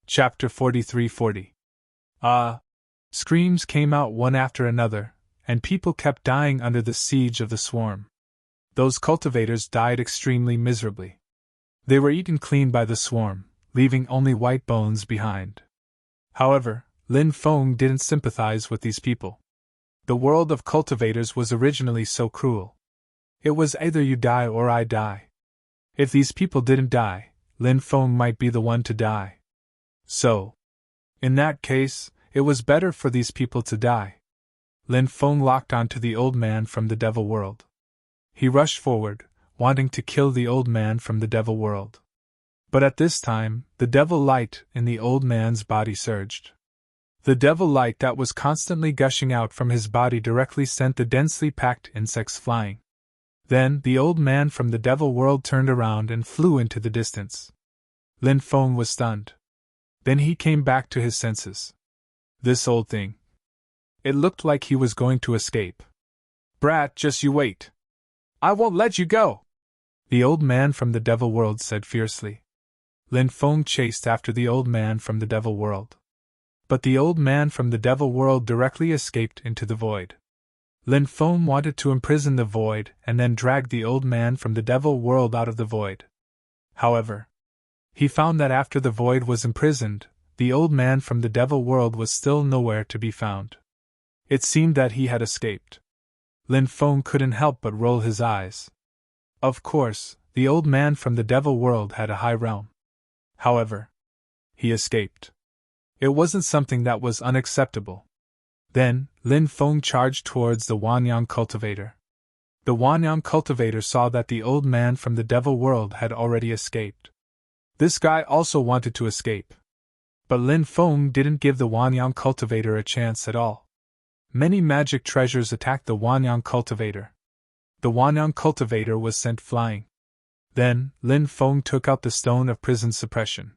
Chapter 4340. Screams came out one after another, and people kept dying under the siege of the swarm. Those cultivators died extremely miserably. They were eaten clean by the swarm, leaving only white bones behind. However, Lin Feng didn't sympathize with these people. The world of cultivators was originally so cruel. It was either you die or I die. If these people didn't die, Lin Feng might be the one to die. So, in that case, it was better for these people to die. Lin Feng locked onto the old man from the devil world. He rushed forward, wanting to kill the old man from the devil world. But at this time, the devil light in the old man's body surged. The devil light that was constantly gushing out from his body directly sent the densely packed insects flying. Then the old man from the devil world turned around and flew into the distance. Lin Feng was stunned. Then he came back to his senses. This old thing. It looked like he was going to escape. "Brat, just you wait. I won't let you go," the old man from the devil world said fiercely. Lin Feng chased after the old man from the devil world. But the old man from the devil world directly escaped into the void. Lin Feng wanted to imprison the void and then drag the old man from the devil world out of the void. However, he found that after the void was imprisoned, the old man from the devil world was still nowhere to be found. It seemed that he had escaped. Lin Feng couldn't help but roll his eyes. Of course, the old man from the devil world had a high realm. However, he escaped. It wasn't something that was unacceptable. Then, Lin Feng charged towards the Wanyang cultivator. The Wanyang cultivator saw that the old man from the devil world had already escaped. This guy also wanted to escape. But Lin Feng didn't give the Wanyang cultivator a chance at all. Many magic treasures attacked the Wanyang cultivator. The Wanyang cultivator was sent flying. Then, Lin Feng took out the stone of prison suppression.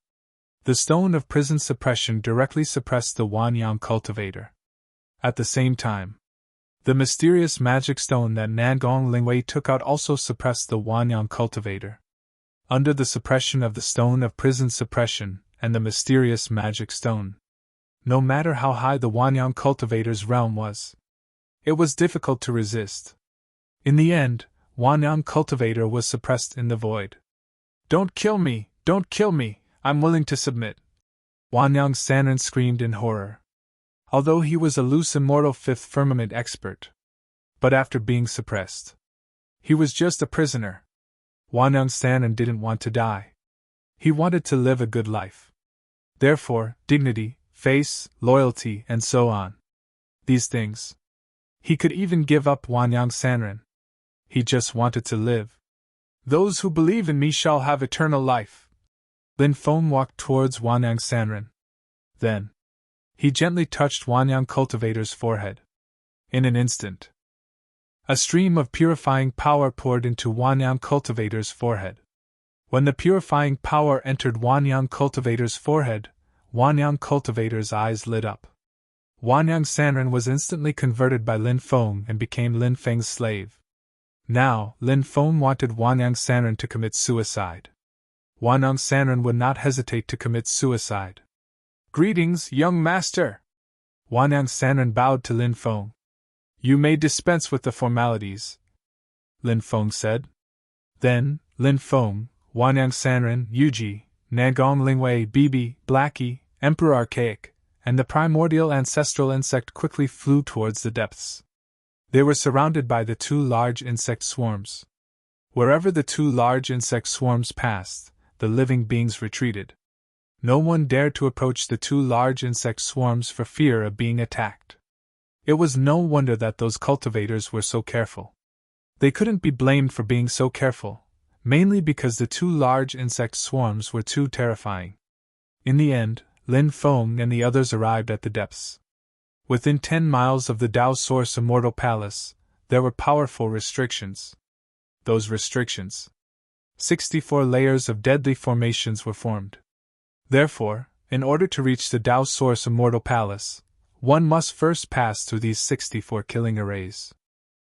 The stone of prison suppression directly suppressed the Wanyang cultivator. At the same time, the mysterious magic stone that Nangong Lingwei took out also suppressed the Wanyang cultivator. Under the suppression of the stone of prison suppression and the mysterious magic stone, no matter how high the Wanyang cultivator's realm was, it was difficult to resist. In the end, Wanyang cultivator was suppressed in the void. "Don't kill me! Don't kill me! I'm willing to submit!" Wanyang Sanren screamed in horror. Although he was a loose immortal fifth firmament expert. But after being suppressed, he was just a prisoner. Wanyang Sanren didn't want to die. He wanted to live a good life. Therefore, dignity, faith, loyalty, and so on. These things. He could even give up Wanyang Sanren. He just wanted to live. "Those who believe in me shall have eternal life." Lin Feng walked towards Wanyang Sanren. Then, he gently touched Wanyang cultivator's forehead. In an instant, a stream of purifying power poured into Wanyang cultivator's forehead. When the purifying power entered Wanyang cultivator's forehead, Wanyang cultivator's eyes lit up. Wanyang Sanren was instantly converted by Lin Feng and became Lin Feng's slave. Now, Lin Feng wanted Wanyang Sanren to commit suicide. Wanyang Sanren would not hesitate to commit suicide. "Greetings, young master!" Wanyang Sanren bowed to Lin Feng. "You may dispense with the formalities," Lin Feng said. Then, Lin Feng, Wanyang Sanren, Yuji, Nangong Lingwei, Bibi, Blackie, Emperor Archaic, and the primordial ancestral insect quickly flew towards the depths. They were surrounded by the two large insect swarms. Wherever the two large insect swarms passed, the living beings retreated. No one dared to approach the two large insect swarms for fear of being attacked. It was no wonder that those cultivators were so careful. They couldn't be blamed for being so careful, mainly because the two large insect swarms were too terrifying. In the end, Lin Feng and the others arrived at the depths. Within 10 miles of the Tao Source Immortal Palace, there were powerful restrictions. Those restrictions. 64 layers of deadly formations were formed. Therefore, in order to reach the Tao Source Immortal Palace, one must first pass through these 64 killing arrays.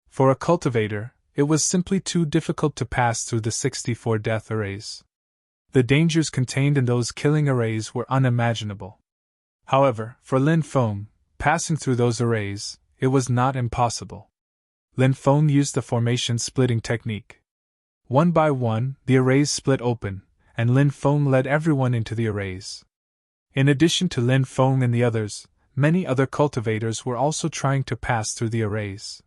For a cultivator, it was simply too difficult to pass through the 64 death arrays. The dangers contained in those killing arrays were unimaginable. However, for Lin Feng, passing through those arrays, it was not impossible. Lin Feng used the formation splitting technique. One by one, the arrays split open, and Lin Feng led everyone into the arrays. In addition to Lin Feng and the others, many other cultivators were also trying to pass through the arrays.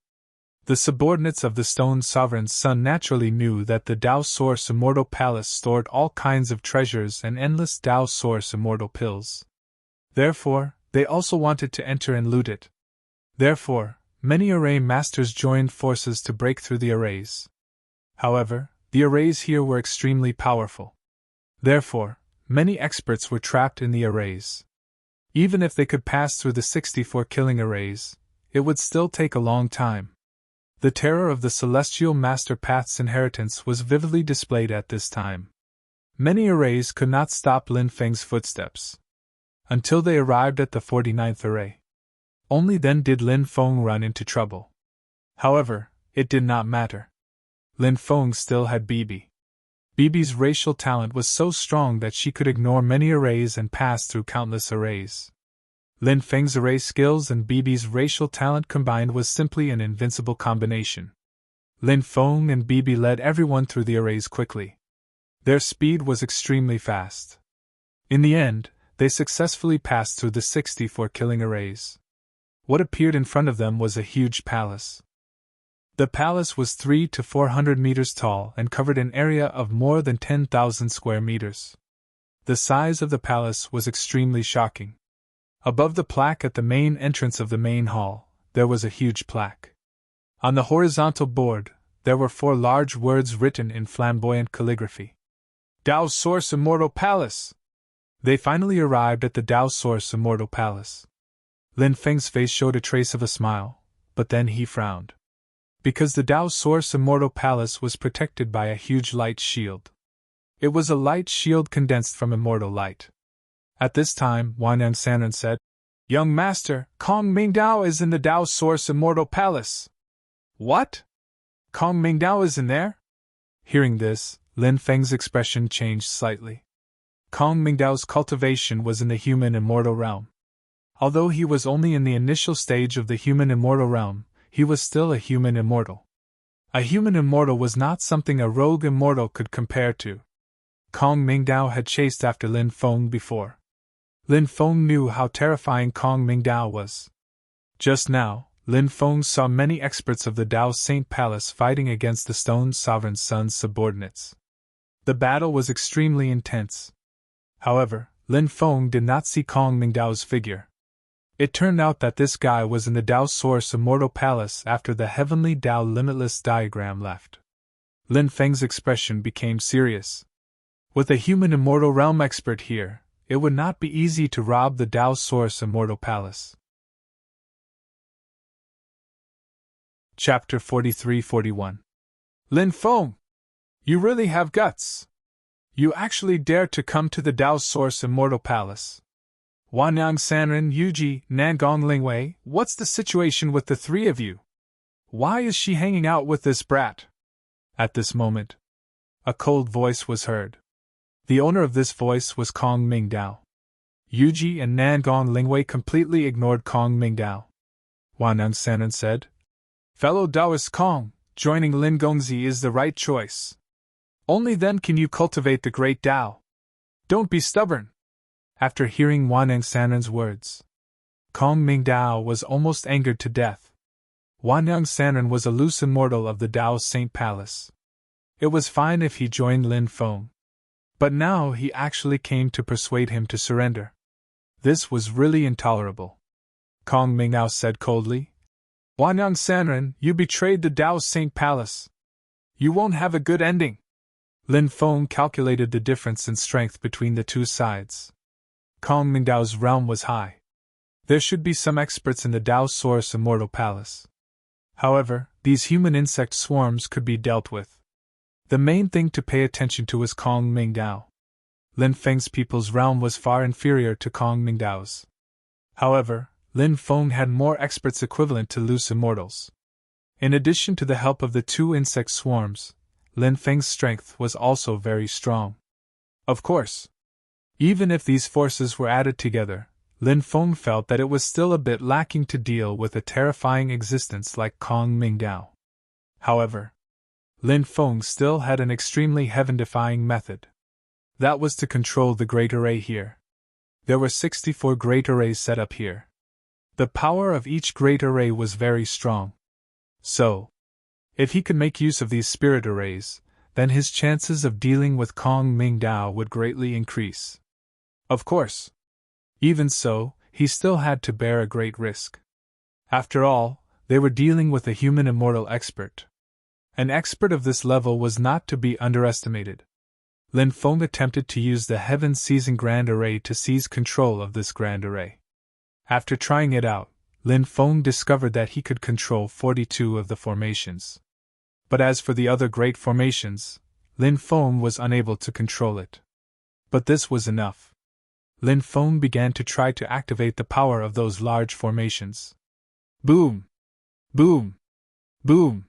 The subordinates of the Stone Sovereign's son naturally knew that the Tao Source Immortal Palace stored all kinds of treasures and endless Tao Source Immortal Pills. Therefore, they also wanted to enter and loot it. Therefore, many array masters joined forces to break through the arrays. However, the arrays here were extremely powerful. Therefore, many experts were trapped in the arrays. Even if they could pass through the 64 killing arrays, it would still take a long time. The terror of the Celestial Master Path's inheritance was vividly displayed at this time. Many arrays could not stop Lin Feng's footsteps. Until they arrived at the 49th array. Only then did Lin Feng run into trouble. However, it did not matter. Lin Feng still had Bibi. Bibi's racial talent was so strong that she could ignore many arrays and pass through countless arrays. Lin Feng's array skills and Bibi's racial talent combined was simply an invincible combination. Lin Feng and Bibi led everyone through the arrays quickly. Their speed was extremely fast. In the end, they successfully passed through the 64 killing arrays. What appeared in front of them was a huge palace. The palace was 300 to 400 meters tall and covered an area of more than 10,000 square meters. The size of the palace was extremely shocking. Above the plaque at the main entrance of the main hall, there was a huge plaque. On the horizontal board, there were 4 large words written in flamboyant calligraphy. Tao Source Immortal Palace! They finally arrived at the Tao Source Immortal Palace. Lin Feng's face showed a trace of a smile, but then he frowned. Because the Tao Source Immortal Palace was protected by a huge light shield. It was a light shield condensed from immortal light. At this time, Wanyan Sanren said, "Young Master, Kong Mingdao is in the Tao Source Immortal Palace." "What? Kong Mingdao is in there?" Hearing this, Lin Feng's expression changed slightly. Kong Mingdao's cultivation was in the human immortal realm. Although he was only in the initial stage of the human immortal realm, he was still a human immortal. A human immortal was not something a rogue immortal could compare to. Kong Mingdao had chased after Lin Feng before. Lin Feng knew how terrifying Kong Mingdao was. Just now, Lin Feng saw many experts of the Tao Saint Palace fighting against the Stone Sovereign's son's subordinates. The battle was extremely intense. However, Lin Feng did not see Kong Mingdao's figure. It turned out that this guy was in the Tao Source Immortal Palace after the Heavenly Tao Limitless diagram left. Lin Feng's expression became serious. With a human immortal realm expert here, it would not be easy to rob the Tao Source Immortal Palace. Chapter 43-41. Lin Feng! You really have guts! You actually dare to come to the Tao Source Immortal Palace. Wanyang Sanren, Yuji, Nangong Lingwei, what's the situation with the 3 of you? Why is she hanging out with this brat? At this moment, a cold voice was heard. The owner of this voice was Kong Mingdao. Yuji and Nangong Lingwei completely ignored Kong Mingdao. Wanyang Sanren said, "Fellow Taoist Kong, joining Lin Gongzi is the right choice. Only then can you cultivate the great Tao. Don't be stubborn." After hearing Wanyang Sanren's words, Kong Mingdao was almost angered to death. Wanyang Sanren was a loose immortal of the Tao Saint Palace. It was fine if he joined Lin Feng. But now he actually came to persuade him to surrender. This was really intolerable. Kong Mingdao said coldly, "Wanyang Sanren, you betrayed the Tao Saint Palace. You won't have a good ending." Lin Feng calculated the difference in strength between the two sides. Kong Mingdao's realm was high. There should be some experts in the Tao Source Immortal Palace. However, these human insect swarms could be dealt with. The main thing to pay attention to was Kong Mingdao. Lin Feng's people's realm was far inferior to Kong Mingdao's. However, Lin Feng had more experts equivalent to loose immortals. In addition to the help of the 2 insect swarms, Lin Feng's strength was also very strong. Of course. Even if these forces were added together, Lin Feng felt that it was still a bit lacking to deal with a terrifying existence like Kong Mingdao. However, Lin Feng still had an extremely heaven-defying method. That was to control the great array here. There were 64 great arrays set up here. The power of each great array was very strong. So, if he could make use of these spirit arrays, then his chances of dealing with Kong Mingdao would greatly increase. Of course. Even so, he still had to bear a great risk. After all, they were dealing with a human immortal expert. An expert of this level was not to be underestimated. Lin Feng attempted to use the heaven-seizing grand array to seize control of this grand array. After trying it out, Lin Feng discovered that he could control 42 of the formations. But as for the other great formations, Lin Feng was unable to control it. But this was enough. Lin Feng began to try to activate the power of those large formations. Boom! Boom! Boom!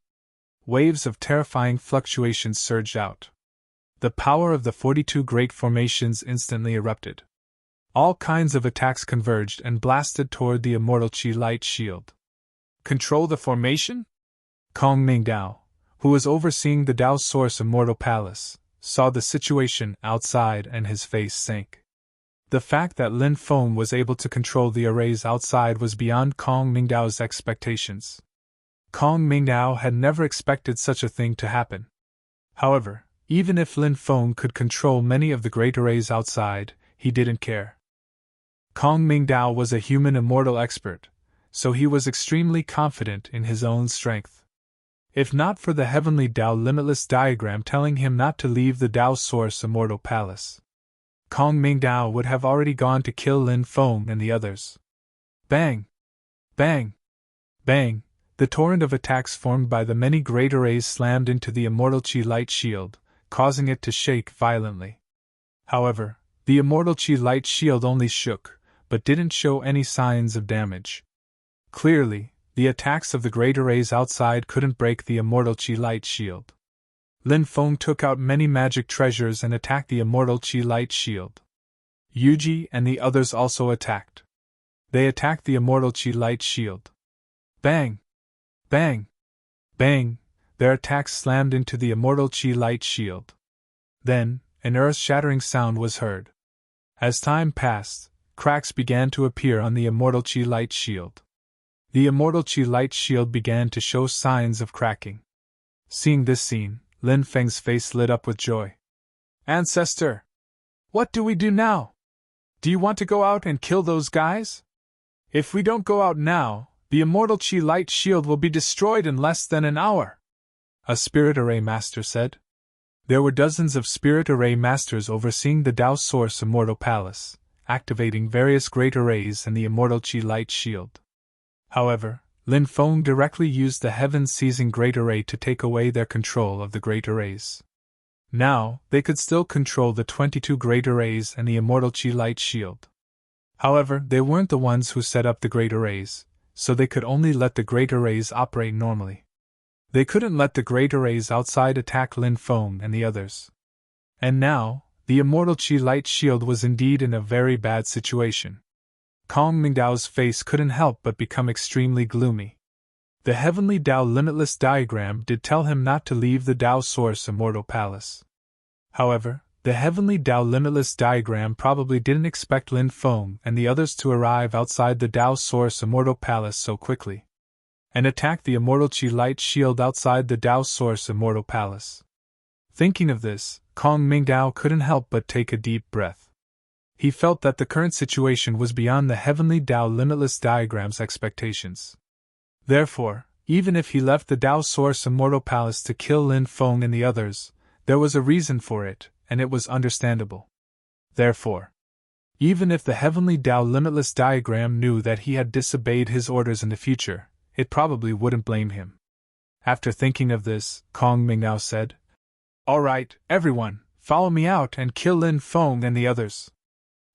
Waves of terrifying fluctuations surged out. The power of the 42 great formations instantly erupted. All kinds of attacks converged and blasted toward the immortal Qi light shield. Control the formation? Kong Mingdao, who was overseeing the Dao Source Immortal Palace, saw the situation outside and his face sank. The fact that Lin Feng was able to control the arrays outside was beyond Kong Mingdao's expectations. Kong Mingdao had never expected such a thing to happen. However, even if Lin Feng could control many of the great arrays outside, he didn't care. Kong Mingdao was a human immortal expert, so he was extremely confident in his own strength. If not for the heavenly Dao limitless diagram telling him not to leave the Dao Source Immortal Palace, Kong Mingdao would have already gone to kill Lin Feng and the others. Bang! Bang! Bang! The torrent of attacks formed by the many great arrays slammed into the immortal Qi light shield, causing it to shake violently. However, the immortal Qi light shield only shook, but didn't show any signs of damage. Clearly, the attacks of the great arrays outside couldn't break the immortal Qi light shield. Lin Feng took out many magic treasures and attacked the immortal Qi light shield. Yuji and the others also attacked. They attacked the immortal Qi light shield. Bang! Bang! Bang! Their attacks slammed into the immortal Qi light shield. Then, an earth-shattering sound was heard. As time passed, cracks began to appear on the immortal Qi light shield. The immortal Qi light shield began to show signs of cracking. Seeing this scene, Lin Feng's face lit up with joy. Ancestor! What do we do now? Do you want to go out and kill those guys? If we don't go out now, the immortal Qi light shield will be destroyed in less than an hour, a spirit array master said. There were dozens of spirit array masters overseeing the Dao Source Immortal Palace, activating various great arrays and the immortal Qi light shield. However, Lin Feng directly used the heaven-seizing great array to take away their control of the great arrays. Now, they could still control the 22 great arrays and the immortal Qi light shield. However, they weren't the ones who set up the great arrays, so they could only let the great arrays operate normally. They couldn't let the great arrays outside attack Lin Feng and the others. And now, the immortal Qi light shield was indeed in a very bad situation. Kong Mingdao's face couldn't help but become extremely gloomy. The heavenly Dao limitless diagram did tell him not to leave the Dao Source Immortal Palace. However, the heavenly Dao limitless diagram probably didn't expect Lin Feng and the others to arrive outside the Dao Source Immortal Palace so quickly, and attack the immortal Qi light shield outside the Dao Source Immortal Palace. Thinking of this, Kong Mingdao couldn't help but take a deep breath. He felt that the current situation was beyond the heavenly Dao limitless diagram's expectations. Therefore, even if he left the Dao Source Immortal Palace to kill Lin Feng and the others, there was a reason for it, and it was understandable. Therefore, even if the heavenly Dao limitless diagram knew that he had disobeyed his orders in the future, it probably wouldn't blame him. After thinking of this, Kong Mingdao said, "All right, everyone, follow me out and kill Lin Feng and the others.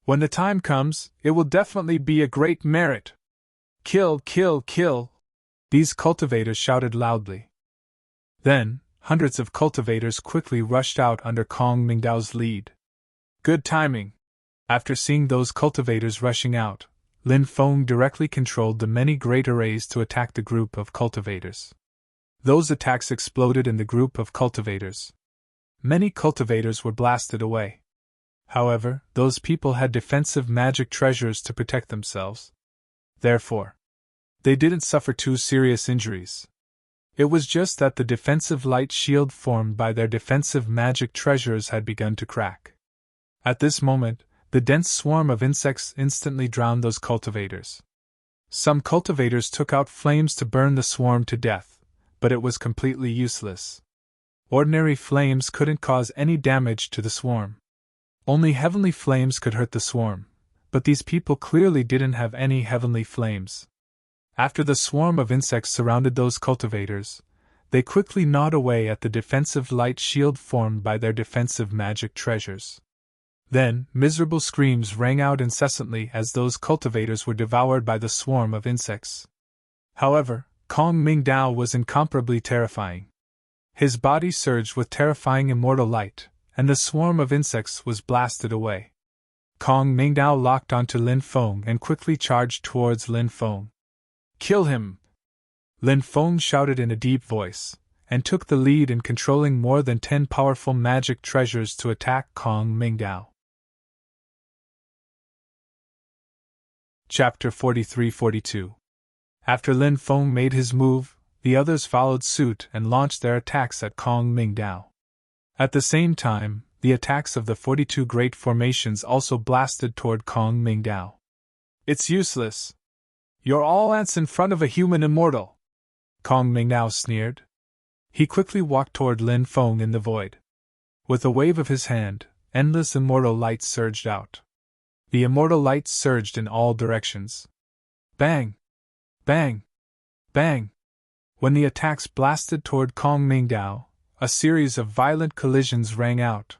When the time comes, it will definitely be a great merit. Kill, kill, kill!" These cultivators shouted loudly. Then, hundreds of cultivators quickly rushed out under Kong Mingdao's lead. Good timing. After seeing those cultivators rushing out, Lin Feng directly controlled the many great arrays to attack the group of cultivators. Those attacks exploded in the group of cultivators. Many cultivators were blasted away. However, those people had defensive magic treasures to protect themselves. Therefore, they didn't suffer too serious injuries. It was just that the defensive light shield formed by their defensive magic treasures had begun to crack. At this moment, the dense swarm of insects instantly drowned those cultivators. Some cultivators took out flames to burn the swarm to death, but it was completely useless. Ordinary flames couldn't cause any damage to the swarm. Only heavenly flames could hurt the swarm, but these people clearly didn't have any heavenly flames. After the swarm of insects surrounded those cultivators, they quickly gnawed away at the defensive light shield formed by their defensive magic treasures. Then, miserable screams rang out incessantly as those cultivators were devoured by the swarm of insects. However, Kong Mingdao was incomparably terrifying. His body surged with terrifying immortal light, and the swarm of insects was blasted away. Kong Mingdao locked onto Lin Feng and quickly charged towards Lin Feng. Kill him! Lin Feng shouted in a deep voice, and took the lead in controlling more than 10 powerful magic treasures to attack Kong Mingdao. Chapter 43-42. After Lin Feng made his move, the others followed suit and launched their attacks at Kong Mingdao. At the same time, the attacks of the 42 great formations also blasted toward Kong Mingdao. It's useless. You're all ants in front of a human immortal, Kong Mingdao sneered. He quickly walked toward Lin Feng in the void. With a wave of his hand, endless immortal light surged out. The immortal light surged in all directions. Bang! Bang! Bang! When the attacks blasted toward Kong Mingdao, a series of violent collisions rang out.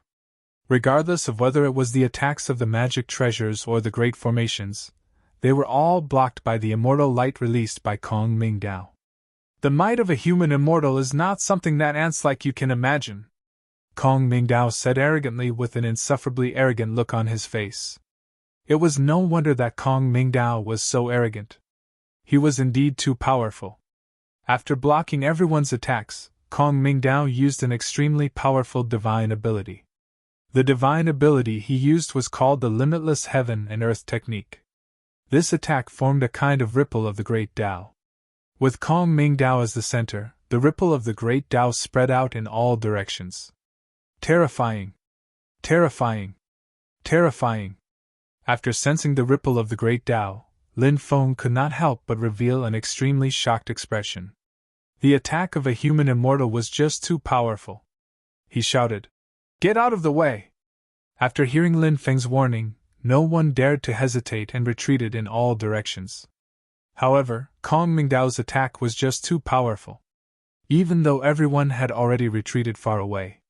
Regardless of whether it was the attacks of the magic treasures or the great formations, they were all blocked by the immortal light released by Kong Mingdao. The might of a human immortal is not something that ants like you can imagine, Kong Mingdao said arrogantly with an insufferably arrogant look on his face. It was no wonder that Kong Mingdao was so arrogant. He was indeed too powerful. After blocking everyone's attacks, Kong Mingdao used an extremely powerful divine ability. The divine ability he used was called the Limitless Heaven and Earth Technique. This attack formed a kind of ripple of the Great Tao. With Kong Mingdao as the center, the ripple of the Great Tao spread out in all directions. Terrifying! Terrifying! Terrifying! After sensing the ripple of the Great Tao, Lin Feng could not help but reveal an extremely shocked expression. The attack of a human immortal was just too powerful. He shouted, "Get out of the way!" After hearing Lin Feng's warning, no one dared to hesitate and retreated in all directions. However, Kong Mingdao's attack was just too powerful. Even though everyone had already retreated far away.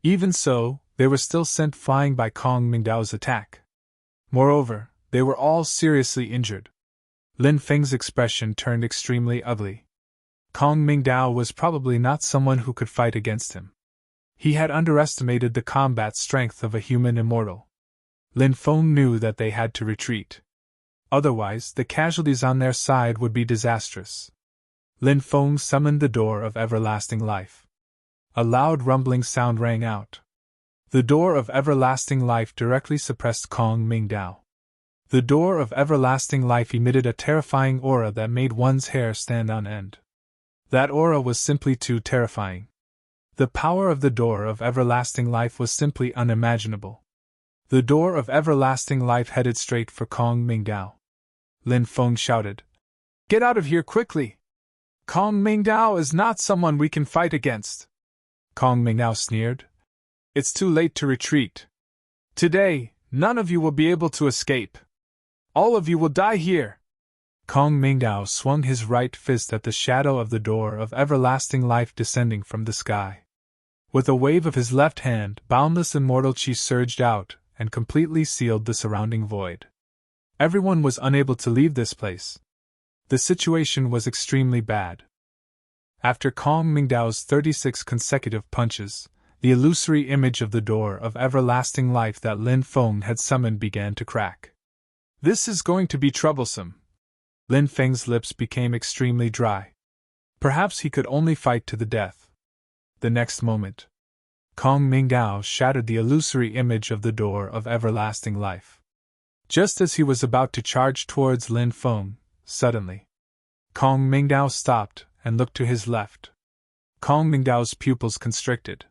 Even so, they were still sent flying by Kong Mingdao's attack. Moreover, they were all seriously injured. Lin Feng's expression turned extremely ugly. Kong Mingdao was probably not someone who could fight against him. He had underestimated the combat strength of a human immortal. Lin Feng knew that they had to retreat. Otherwise, the casualties on their side would be disastrous. Lin Feng summoned the door of everlasting life. A loud rumbling sound rang out. The door of everlasting life directly suppressed Kong Mingdao. The door of everlasting life emitted a terrifying aura that made one's hair stand on end. That aura was simply too terrifying. The power of the door of everlasting life was simply unimaginable. The door of everlasting life headed straight for Kong Mingdao. Lin Feng shouted, "Get out of here quickly! Kong Mingdao is not someone we can fight against." Kong Mingdao sneered. "It's too late to retreat. Today, none of you will be able to escape. All of you will die here." Kong Mingdao swung his right fist at the shadow of the door of everlasting life descending from the sky. With a wave of his left hand, boundless immortal chi surged out and completely sealed the surrounding void. Everyone was unable to leave this place. The situation was extremely bad. After Kong Mingdao's 36 consecutive punches, the illusory image of the door of everlasting life that Lin Feng had summoned began to crack. This is going to be troublesome. Lin Feng's lips became extremely dry. Perhaps he could only fight to the death. The next moment, Kong Mingdao shattered the illusory image of the door of everlasting life. Just as he was about to charge towards Lin Feng, suddenly, Kong Mingdao stopped and looked to his left. Kong Mingdao's pupils constricted.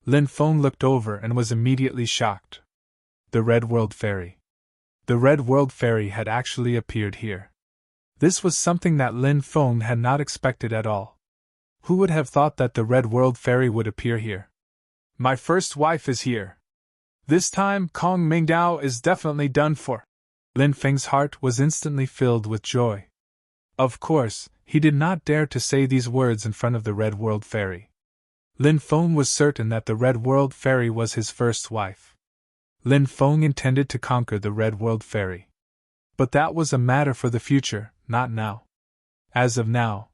Lin Feng looked over and was immediately shocked. The Red World Fairy. The Red World Fairy had actually appeared here. This was something that Lin Feng had not expected at all. Who would have thought that the Red World Fairy would appear here? My first wife is here. This time Kong Mingdao is definitely done for. Lin Feng's heart was instantly filled with joy. Of course, he did not dare to say these words in front of the Red World Fairy. Lin Feng was certain that the Red World Fairy was his first wife. Lin Feng intended to conquer the Red World Fairy. But that was a matter for the future, not now. As of now,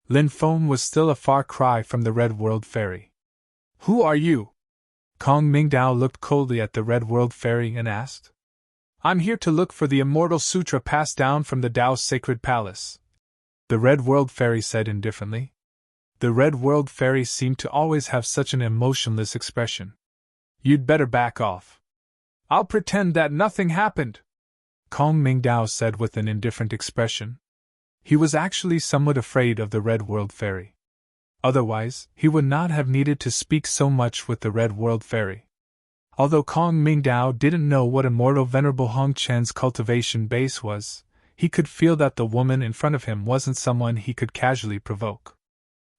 Lin Feng was still a far cry from the Red World Fairy. Who are you? Kong Mingdao looked coldly at the Red World Fairy and asked. I'm here to look for the Immortal Sutra passed down from the Tao's sacred palace, the Red World Fairy said indifferently. The Red World Fairy seemed to always have such an emotionless expression. You'd better back off. I'll pretend that nothing happened, Kong Mingdao said with an indifferent expression. He was actually somewhat afraid of the Red World Fairy. Otherwise, he would not have needed to speak so much with the Red World Fairy. Although Kong Mingdao didn't know what Immortal Venerable Hong Chen's cultivation base was, he could feel that the woman in front of him wasn't someone he could casually provoke.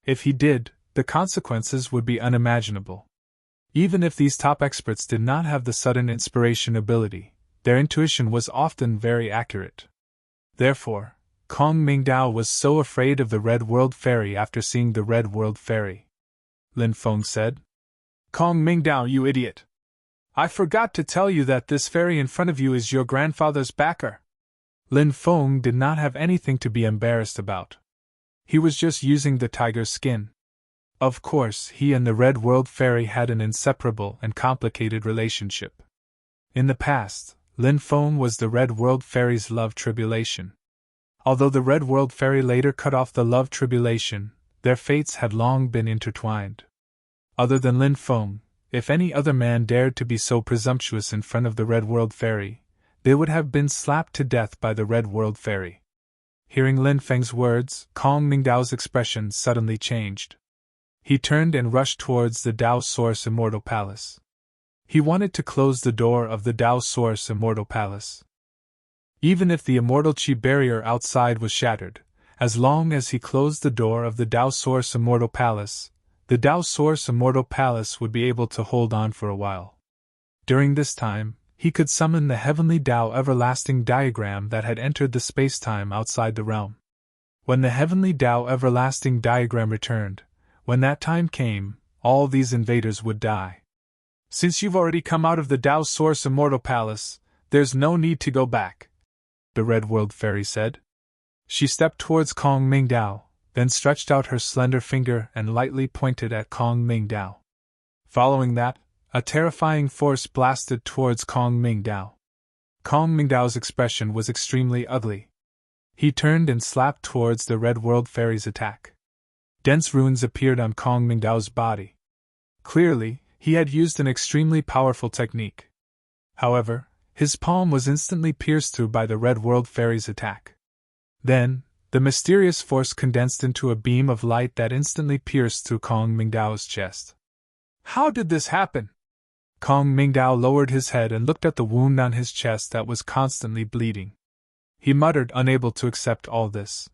If he did, the consequences would be unimaginable. Even if these top experts did not have the sudden inspiration ability, their intuition was often very accurate. Therefore, Kong Mingdao was so afraid of the Red World Fairy after seeing the Red World Fairy. Lin Feng said. Kong Mingdao, you idiot! I forgot to tell you that this fairy in front of you is your grandfather's backer. Lin Feng did not have anything to be embarrassed about. He was just using the tiger's skin. Of course, he and the Red World Fairy had an inseparable and complicated relationship. In the past, Lin Feng was the Red World Fairy's love tribulation. Although the Red World Fairy later cut off the love tribulation, their fates had long been intertwined. Other than Lin Feng, if any other man dared to be so presumptuous in front of the Red World Fairy, they would have been slapped to death by the Red World Fairy. Hearing Lin Feng's words, Kong Mingdao's expression suddenly changed. He turned and rushed towards the Tao Source Immortal Palace. He wanted to close the door of the Tao Source Immortal Palace. Even if the Immortal Qi barrier outside was shattered, as long as he closed the door of the Tao Source Immortal Palace, the Tao Source Immortal Palace would be able to hold on for a while. During this time, he could summon the heavenly Tao everlasting diagram that had entered the space-time outside the realm. When the heavenly Tao everlasting diagram returned, when that time came, all these invaders would die. Since you've already come out of the Tao Source Immortal Palace, there's no need to go back, the Red World Fairy said. She stepped towards Kong Mingdao, then stretched out her slender finger and lightly pointed at Kong Mingdao. Following that, a terrifying force blasted towards Kong Mingdao. Kong Mingdao's expression was extremely ugly. He turned and slapped towards the Red World Fairy's attack. Dense runes appeared on Kong Mingdao's body. Clearly, he had used an extremely powerful technique. However, his palm was instantly pierced through by the Red World Fairy's attack. Then, the mysterious force condensed into a beam of light that instantly pierced through Kong Mingdao's chest. How did this happen? Kong Mingdao lowered his head and looked at the wound on his chest that was constantly bleeding. He muttered, unable to accept all this.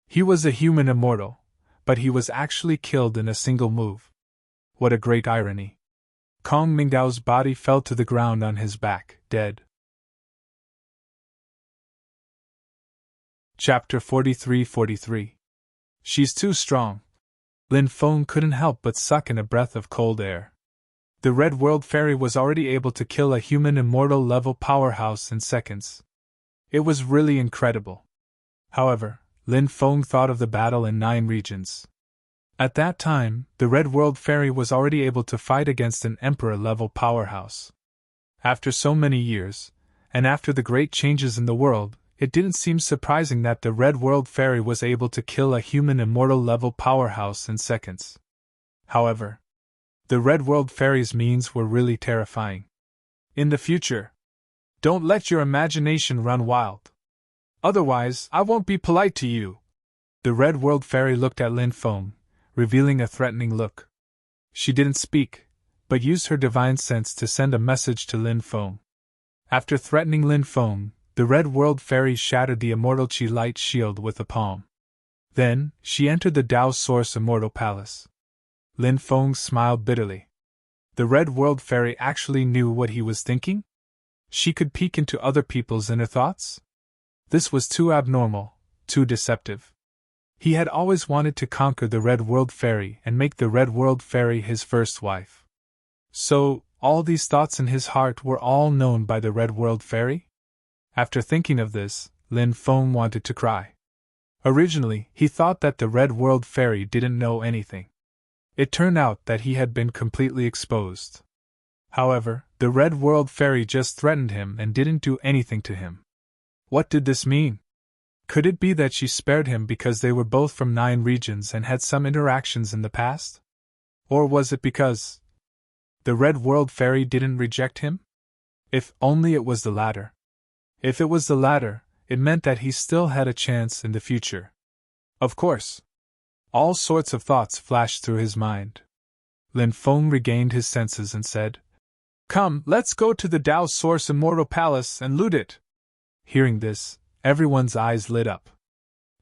He was a human immortal, but he was actually killed in a single move. What a great irony. Kong Mingdao's body fell to the ground on his back, dead. Chapter 43-43. She's too strong. Lin Feng couldn't help but suck in a breath of cold air. The Red World Fairy was already able to kill a human immortal level powerhouse in seconds. It was really incredible. However, Lin Feng thought of the battle in 9 regions. At that time, the Red World Fairy was already able to fight against an Emperor-level powerhouse. After so many years, and after the great changes in the world, it didn't seem surprising that the Red World Fairy was able to kill a human immortal-level powerhouse in seconds. However, the Red World Fairy's means were really terrifying. In the future, don't let your imagination run wild. Otherwise, I won't be polite to you. The Red World Fairy looked at Lin Feng, revealing a threatening look. She didn't speak, but used her divine sense to send a message to Lin Feng. After threatening Lin Feng, the Red World Fairy shattered the immortal Qi light shield with a palm. Then, she entered the Tao Source Immortal Palace. Lin Feng smiled bitterly. The Red World Fairy actually knew what he was thinking? She could peek into other people's inner thoughts? This was too abnormal, too deceptive. He had always wanted to conquer the Red World Fairy and make the Red World Fairy his first wife. So, all these thoughts in his heart were all known by the Red World Fairy? After thinking of this, Lin Feng wanted to cry. Originally, he thought that the Red World Fairy didn't know anything. It turned out that he had been completely exposed. However, the Red World Fairy just threatened him and didn't do anything to him. What did this mean? Could it be that she spared him because they were both from 9 regions and had some interactions in the past? Or was it because the Red World Fairy didn't reject him? If only it was the latter. If it was the latter, it meant that he still had a chance in the future. Of course. All sorts of thoughts flashed through his mind. Lin Feng regained his senses and said, "Come, let's go to the Tao Source Immortal Palace and loot it." Hearing this, everyone's eyes lit up.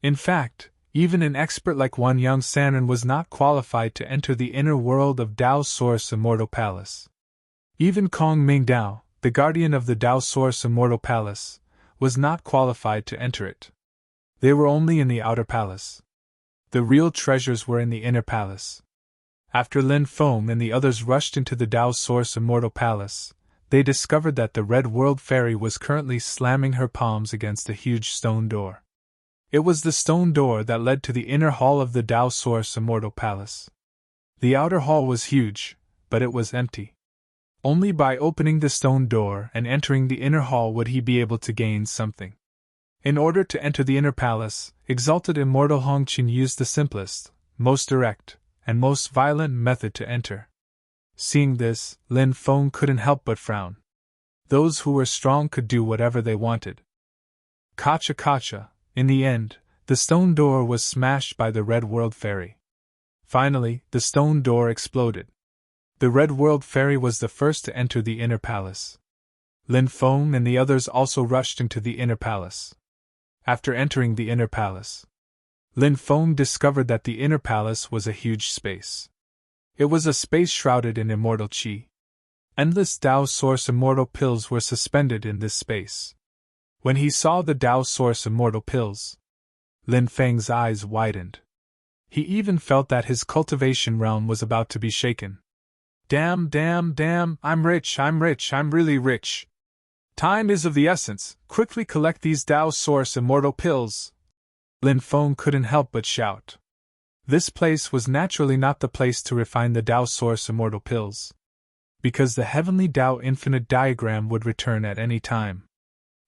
In fact, even an expert like Wan Yang Sanren was not qualified to enter the inner world of Tao Source Immortal Palace. Even Kong Ming Dao, the guardian of the Tao Source Immortal Palace, was not qualified to enter it. They were only in the outer palace. The real treasures were in the inner palace. After Lin Feng and the others rushed into the Tao Source Immortal Palace, they discovered that the Red World Fairy was currently slamming her palms against a huge stone door. It was the stone door that led to the inner hall of the Tao Source Immortal Palace. The outer hall was huge, but it was empty. Only by opening the stone door and entering the inner hall would he be able to gain something. In order to enter the inner palace, exalted immortal Hongqin used the simplest, most direct, and most violent method to enter. Seeing this, Lin Feng couldn't help but frown. Those who were strong could do whatever they wanted. Kacha kacha, in the end, the stone door was smashed by the Red World Fairy. Finally, the stone door exploded. The Red World Fairy was the first to enter the inner palace. Lin Feng and the others also rushed into the inner palace. After entering the inner palace, Lin Feng discovered that the inner palace was a huge space. It was a space shrouded in immortal qi. Endless Tao Source Immortal Pills were suspended in this space. When he saw the Tao Source Immortal Pills, Lin Feng's eyes widened. He even felt that his cultivation realm was about to be shaken. Damn, I'm rich, I'm really rich. Time is of the essence, quickly collect these Tao Source Immortal Pills. Lin Feng couldn't help but shout. This place was naturally not the place to refine the Tao Source Immortal Pills, because the heavenly Tao Infinite diagram would return at any time.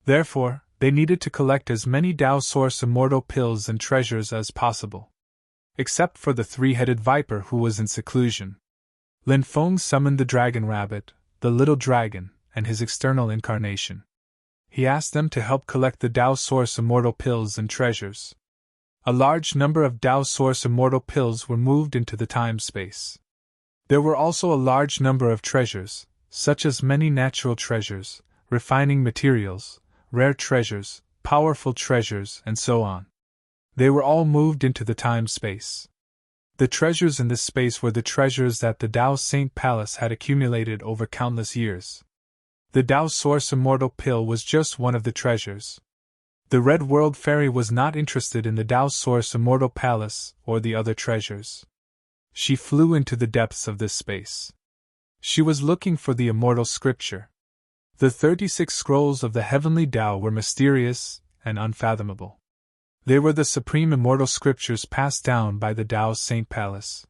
Therefore, they needed to collect as many Tao Source Immortal Pills and treasures as possible. Except for the 3-headed viper who was in seclusion. Lin Feng summoned the dragon rabbit, the little dragon, and his external incarnation. He asked them to help collect the Tao Source Immortal Pills and treasures. A large number of Tao Source Immortal Pills were moved into the time-space. There were also a large number of treasures, such as many natural treasures, refining materials, rare treasures, powerful treasures, and so on. They were all moved into the time-space. The treasures in this space were the treasures that the Tao Saint Palace had accumulated over countless years. The Tao Source Immortal Pill was just one of the treasures. The Red World Fairy was not interested in the Tao Source Immortal Palace or the other treasures. She flew into the depths of this space. She was looking for the immortal scripture. The 36 scrolls of the heavenly Tao were mysterious and unfathomable. They were the supreme immortal scriptures passed down by the Tao's Saint Palace.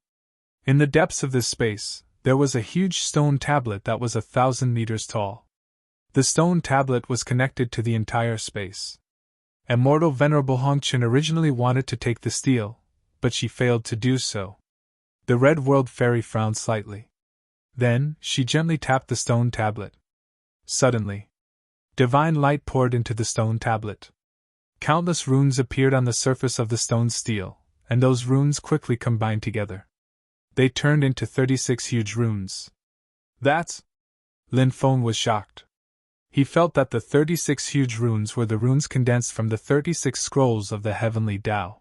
In the depths of this space, there was a huge stone tablet that was 1,000 meters tall. The stone tablet was connected to the entire space. Immortal Venerable Hongchen originally wanted to take the steel, but she failed to do so. The Red World Fairy frowned slightly. Then, she gently tapped the stone tablet. Suddenly, divine light poured into the stone tablet. Countless runes appeared on the surface of the stone steel, and those runes quickly combined together. They turned into 36 huge runes. That's... Lin Feng was shocked. He felt that the 36 huge runes were the runes condensed from the 36 scrolls of the heavenly Tao.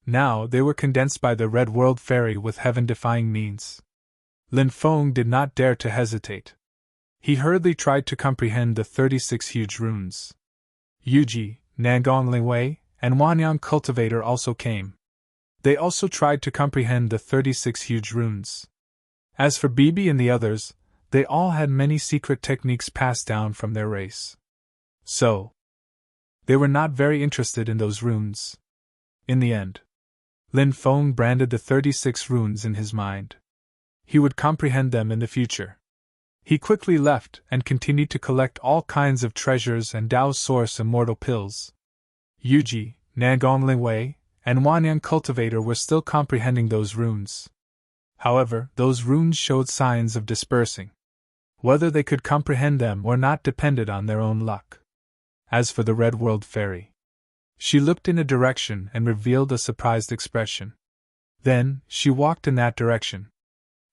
Now they were condensed by the Red World Fairy with heaven-defying means. Lin Feng did not dare to hesitate. He hurriedly tried to comprehend the 36 huge runes. Yuji, Nangong Lingwei, and Wanyang Cultivator also came. They also tried to comprehend the 36 huge runes. As for Bibi and the others, they all had many secret techniques passed down from their race. So, they were not very interested in those runes. In the end, Lin Feng branded the 36 runes in his mind. He would comprehend them in the future. He quickly left and continued to collect all kinds of treasures and Tao's source immortal pills. Yuji, Nangong Lingwei, and Wanyang Cultivator were still comprehending those runes. However, those runes showed signs of dispersing. Whether they could comprehend them or not depended on their own luck. As for the Red World Fairy, she looked in a direction and revealed a surprised expression. Then, she walked in that direction.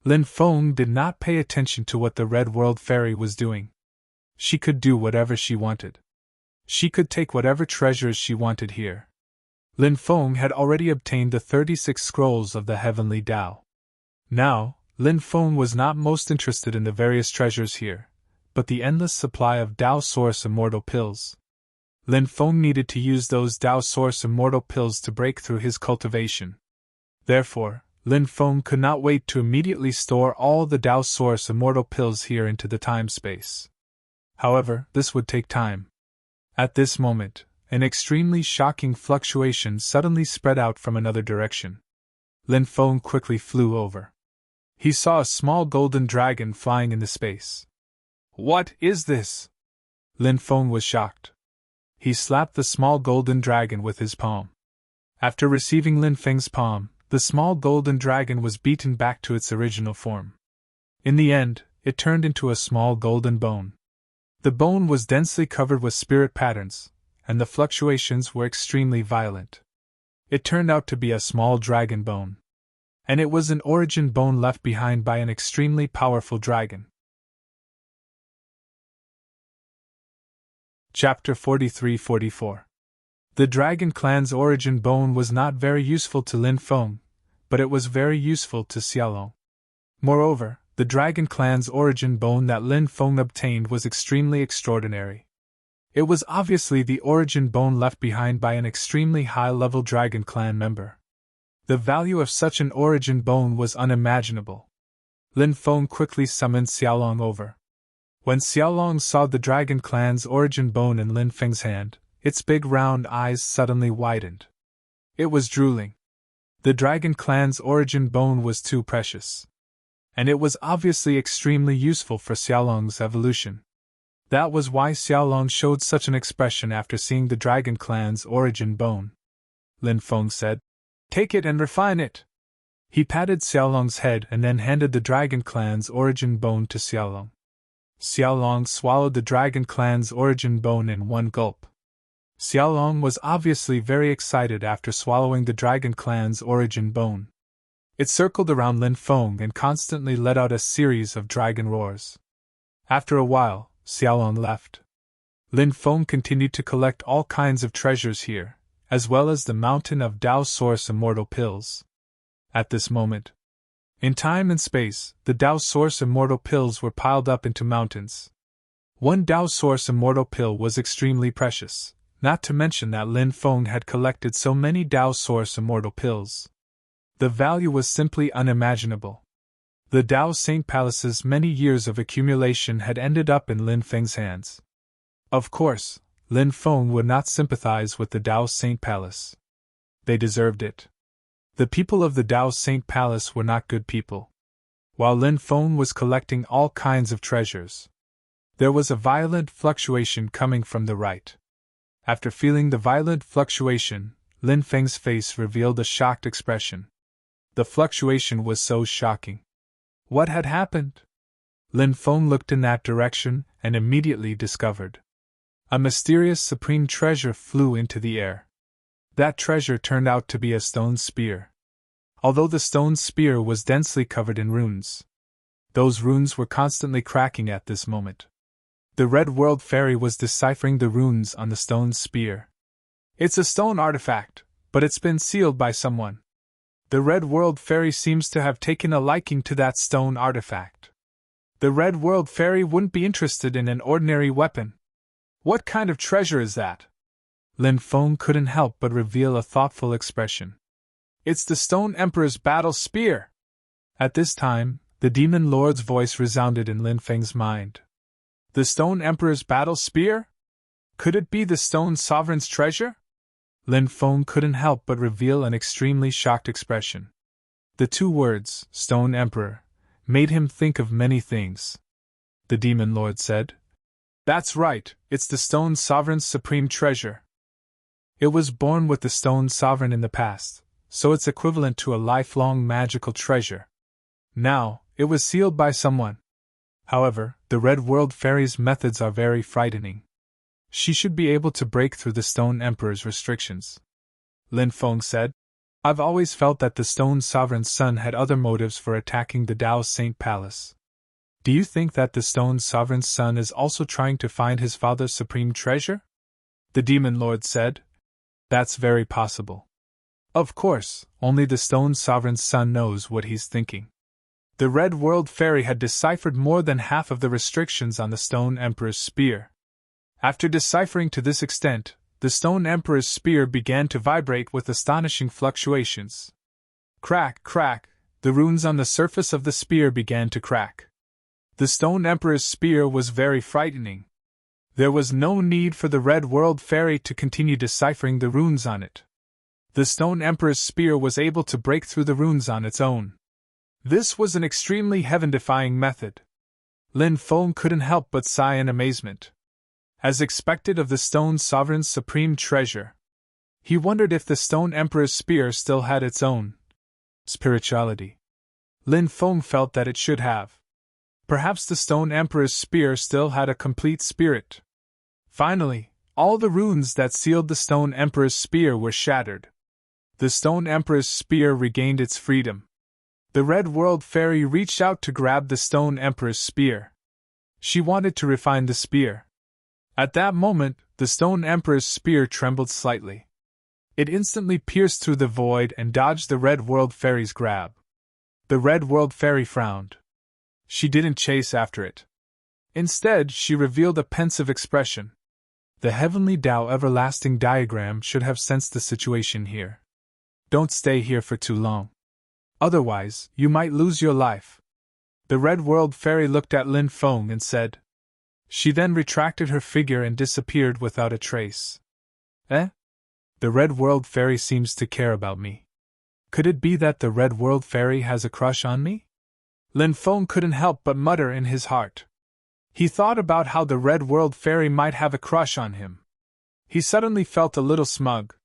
Lin Feng did not pay attention to what the Red World Fairy was doing. She could do whatever she wanted. She could take whatever treasures she wanted here. Lin Feng had already obtained the 36 scrolls of the heavenly Tao. Now, Lin Feng was not most interested in the various treasures here, but the endless supply of Tao Source Immortal Pills. Lin Feng needed to use those Tao Source Immortal Pills to break through his cultivation. Therefore, Lin Feng could not wait to immediately store all the Tao Source Immortal Pills here into the time-space. However, this would take time. At this moment, an extremely shocking fluctuation suddenly spread out from another direction. Lin Feng quickly flew over. He saw a small golden dragon flying in the space. What is this? Lin Feng was shocked. He slapped the small golden dragon with his palm. After receiving Lin Feng's palm, the small golden dragon was beaten back to its original form. In the end, it turned into a small golden bone. The bone was densely covered with spirit patterns, and the fluctuations were extremely violent. It turned out to be a small dragon bone. And it was an origin bone left behind by an extremely powerful dragon. Chapter 43-44. The Dragon Clan's origin bone was not very useful to Lin Feng, but it was very useful to Xiaolong. Moreover, the Dragon Clan's origin bone that Lin Feng obtained was extremely extraordinary. It was obviously the origin bone left behind by an extremely high-level Dragon Clan member. The value of such an origin bone was unimaginable. Lin Feng quickly summoned Xiaolong over. When Xiaolong saw the Dragon Clan's origin bone in Lin Feng's hand, its big round eyes suddenly widened. It was drooling. The Dragon Clan's origin bone was too precious. And it was obviously extremely useful for Xiaolong's evolution. That was why Xiaolong showed such an expression after seeing the Dragon Clan's origin bone. Lin Feng said, "Take it and refine it." He patted Xiaolong's head and then handed the Dragon Clan's origin bone to Xiaolong. Xiaolong swallowed the Dragon Clan's origin bone in one gulp. Xiaolong was obviously very excited after swallowing the Dragon Clan's origin bone. It circled around Lin Feng and constantly let out a series of dragon roars. After a while, Xiaolong left. Lin Feng continued to collect all kinds of treasures here, as well as the mountain of Tao Source Immortal Pills. At this moment, in time and space, the Tao Source Immortal Pills were piled up into mountains. One Tao Source Immortal Pill was extremely precious, not to mention that Lin Feng had collected so many Tao Source Immortal Pills. The value was simply unimaginable. The Tao Saint Palace's many years of accumulation had ended up in Lin Feng's hands. Of course, Lin Feng would not sympathize with the Tao Saint Palace. They deserved it. The people of the Dao Saint Palace were not good people. While Lin Feng was collecting all kinds of treasures, there was a violent fluctuation coming from the right. After feeling the violent fluctuation, Lin Feng's face revealed a shocked expression. The fluctuation was so shocking. What had happened? Lin Feng looked in that direction and immediately discovered. A mysterious supreme treasure flew into the air. That treasure turned out to be a stone spear. Although the stone spear was densely covered in runes, those runes were constantly cracking at this moment. The Red World Fairy was deciphering the runes on the stone spear. It's a stone artifact, but it's been sealed by someone. The Red World Fairy seems to have taken a liking to that stone artifact. The Red World Fairy wouldn't be interested in an ordinary weapon. What kind of treasure is that? Lin Feng couldn't help but reveal a thoughtful expression. It's the Stone Emperor's battle spear! At this time, the Demon Lord's voice resounded in Lin Feng's mind. The Stone Emperor's battle spear? Could it be the Stone Sovereign's treasure? Lin Feng couldn't help but reveal an extremely shocked expression. The two words, Stone Emperor, made him think of many things. The Demon Lord said, "That's right, it's the Stone Sovereign's supreme treasure. It was born with the Stone Sovereign in the past, so it's equivalent to a lifelong magical treasure. Now, it was sealed by someone. However, the Red World Fairy's methods are very frightening. She should be able to break through the Stone Emperor's restrictions." Lin Feng said, "I've always felt that the Stone Sovereign's son had other motives for attacking the Dao Saint Palace. Do you think that the Stone Sovereign's son is also trying to find his father's supreme treasure?" The Demon Lord said, "That's very possible. Of course, only the Stone Sovereign's son knows what he's thinking." The Red World Fairy had deciphered more than half of the restrictions on the Stone Emperor's spear. After deciphering to this extent, the Stone Emperor's spear began to vibrate with astonishing fluctuations. Crack, crack, the runes on the surface of the spear began to crack. The Stone Emperor's spear was very frightening. There was no need for the Red World Fairy to continue deciphering the runes on it. The Stone Emperor's spear was able to break through the runes on its own. This was an extremely heaven-defying method. Lin Feng couldn't help but sigh in amazement. As expected of the Stone Sovereign's supreme treasure, he wondered if the Stone Emperor's spear still had its own spirituality. Lin Feng felt that it should have. Perhaps the Stone Emperor's spear still had a complete spirit. Finally, all the runes that sealed the Stone Emperor's spear were shattered. The Stone Emperor's spear regained its freedom. The Red World Fairy reached out to grab the Stone Emperor's spear. She wanted to refine the spear. At that moment, the Stone Emperor's spear trembled slightly. It instantly pierced through the void and dodged the Red World Fairy's grab. The Red World Fairy frowned. She didn't chase after it. Instead, she revealed a pensive expression. The Heavenly Tao Everlasting diagram should have sensed the situation here. Don't stay here for too long. Otherwise, you might lose your life. The Red World Fairy looked at Lin Feng and said. She then retracted her figure and disappeared without a trace. Eh? The Red World Fairy seems to care about me. Could it be that the Red World Fairy has a crush on me? Lin Feng couldn't help but mutter in his heart. He thought about how the Red World Fairy might have a crush on him. He suddenly felt a little smug.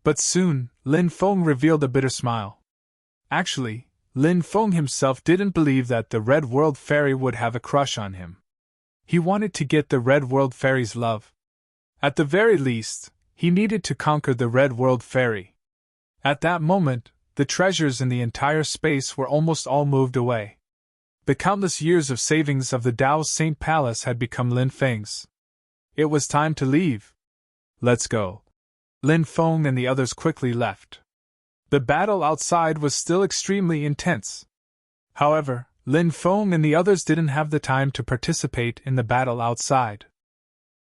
But soon, Lin Feng revealed a bitter smile. Actually, Lin Feng himself didn't believe that the Red World Fairy would have a crush on him. He wanted to get the Red World Fairy's love. At the very least, he needed to conquer the Red World Fairy. At that moment, the treasures in the entire space were almost all moved away. The countless years of savings of the Dao Saint Palace had become Lin Feng's. It was time to leave. Let's go. Lin Feng and the others quickly left. The battle outside was still extremely intense. However, Lin Feng and the others didn't have the time to participate in the battle outside.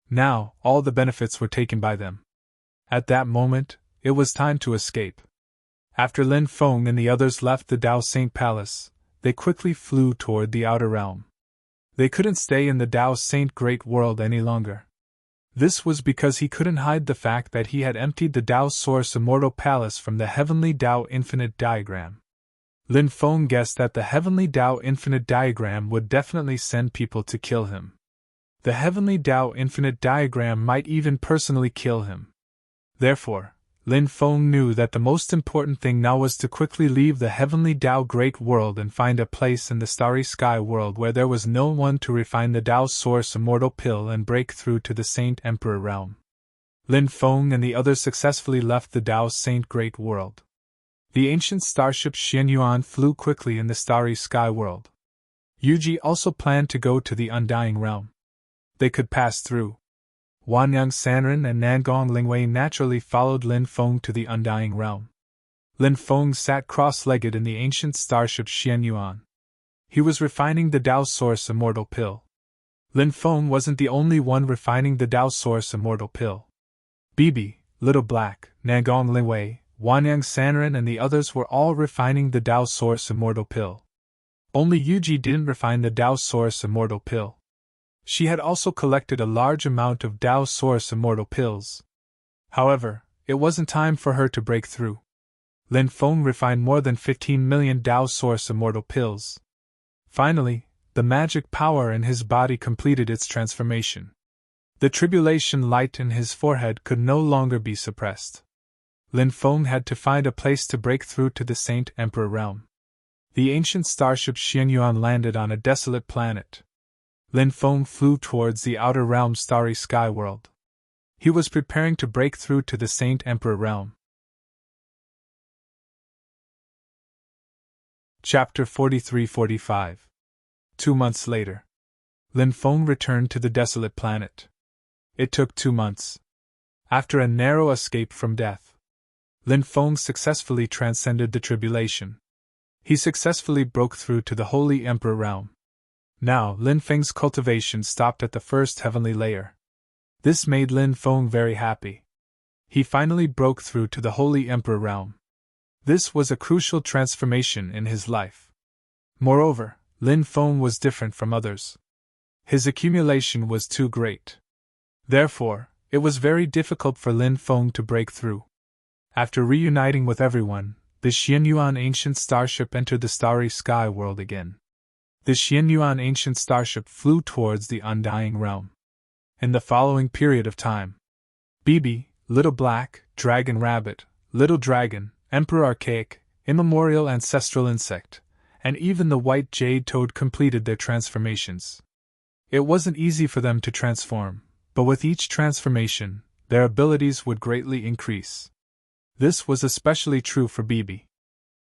Now, all the benefits were taken by them. At that moment, it was time to escape. After Lin Feng and the others left the Dao Saint Palace, they quickly flew toward the outer realm. They couldn't stay in the Dao Saint Great World any longer. This was because he couldn't hide the fact that he had emptied the Tao Source Immortal Palace from the Heavenly Tao Infinite diagram. Lin Feng guessed that the Heavenly Tao Infinite diagram would definitely send people to kill him. The Heavenly Tao Infinite diagram might even personally kill him. Therefore, Lin Feng knew that the most important thing now was to quickly leave the Heavenly Tao Great World and find a place in the Starry Sky World where there was no one to refine the Tao Source Immortal Pill and break through to the Saint Emperor realm. Lin Feng and the others successfully left the Tao Saint Great World. The ancient starship Xianyuan flew quickly in the Starry Sky World. Yuji also planned to go to the Undying Realm. They could pass through. Wanyang Sanren and Nangong Lingwei naturally followed Lin Feng to the Undying Realm. Lin Feng sat cross-legged in the ancient starship Xianyuan. He was refining the Tao Source Immortal Pill. Lin Feng wasn't the only one refining the Tao Source Immortal Pill. Bibi, Little Black, Nangong Lingwei, Wanyang Sanren and the others were all refining the Tao Source Immortal Pill. Only Yuji didn't refine the Tao Source Immortal Pill. She had also collected a large amount of Tao Source Immortal Pills. However, it wasn't time for her to break through. Lin Feng refined more than 15 million Tao Source Immortal Pills. Finally, the magic power in his body completed its transformation. The tribulation light in his forehead could no longer be suppressed. Lin Feng had to find a place to break through to the Saint Emperor realm. The ancient starship Xianyuan landed on a desolate planet. Lin Feng flew towards the outer realm Starry Sky World. He was preparing to break through to the Saint Emperor realm. Chapter 43-45. 2 months later. Lin Feng returned to the desolate planet. It took 2 months. After a narrow escape from death, Lin Feng successfully transcended the tribulation. He successfully broke through to the Holy Emperor realm. Now, Lin Feng's cultivation stopped at the first heavenly layer. This made Lin Feng very happy. He finally broke through to the Holy Emperor realm. This was a crucial transformation in his life. Moreover, Lin Feng was different from others. His accumulation was too great. Therefore, it was very difficult for Lin Feng to break through. After reuniting with everyone, the Xianyuan ancient starship entered the Starry Sky World again. The Xianyuan ancient starship flew towards the Undying Realm. In the following period of time, Bibi, Little Black, Dragon Rabbit, Little Dragon, Emperor Archaic, Immemorial Ancestral Insect, and even the White Jade Toad completed their transformations. It wasn't easy for them to transform, but with each transformation, their abilities would greatly increase. This was especially true for Bibi.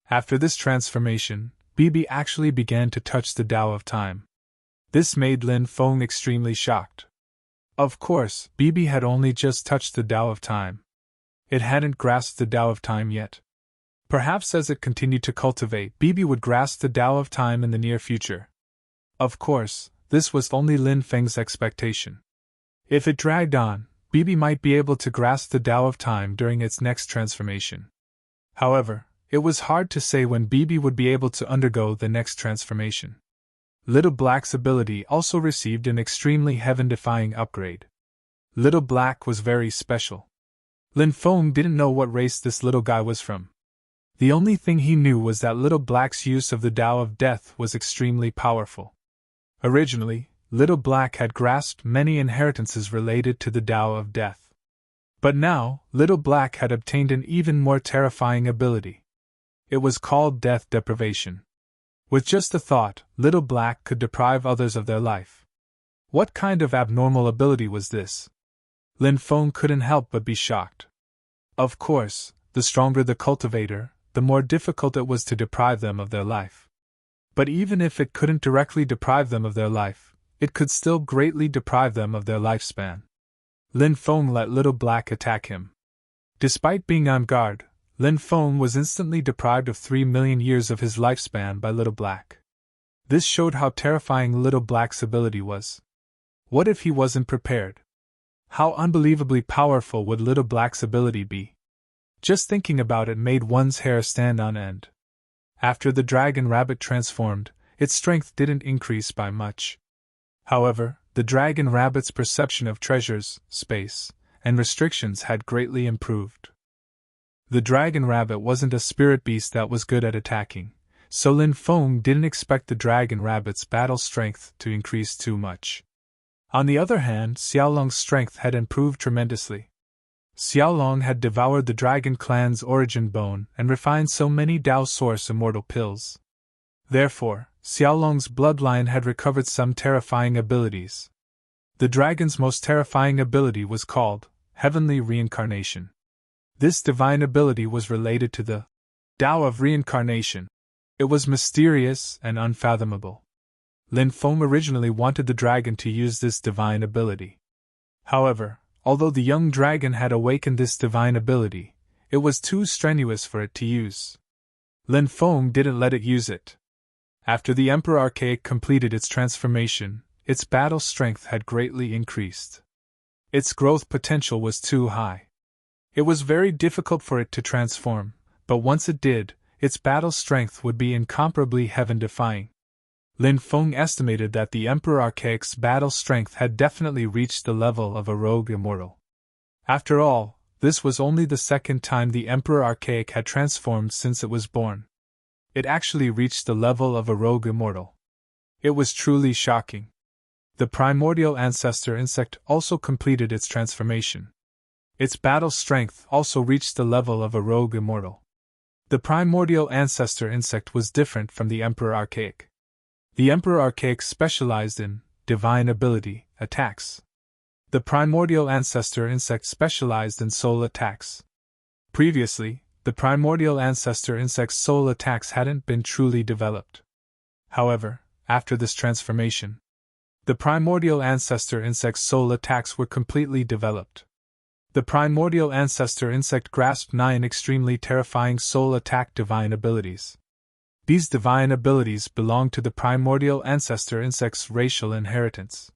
After this transformation, Bibi actually began to touch the Tao of Time. This made Lin Feng extremely shocked. Of course, Bibi had only just touched the Tao of Time. It hadn't grasped the Tao of Time yet. Perhaps as it continued to cultivate, Bibi would grasp the Tao of Time in the near future. Of course, this was only Lin Feng's expectation. If it dragged on, Bibi might be able to grasp the Tao of Time during its next transformation. However, it was hard to say when Bibi would be able to undergo the next transformation. Little Black's ability also received an extremely heaven-defying upgrade. Little Black was very special. Lin Feng didn't know what race this little guy was from. The only thing he knew was that Little Black's use of the Tao of Death was extremely powerful. Originally, Little Black had grasped many inheritances related to the Tao of Death. But now, Little Black had obtained an even more terrifying ability. It was called Death Deprivation. With just a thought, Little Black could deprive others of their life. What kind of abnormal ability was this? Lin Feng couldn't help but be shocked. Of course, the stronger the cultivator, the more difficult it was to deprive them of their life. But even if it couldn't directly deprive them of their life, it could still greatly deprive them of their lifespan. Lin Feng let Little Black attack him. Despite being on guard, Lin Feng was instantly deprived of 3 million years of his lifespan by Little Black. This showed how terrifying Little Black's ability was. What if he wasn't prepared? How unbelievably powerful would Little Black's ability be? Just thinking about it made one's hair stand on end. After the Dragon Rabbit transformed, its strength didn't increase by much. However, the dragon rabbit's perception of treasures, space, and restrictions had greatly improved. The dragon rabbit wasn't a spirit beast that was good at attacking, so Lin Feng didn't expect the dragon rabbit's battle strength to increase too much. On the other hand, Xiaolong's strength had improved tremendously. Xiaolong had devoured the dragon clan's origin bone and refined so many Dao Source immortal pills. Therefore, Xiaolong's bloodline had recovered some terrifying abilities. The dragon's most terrifying ability was called Heavenly Reincarnation. This divine ability was related to the Tao of Reincarnation. It was mysterious and unfathomable. Lin Feng originally wanted the dragon to use this divine ability. However, although the young dragon had awakened this divine ability, it was too strenuous for it to use. Lin Feng didn't let it use it. After the Emperor Archaic completed its transformation, its battle strength had greatly increased. Its growth potential was too high. It was very difficult for it to transform, but once it did, its battle strength would be incomparably heaven-defying. Lin Feng estimated that the Emperor Archaic's battle strength had definitely reached the level of a rogue immortal. After all, this was only the second time the Emperor Archaic had transformed since it was born. It actually reached the level of a rogue immortal. It was truly shocking. The primordial ancestor insect also completed its transformation. Its battle strength also reached the level of a rogue immortal. The primordial ancestor insect was different from the Emperor Archaic. The Emperor Archaic specialized in divine ability attacks. The primordial ancestor insect specialized in soul attacks. Previously, the primordial ancestor insect's soul attacks hadn't been truly developed. However, after this transformation, the primordial ancestor insect's soul attacks were completely developed. The primordial ancestor insect grasped 9 extremely terrifying soul attack divine abilities. These divine abilities belong to the primordial ancestor insect's racial inheritance.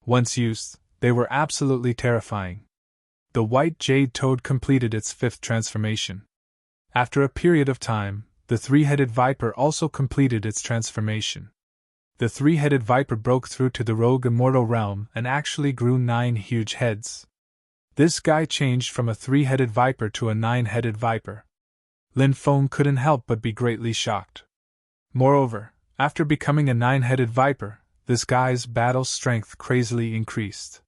Once used, they were absolutely terrifying. The white jade toad completed its 5th transformation. After a period of time, the 3-headed viper also completed its transformation. The 3-headed viper broke through to the rogue immortal realm and actually grew 9 huge heads. This guy changed from a 3-headed viper to a 9-headed viper. Lin Feng couldn't help but be greatly shocked. Moreover, after becoming a 9-headed viper, this guy's battle strength crazily increased.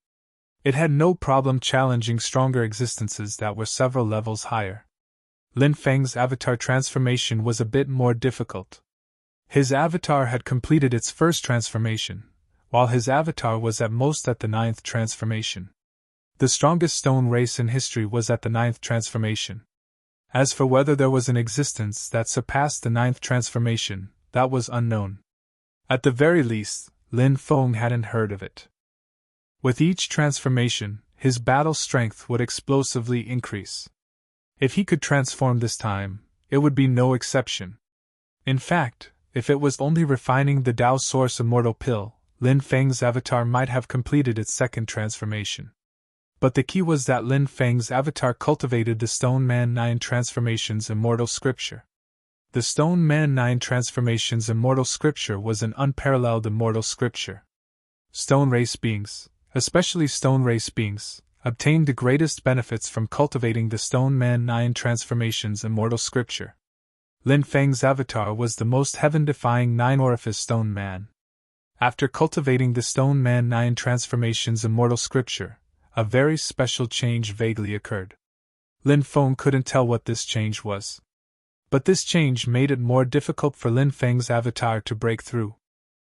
It had no problem challenging stronger existences that were several levels higher. Lin Feng's avatar transformation was a bit more difficult. His avatar had completed its 1st transformation, while his avatar was at most at the 9th transformation. The strongest stone race in history was at the 9th transformation. As for whether there was an existence that surpassed the 9th transformation, that was unknown. At the very least, Lin Feng hadn't heard of it. With each transformation, his battle strength would explosively increase. If he could transform this time, it would be no exception. In fact, if it was only refining the Dao Source Immortal Pill, Lin Feng's avatar might have completed its 2nd transformation. But the key was that Lin Feng's avatar cultivated the Stone Man 9 Transformations Immortal Scripture. The Stone Man 9 Transformations Immortal Scripture was an unparalleled immortal scripture. Stone race beings, especially stone race beings, obtained the greatest benefits from cultivating the Stone Man 9 Transformations Immortal Scripture. Lin Feng's avatar was the most heaven-defying 9-orifice Stone Man. After cultivating the Stone Man 9 Transformations Immortal Scripture, a very special change vaguely occurred. Lin Feng couldn't tell what this change was. But this change made it more difficult for Lin Feng's avatar to break through.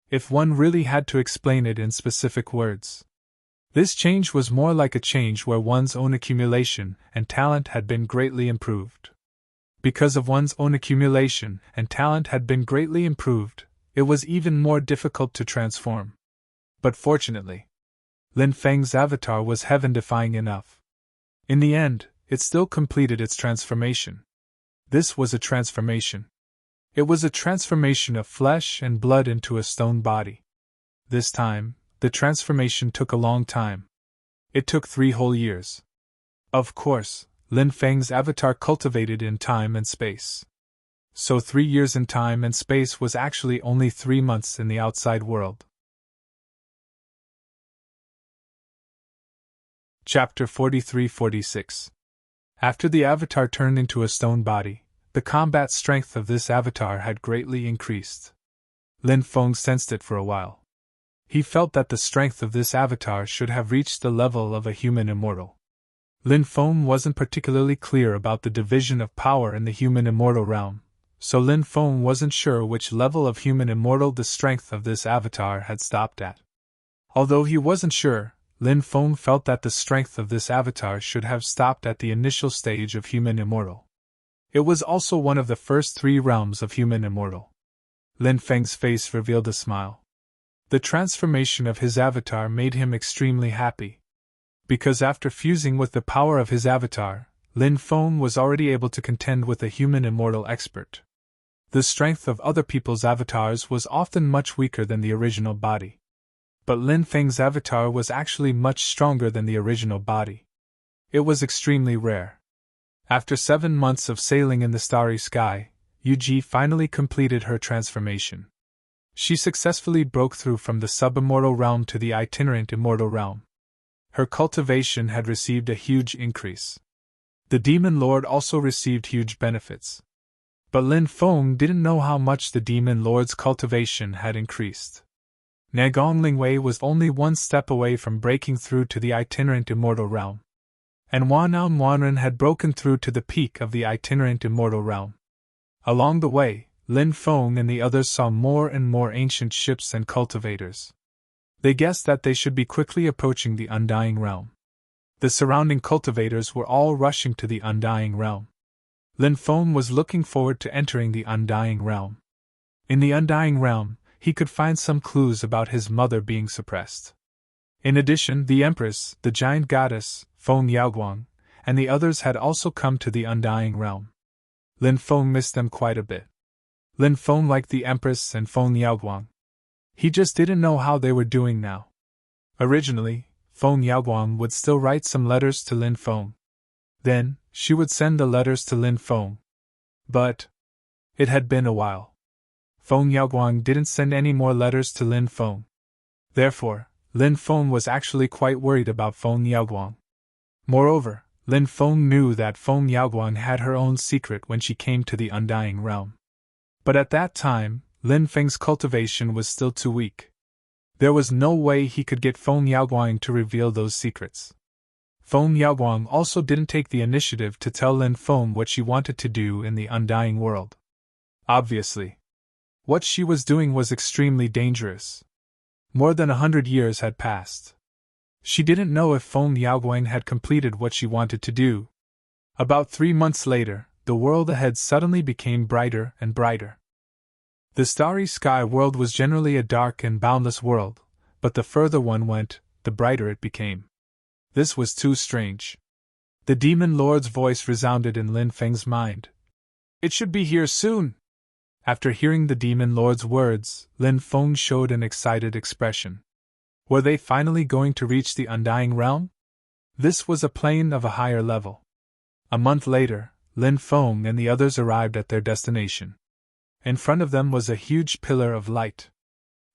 If one really had to explain it in specific words. This change was more like a change where one's own accumulation and talent had been greatly improved. Because of one's own accumulation and talent had been greatly improved, it was even more difficult to transform. But fortunately, Lin Feng's avatar was heaven-defying enough. In the end, it still completed its transformation. This was a transformation. It was a transformation of flesh and blood into a stone body. This time, the transformation took a long time. It took 3 whole years. Of course, Lin Feng's avatar cultivated in time and space. So 3 years in time and space was actually only 3 months in the outside world. Chapter 43-46. After the avatar turned into a stone body, the combat strength of this avatar had greatly increased. Lin Feng sensed it for a while. He felt that the strength of this avatar should have reached the level of a human immortal. Lin Feng wasn't particularly clear about the division of power in the human immortal realm, so Lin Feng wasn't sure which level of human immortal the strength of this avatar had stopped at. Although he wasn't sure, Lin Feng felt that the strength of this avatar should have stopped at the initial stage of human immortal. It was also one of the first 3 realms of human immortal. Lin Feng's face revealed a smile. The transformation of his avatar made him extremely happy. Because after fusing with the power of his avatar, Lin Feng was already able to contend with a human immortal expert. The strength of other people's avatars was often much weaker than the original body. But Lin Feng's avatar was actually much stronger than the original body. It was extremely rare. After 7 months of sailing in the starry sky, Yuji finally completed her transformation. She successfully broke through from the subimmortal realm to the itinerant immortal realm. Her cultivation had received a huge increase. The Demon Lord also received huge benefits. But Lin Feng didn't know how much the Demon Lord's cultivation had increased. Nagong Lingwei was only 1 step away from breaking through to the itinerant immortal realm. And Wanao Wanren had broken through to the peak of the itinerant immortal realm. Along the way, Lin Feng and the others saw more and more ancient ships and cultivators. They guessed that they should be quickly approaching the Undying Realm. The surrounding cultivators were all rushing to the Undying Realm. Lin Feng was looking forward to entering the Undying Realm. In the Undying Realm, he could find some clues about his mother being suppressed. In addition, the Empress, the giant goddess, Feng Yaoguang, and the others had also come to the Undying Realm. Lin Feng missed them quite a bit. Lin Feng liked the Empress and Feng Yaoguang. He just didn't know how they were doing now. Originally, Feng Yaoguang would still write some letters to Lin Feng. Then, she would send the letters to Lin Feng. But it had been a while. Feng Yaoguang didn't send any more letters to Lin Feng. Therefore, Lin Feng was actually quite worried about Feng Yaoguang. Moreover, Lin Feng knew that Feng Yaoguang had her own secret when she came to the Undying Realm. But at that time, Lin Feng's cultivation was still too weak. There was no way he could get Feng Yaoguang to reveal those secrets. Feng Yaoguang also didn't take the initiative to tell Lin Feng what she wanted to do in the Undying World. Obviously, what she was doing was extremely dangerous. More than 100 years had passed. She didn't know if Feng Yaoguang had completed what she wanted to do. About 3 months later, the world ahead suddenly became brighter and brighter. The starry sky world was generally a dark and boundless world, but the further one went, the brighter it became. This was too strange. The Demon Lord's voice resounded in Lin Feng's mind. It should be here soon. After hearing the Demon Lord's words, Lin Feng showed an excited expression. Were they finally going to reach the Undying Realm? This was a plane of a higher level. A month later, Lin Feng and the others arrived at their destination. In front of them was a huge pillar of light.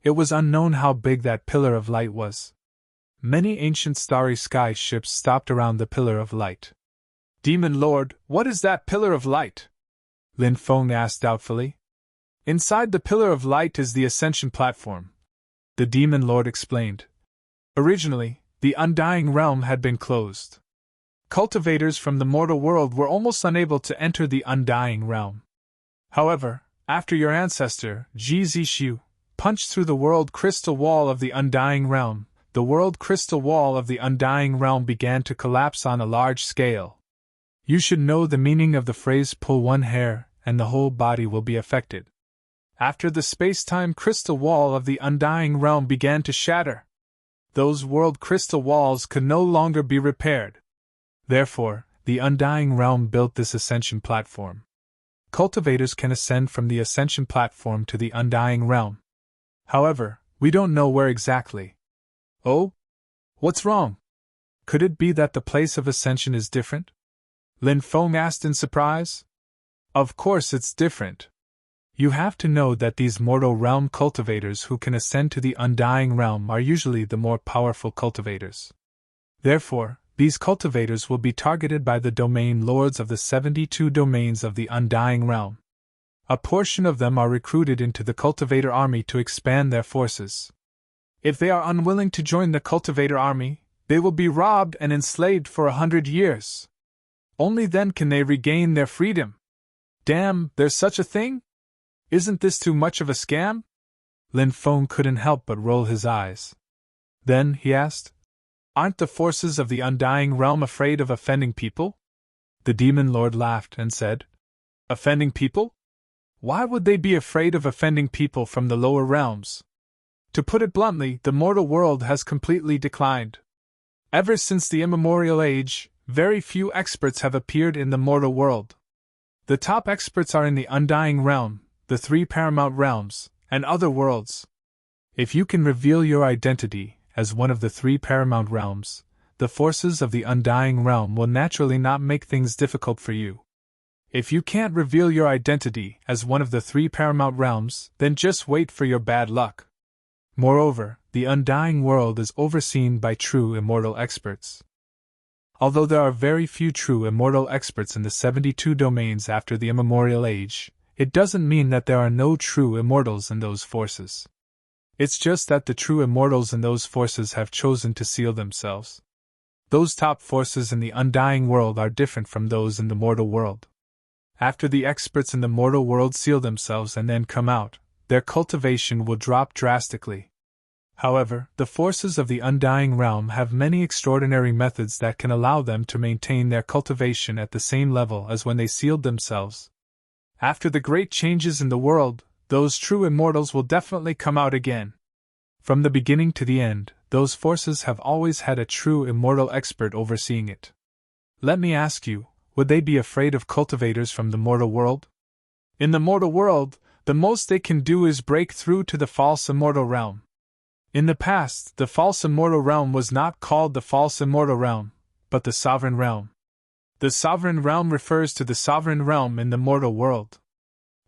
It was unknown how big that pillar of light was. Many ancient starry sky ships stopped around the pillar of light. Demon Lord, what is that pillar of light? Lin Feng asked doubtfully. Inside the pillar of light is the ascension platform, the Demon Lord explained. Originally, the Undying Realm had been closed. Cultivators from the mortal world were almost unable to enter the Undying Realm. However, after your ancestor, Ji Zishu, punched through the world crystal wall of the Undying Realm, the world crystal wall of the Undying Realm began to collapse on a large scale. You should know the meaning of the phrase pull one hair, and the whole body will be affected. After the space-time crystal wall of the Undying Realm began to shatter, those world crystal walls could no longer be repaired. Therefore, the Undying Realm built this ascension platform. Cultivators can ascend from the ascension platform to the Undying Realm. However, we don't know where exactly. Oh? What's wrong? Could it be that the place of ascension is different? Lin Feng asked in surprise. Of course it's different. You have to know that these mortal realm cultivators who can ascend to the Undying Realm are usually the more powerful cultivators. Therefore, these cultivators will be targeted by the domain lords of the 72 domains of the Undying Realm. A portion of them are recruited into the cultivator army to expand their forces. If they are unwilling to join the cultivator army, they will be robbed and enslaved for 100 years. Only then can they regain their freedom. Damn, there's such a thing? Isn't this too much of a scam? Lin Feng couldn't help but roll his eyes. Then, he asked, aren't the forces of the Undying Realm afraid of offending people? The Demon Lord laughed and said, offending people? Why would they be afraid of offending people from the lower realms? To put it bluntly, the mortal world has completely declined. Ever since the immemorial age, very few experts have appeared in the mortal world. The top experts are in the Undying Realm, the 3 paramount realms, and other worlds. If you can reveal your identity as one of the 3 paramount realms, the forces of the Undying Realm will naturally not make things difficult for you. If you can't reveal your identity as one of the 3 paramount realms, then just wait for your bad luck. Moreover, the Undying World is overseen by true immortal experts. Although there are very few true immortal experts in the 72 domains after the immemorial age, it doesn't mean that there are no true immortals in those forces. It's just that the true immortals in those forces have chosen to seal themselves. Those top forces in the Undying World are different from those in the mortal world. After the experts in the mortal world seal themselves and then come out, their cultivation will drop drastically. However, the forces of the Undying Realm have many extraordinary methods that can allow them to maintain their cultivation at the same level as when they sealed themselves. After the great changes in the world, those true immortals will definitely come out again. From the beginning to the end, those forces have always had a true immortal expert overseeing it. Let me ask you, would they be afraid of cultivators from the mortal world? In the mortal world, the most they can do is break through to the false immortal realm. In the past, the false immortal realm was not called the false immortal realm, but the sovereign realm. The sovereign realm refers to the sovereign realm in the mortal world.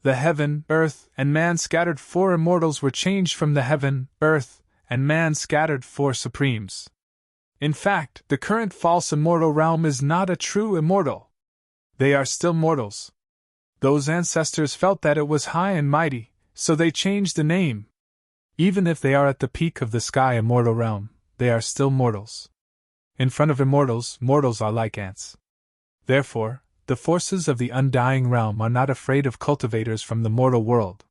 The heaven, earth, and man scattered 4 immortals were changed from the heaven, earth, and man scattered 4 supremes. In fact, the current false immortal realm is not a true immortal. They are still mortals. Those ancestors felt that it was high and mighty, so they changed the name. Even if they are at the peak of the sky immortal realm, they are still mortals. In front of immortals, mortals are like ants. Therefore, the forces of the Undying Realm are not afraid of cultivators from the mortal world.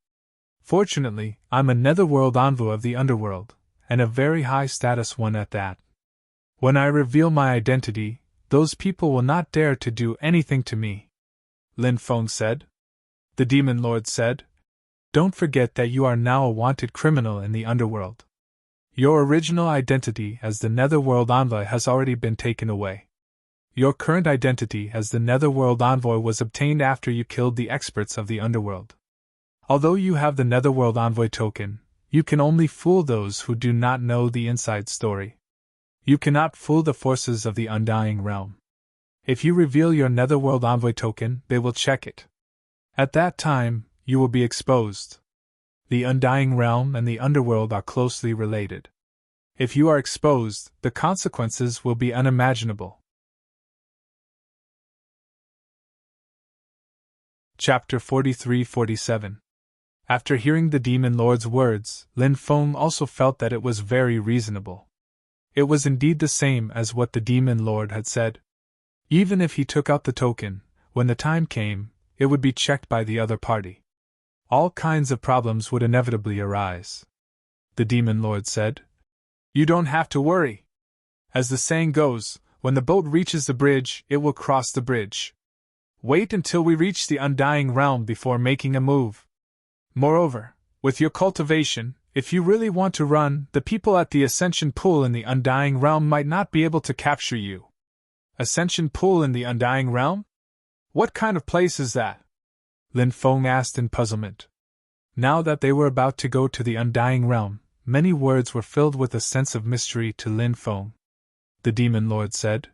Fortunately, I'm a netherworld envoy of the underworld, and a very high-status one at that. When I reveal my identity, those people will not dare to do anything to me. Lin Feng said. The Demon Lord said, don't forget that you are now a wanted criminal in the underworld. Your original identity as the netherworld envoy has already been taken away. Your current identity as the netherworld envoy was obtained after you killed the experts of the underworld. Although you have the netherworld envoy token, you can only fool those who do not know the inside story. You cannot fool the forces of the Undying Realm. If you reveal your netherworld envoy token, they will check it. At that time, you will be exposed. The Undying Realm and the underworld are closely related. If you are exposed, the consequences will be unimaginable. Chapter 43-47. After hearing the Demon Lord's words, Lin Feng also felt that it was very reasonable. It was indeed the same as what the Demon Lord had said. Even if he took out the token, when the time came, it would be checked by the other party. All kinds of problems would inevitably arise. The Demon Lord said, you don't have to worry. As the saying goes, when the boat reaches the bridge, it will cross the bridge. Wait until we reach the Undying Realm before making a move. Moreover, with your cultivation, if you really want to run, the people at the Ascension Pool in the Undying Realm might not be able to capture you. Ascension Pool in the Undying Realm? What kind of place is that? Lin Feng asked in puzzlement. Now that they were about to go to the Undying Realm, many words were filled with a sense of mystery to Lin Feng. The Demon Lord said,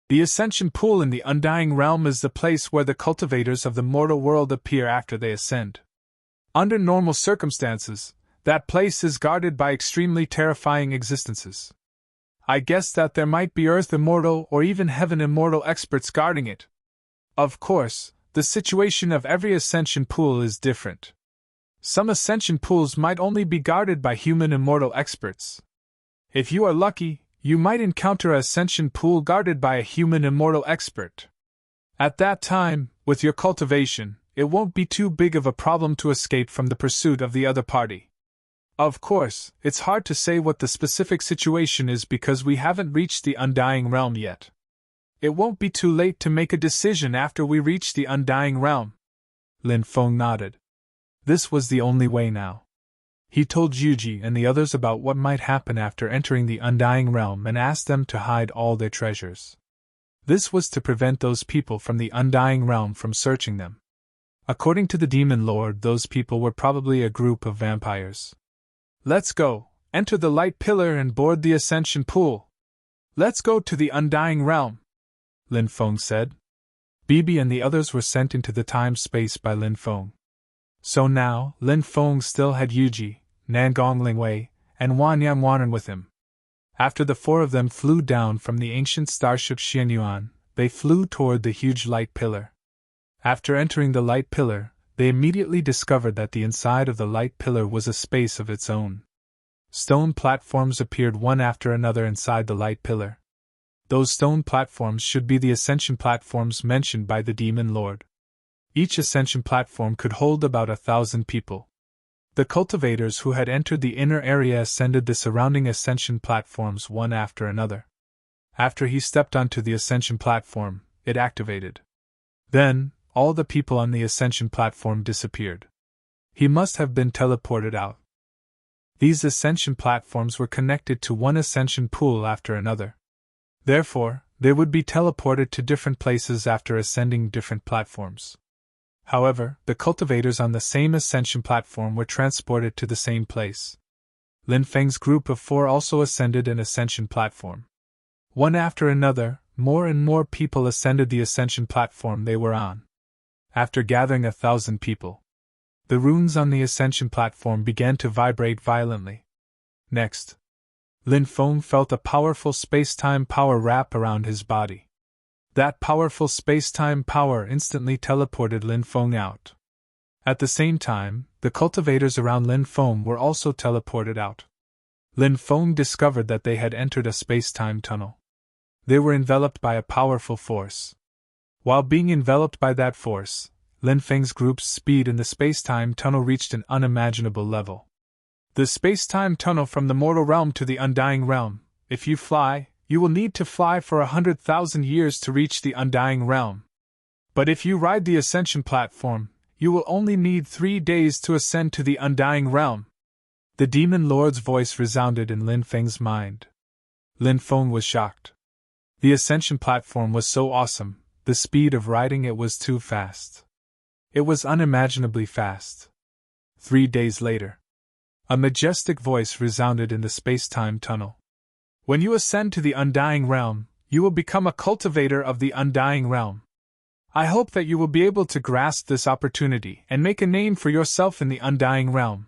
the Ascension Pool in the Undying Realm is the place where the cultivators of the mortal world appear after they ascend. Under normal circumstances, that place is guarded by extremely terrifying existences. I guessed that there might be Earth Immortal or even Heaven Immortal experts guarding it. Of course, the situation of every ascension pool is different. Some ascension pools might only be guarded by human immortal experts. If you are lucky, you might encounter an ascension pool guarded by a human immortal expert. At that time, with your cultivation, it won't be too big of a problem to escape from the pursuit of the other party. Of course, it's hard to say what the specific situation is because we haven't reached the Undying Realm yet. It won't be too late to make a decision after we reach the Undying Realm. Lin Feng nodded. This was the only way now. He told Yuji and the others about what might happen after entering the Undying Realm and asked them to hide all their treasures. This was to prevent those people from the Undying Realm from searching them. According to the Demon Lord, those people were probably a group of vampires. Let's go, enter the light pillar and board the ascension pool. Let's go to the Undying Realm, Lin Feng said. Bibi and the others were sent into the time-space by Lin Feng. So now, Lin Feng still had Yuji, Nangong Lingwei, and Wan Yangwanan with him. After the four of them flew down from the ancient starship Xianyuan, they flew toward the huge light pillar. After entering the light pillar, they immediately discovered that the inside of the light pillar was a space of its own. Stone platforms appeared one after another inside the light pillar. Those stone platforms should be the ascension platforms mentioned by the Demon Lord. Each ascension platform could hold about 1,000 people. The cultivators who had entered the inner area ascended the surrounding ascension platforms one after another. After he stepped onto the ascension platform, it activated. Then, all the people on the ascension platform disappeared. He must have been teleported out. These ascension platforms were connected to one ascension pool after another. Therefore, they would be teleported to different places after ascending different platforms. However, the cultivators on the same ascension platform were transported to the same place. Lin Feng's group of 4 also ascended an ascension platform. One after another, more and more people ascended the ascension platform they were on. After gathering 1,000 people, the runes on the ascension platform began to vibrate violently. Next, Lin Feng felt a powerful space-time power wrap around his body. That powerful space-time power instantly teleported Lin Feng out. At the same time, the cultivators around Lin Feng were also teleported out. Lin Feng discovered that they had entered a space-time tunnel. They were enveloped by a powerful force. While being enveloped by that force, Lin Feng's group's speed in the space-time tunnel reached an unimaginable level. The space-time tunnel from the mortal realm to the Undying Realm, if you fly, you will need to fly for 100,000 years to reach the Undying Realm. But if you ride the ascension platform, you will only need 3 days to ascend to the Undying Realm. The Demon Lord's voice resounded in Lin Feng's mind. Lin Feng was shocked. The ascension platform was so awesome, the speed of riding it was too fast. It was unimaginably fast. 3 days later, a majestic voice resounded in the space-time tunnel. When you ascend to the Undying Realm, you will become a cultivator of the Undying Realm. I hope that you will be able to grasp this opportunity and make a name for yourself in the Undying Realm.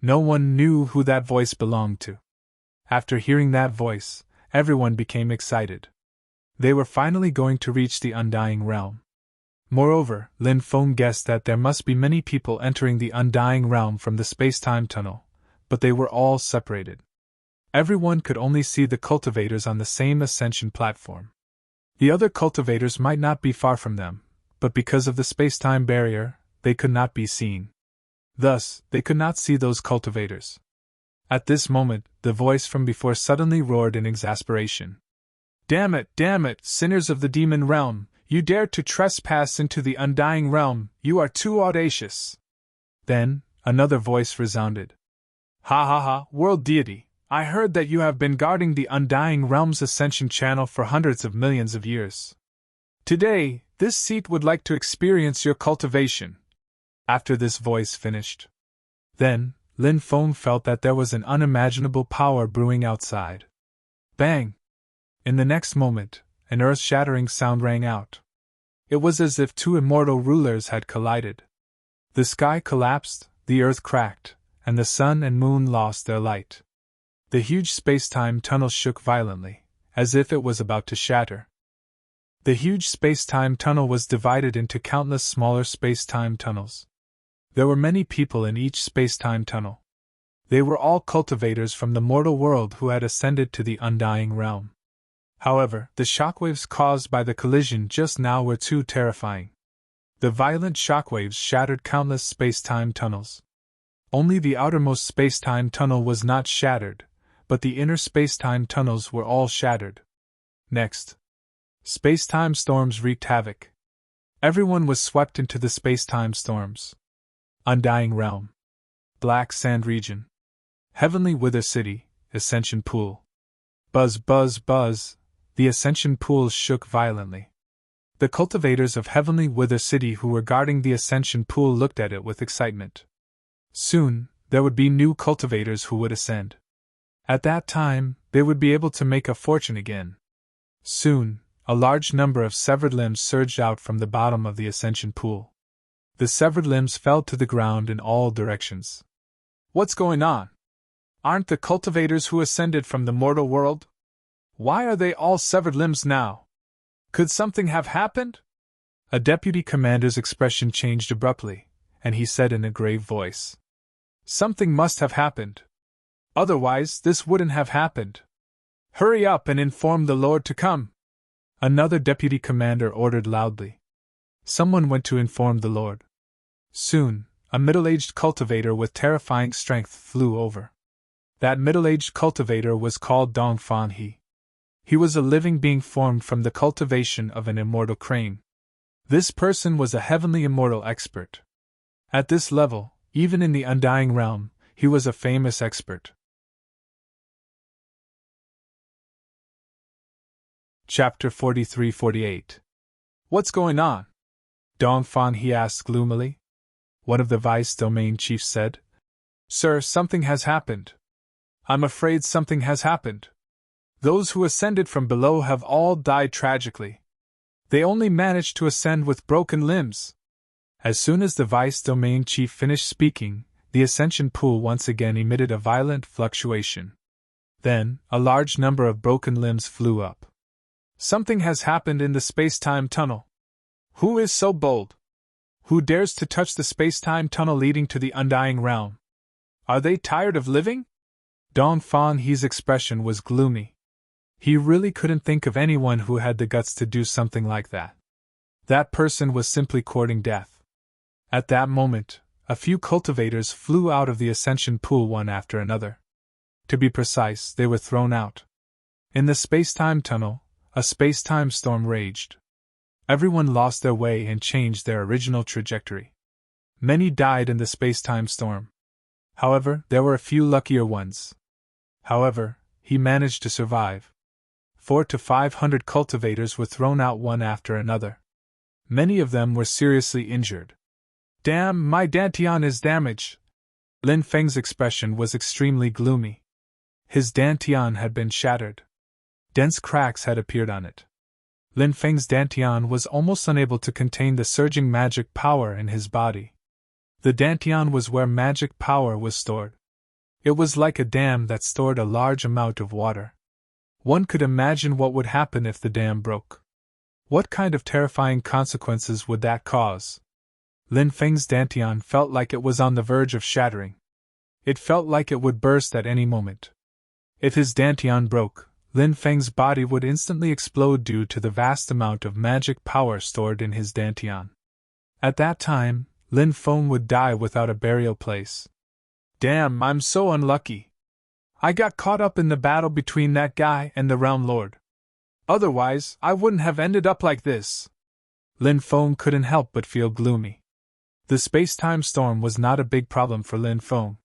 No one knew who that voice belonged to. After hearing that voice, everyone became excited. They were finally going to reach the Undying Realm. Moreover, Lin Feng guessed that there must be many people entering the Undying Realm from the space-time tunnel, but they were all separated. Everyone could only see the cultivators on the same ascension platform. The other cultivators might not be far from them, but because of the space-time barrier, they could not be seen. Thus, they could not see those cultivators. At this moment, the voice from before suddenly roared in exasperation. Damn it, sinners of the demon realm, you dare to trespass into the Undying Realm, you are too audacious. Then, another voice resounded. Ha ha ha, world deity, I heard that you have been guarding the Undying Realm's ascension channel for hundreds of millions of years. Today, this seat would like to experience your cultivation. After this voice finished. Then, Lin Feng felt that there was an unimaginable power brewing outside. Bang! In the next moment, an earth-shattering sound rang out. It was as if 2 immortal rulers had collided. The sky collapsed, the earth cracked, and the sun and moon lost their light. The huge space-time tunnel shook violently, as if it was about to shatter. The huge space-time tunnel was divided into countless smaller space-time tunnels. There were many people in each space-time tunnel. They were all cultivators from the mortal world who had ascended to the undying realm. However, the shockwaves caused by the collision just now were too terrifying. The violent shockwaves shattered countless space-time tunnels. Only the outermost space-time tunnel was not shattered, but the inner space-time tunnels were all shattered. Next, space-time storms wreaked havoc. Everyone was swept into the space-time storms. Undying Realm, Black Sand Region, Heavenly Wither City, Ascension Pool. Buzz, buzz, buzz, the Ascension Pool shook violently. The cultivators of Heavenly Wither City who were guarding the Ascension Pool looked at it with excitement. Soon, there would be new cultivators who would ascend. At that time, they would be able to make a fortune again. Soon, a large number of severed limbs surged out from the bottom of the Ascension Pool. The severed limbs fell to the ground in all directions. What's going on? Aren't the cultivators who ascended from the mortal world? Why are they all severed limbs now? Could something have happened? A deputy commander's expression changed abruptly, and he said in a grave voice, "Something must have happened. Otherwise, this wouldn't have happened. Hurry up and inform the Lord to come." Another deputy commander ordered loudly. Someone went to inform the Lord. Soon, a middle-aged cultivator with terrifying strength flew over. That middle-aged cultivator was called Dong Fan He. He was a living being formed from the cultivation of an immortal crane. This person was a heavenly immortal expert. At this level, even in the undying realm, he was a famous expert. Chapter 43-48. What's going on? Dong Fan He asked gloomily. One of the vice domain chiefs said, "Sir, something has happened. I'm afraid something has happened. Those who ascended from below have all died tragically. They only managed to ascend with broken limbs." As soon as the vice domain chief finished speaking, the ascension pool once again emitted a violent fluctuation. Then, a large number of broken limbs flew up. Something has happened in the space-time tunnel. Who is so bold? Who dares to touch the space-time tunnel leading to the undying realm? Are they tired of living? Dong Fan He's expression was gloomy. He really couldn't think of anyone who had the guts to do something like that. That person was simply courting death. At that moment, a few cultivators flew out of the ascension pool one after another. To be precise, they were thrown out. In the space-time tunnel, a space-time storm raged. Everyone lost their way and changed their original trajectory. Many died in the space-time storm. However, there were a few luckier ones. However, he managed to survive. 400 to 500 cultivators were thrown out one after another. Many of them were seriously injured. "Damn, my dantian is damaged." Lin Feng's expression was extremely gloomy. His dantian had been shattered. Dense cracks had appeared on it. Lin Feng's dantian was almost unable to contain the surging magic power in his body. The dantian was where magic power was stored. It was like a dam that stored a large amount of water. One could imagine what would happen if the dam broke. What kind of terrifying consequences would that cause? Lin Feng's dantian felt like it was on the verge of shattering. It felt like it would burst at any moment. If his dantian broke, Lin Feng's body would instantly explode due to the vast amount of magic power stored in his dantian. At that time, Lin Feng would die without a burial place. Damn, I'm so unlucky. I got caught up in the battle between that guy and the Realm Lord. Otherwise, I wouldn't have ended up like this. Lin Feng couldn't help but feel gloomy. The space-time storm was not a big problem for Lin Feng.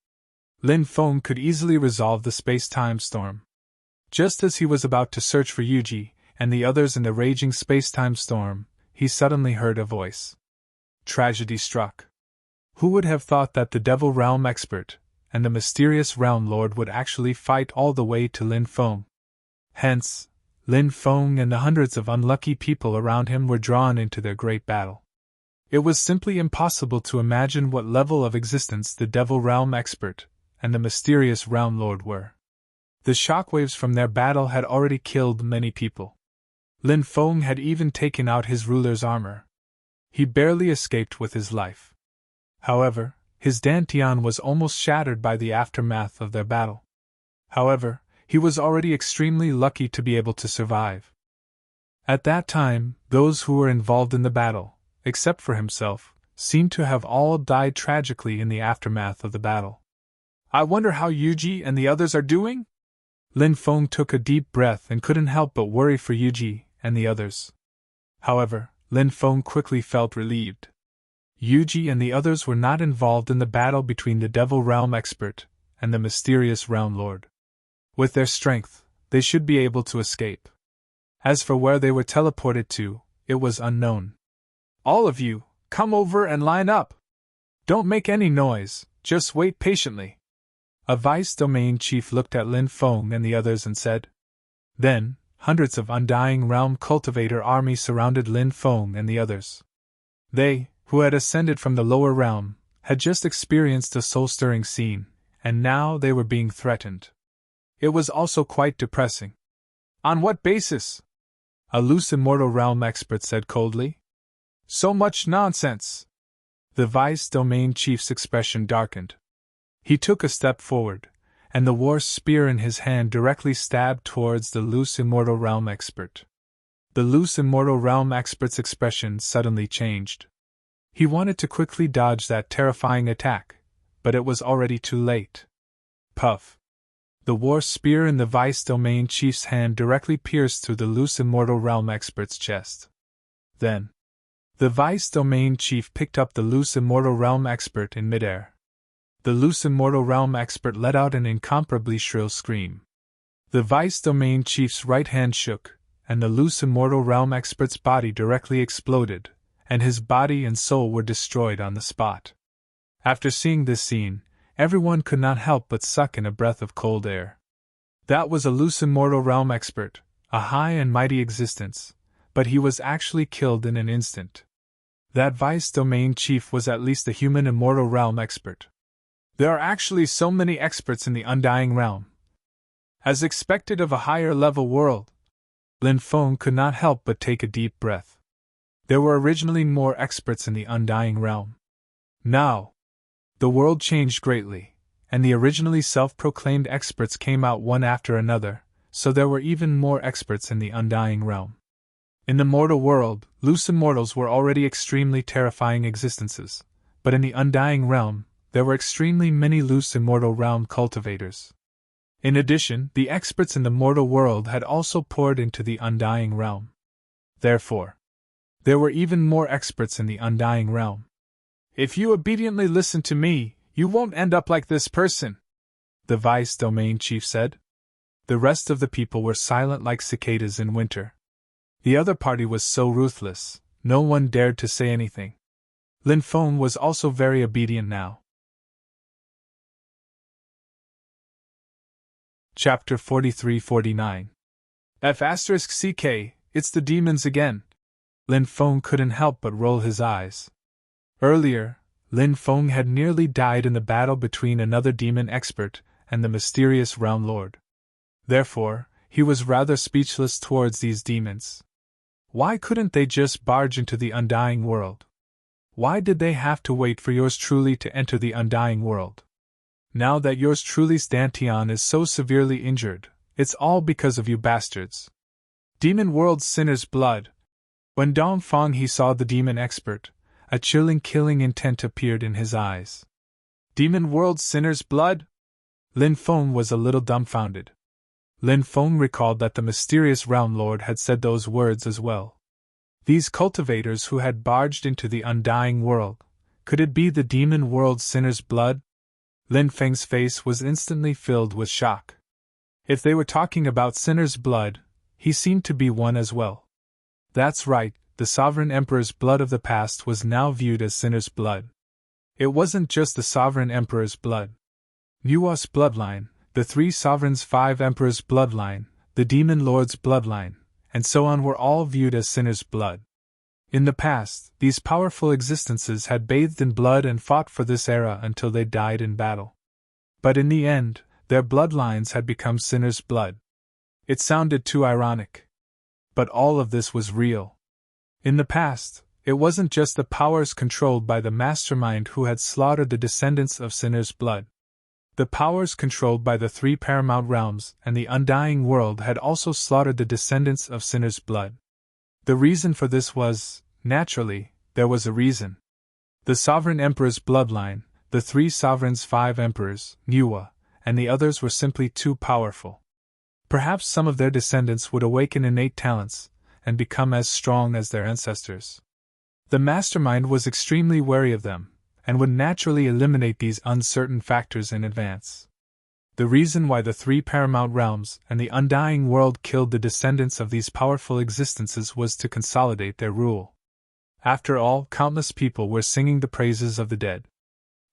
Lin Feng could easily resolve the space-time storm. Just as he was about to search for Yuji and the others in the raging space-time storm, he suddenly heard a voice. Tragedy struck. Who would have thought that the Devil Realm expert and the mysterious Realm Lord would actually fight all the way to Lin Feng? Hence, Lin Feng and the hundreds of unlucky people around him were drawn into their great battle. It was simply impossible to imagine what level of existence the Devil Realm expert and the mysterious Realm Lord were. The shockwaves from their battle had already killed many people. Lin Feng had even taken out his ruler's armor. He barely escaped with his life. However, his dantian was almost shattered by the aftermath of their battle. However, he was already extremely lucky to be able to survive. At that time, those who were involved in the battle, except for himself, seemed to have all died tragically in the aftermath of the battle. I wonder how Yuji and the others are doing? Lin Feng took a deep breath and couldn't help but worry for Yuji and the others. However, Lin Feng quickly felt relieved. Yuji and the others were not involved in the battle between the Devil Realm Expert and the mysterious Realm Lord. With their strength, they should be able to escape. As for where they were teleported to, it was unknown. All of you, come over and line up. Don't make any noise, just wait patiently. A vice domain chief looked at Lin Feng and the others and said. Then, hundreds of Undying Realm cultivator army surrounded Lin Feng and the others. They, who had ascended from the lower realm, had just experienced a soul-stirring scene, and now they were being threatened. It was also quite depressing. On what basis? A loose immortal realm expert said coldly. So much nonsense! The vice domain chief's expression darkened. He took a step forward, and the war spear in his hand directly stabbed towards the loose immortal realm expert. The loose immortal realm expert's expression suddenly changed. He wanted to quickly dodge that terrifying attack, but it was already too late. Puff! The war spear in the vice domain chief's hand directly pierced through the loose immortal realm expert's chest. Then, the vice domain chief picked up the loose immortal realm expert in midair. The loose immortal realm expert let out an incomparably shrill scream. The vice domain chief's right hand shook, and the loose immortal realm expert's body directly exploded, and his body and soul were destroyed on the spot. After seeing this scene, everyone could not help but suck in a breath of cold air. That was a loose immortal realm expert, a high and mighty existence, but he was actually killed in an instant. That vice domain chief was at least a human immortal realm expert. There are actually so many experts in the Undying Realm. As expected of a higher level world, Lin Feng could not help but take a deep breath. There were originally more experts in the Undying Realm. Now, the world changed greatly, and the originally self-proclaimed experts came out one after another, so there were even more experts in the Undying Realm. In the mortal world, loose immortals were already extremely terrifying existences, but in the Undying Realm, there were extremely many loose immortal realm cultivators. In addition, the experts in the mortal world had also poured into the Undying Realm. Therefore, there were even more experts in the Undying Realm. If you obediently listen to me, you won't end up like this person, the vice domain chief said. The rest of the people were silent like cicadas in winter. The other party was so ruthless, no one dared to say anything. Lin Feng was also very obedient now. Chapter 43-49 F***CK, it's the demons again. Lin Feng couldn't help but roll his eyes. Earlier, Lin Feng had nearly died in the battle between another demon expert and the mysterious Realm Lord. Therefore, he was rather speechless towards these demons. Why couldn't they just barge into the Undying World? Why did they have to wait for yours truly to enter the Undying World? Now that yours truly's dantian is so severely injured, it's all because of you bastards. Demon World Sinner's Blood. When Dong Feng he saw the demon expert, a chilling killing intent appeared in his eyes. Demon World Sinner's Blood? Lin Feng was a little dumbfounded. Lin Feng recalled that the mysterious Realm Lord had said those words as well. These cultivators who had barged into the Undying World, could it be the Demon World Sinner's Blood? Lin Feng's face was instantly filled with shock. If they were talking about Sinner's Blood, he seemed to be one as well. That's right, the Sovereign Emperor's blood of the past was now viewed as Sinner's blood. It wasn't just the Sovereign Emperor's blood. Nua's bloodline, the three sovereigns' 5 emperors' bloodline, the Demon Lord's bloodline, and so on were all viewed as Sinner's blood. In the past, these powerful existences had bathed in blood and fought for this era until they died in battle. But in the end, their bloodlines had become sinners' blood. It sounded too ironic. But all of this was real. In the past, it wasn't just the powers controlled by the mastermind who had slaughtered the descendants of sinners' blood. The powers controlled by the three paramount realms and the undying world had also slaughtered the descendants of sinners' blood. The reason for this was, naturally, there was a reason. The sovereign emperor's bloodline, the three sovereigns' 5 emperors, Nuwa, and the others were simply too powerful. Perhaps some of their descendants would awaken innate talents and become as strong as their ancestors. The mastermind was extremely wary of them, and would naturally eliminate these uncertain factors in advance. The reason why the three paramount realms and the undying world killed the descendants of these powerful existences was to consolidate their rule. After all, countless people were singing the praises of the dead.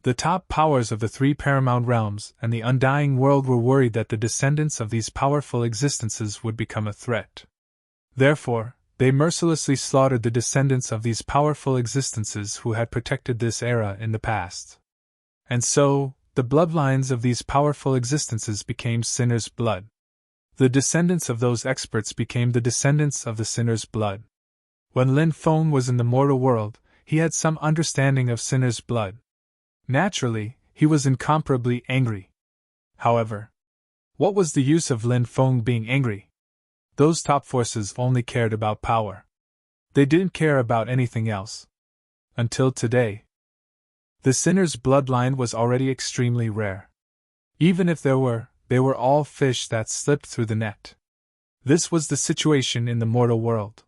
The top powers of the three paramount realms and the undying world were worried that the descendants of these powerful existences would become a threat. Therefore, they mercilessly slaughtered the descendants of these powerful existences who had protected this era in the past. And so, the bloodlines of these powerful existences became sinners' blood. The descendants of those experts became the descendants of the sinners' blood. When Lin Feng was in the mortal world, he had some understanding of sinners' blood. Naturally, he was incomparably angry. However, what was the use of Lin Feng being angry? Those top forces only cared about power. They didn't care about anything else. Until today. The sinner's bloodline was already extremely rare. Even if there were, they were all fish that slipped through the net. This was the situation in the mortal world.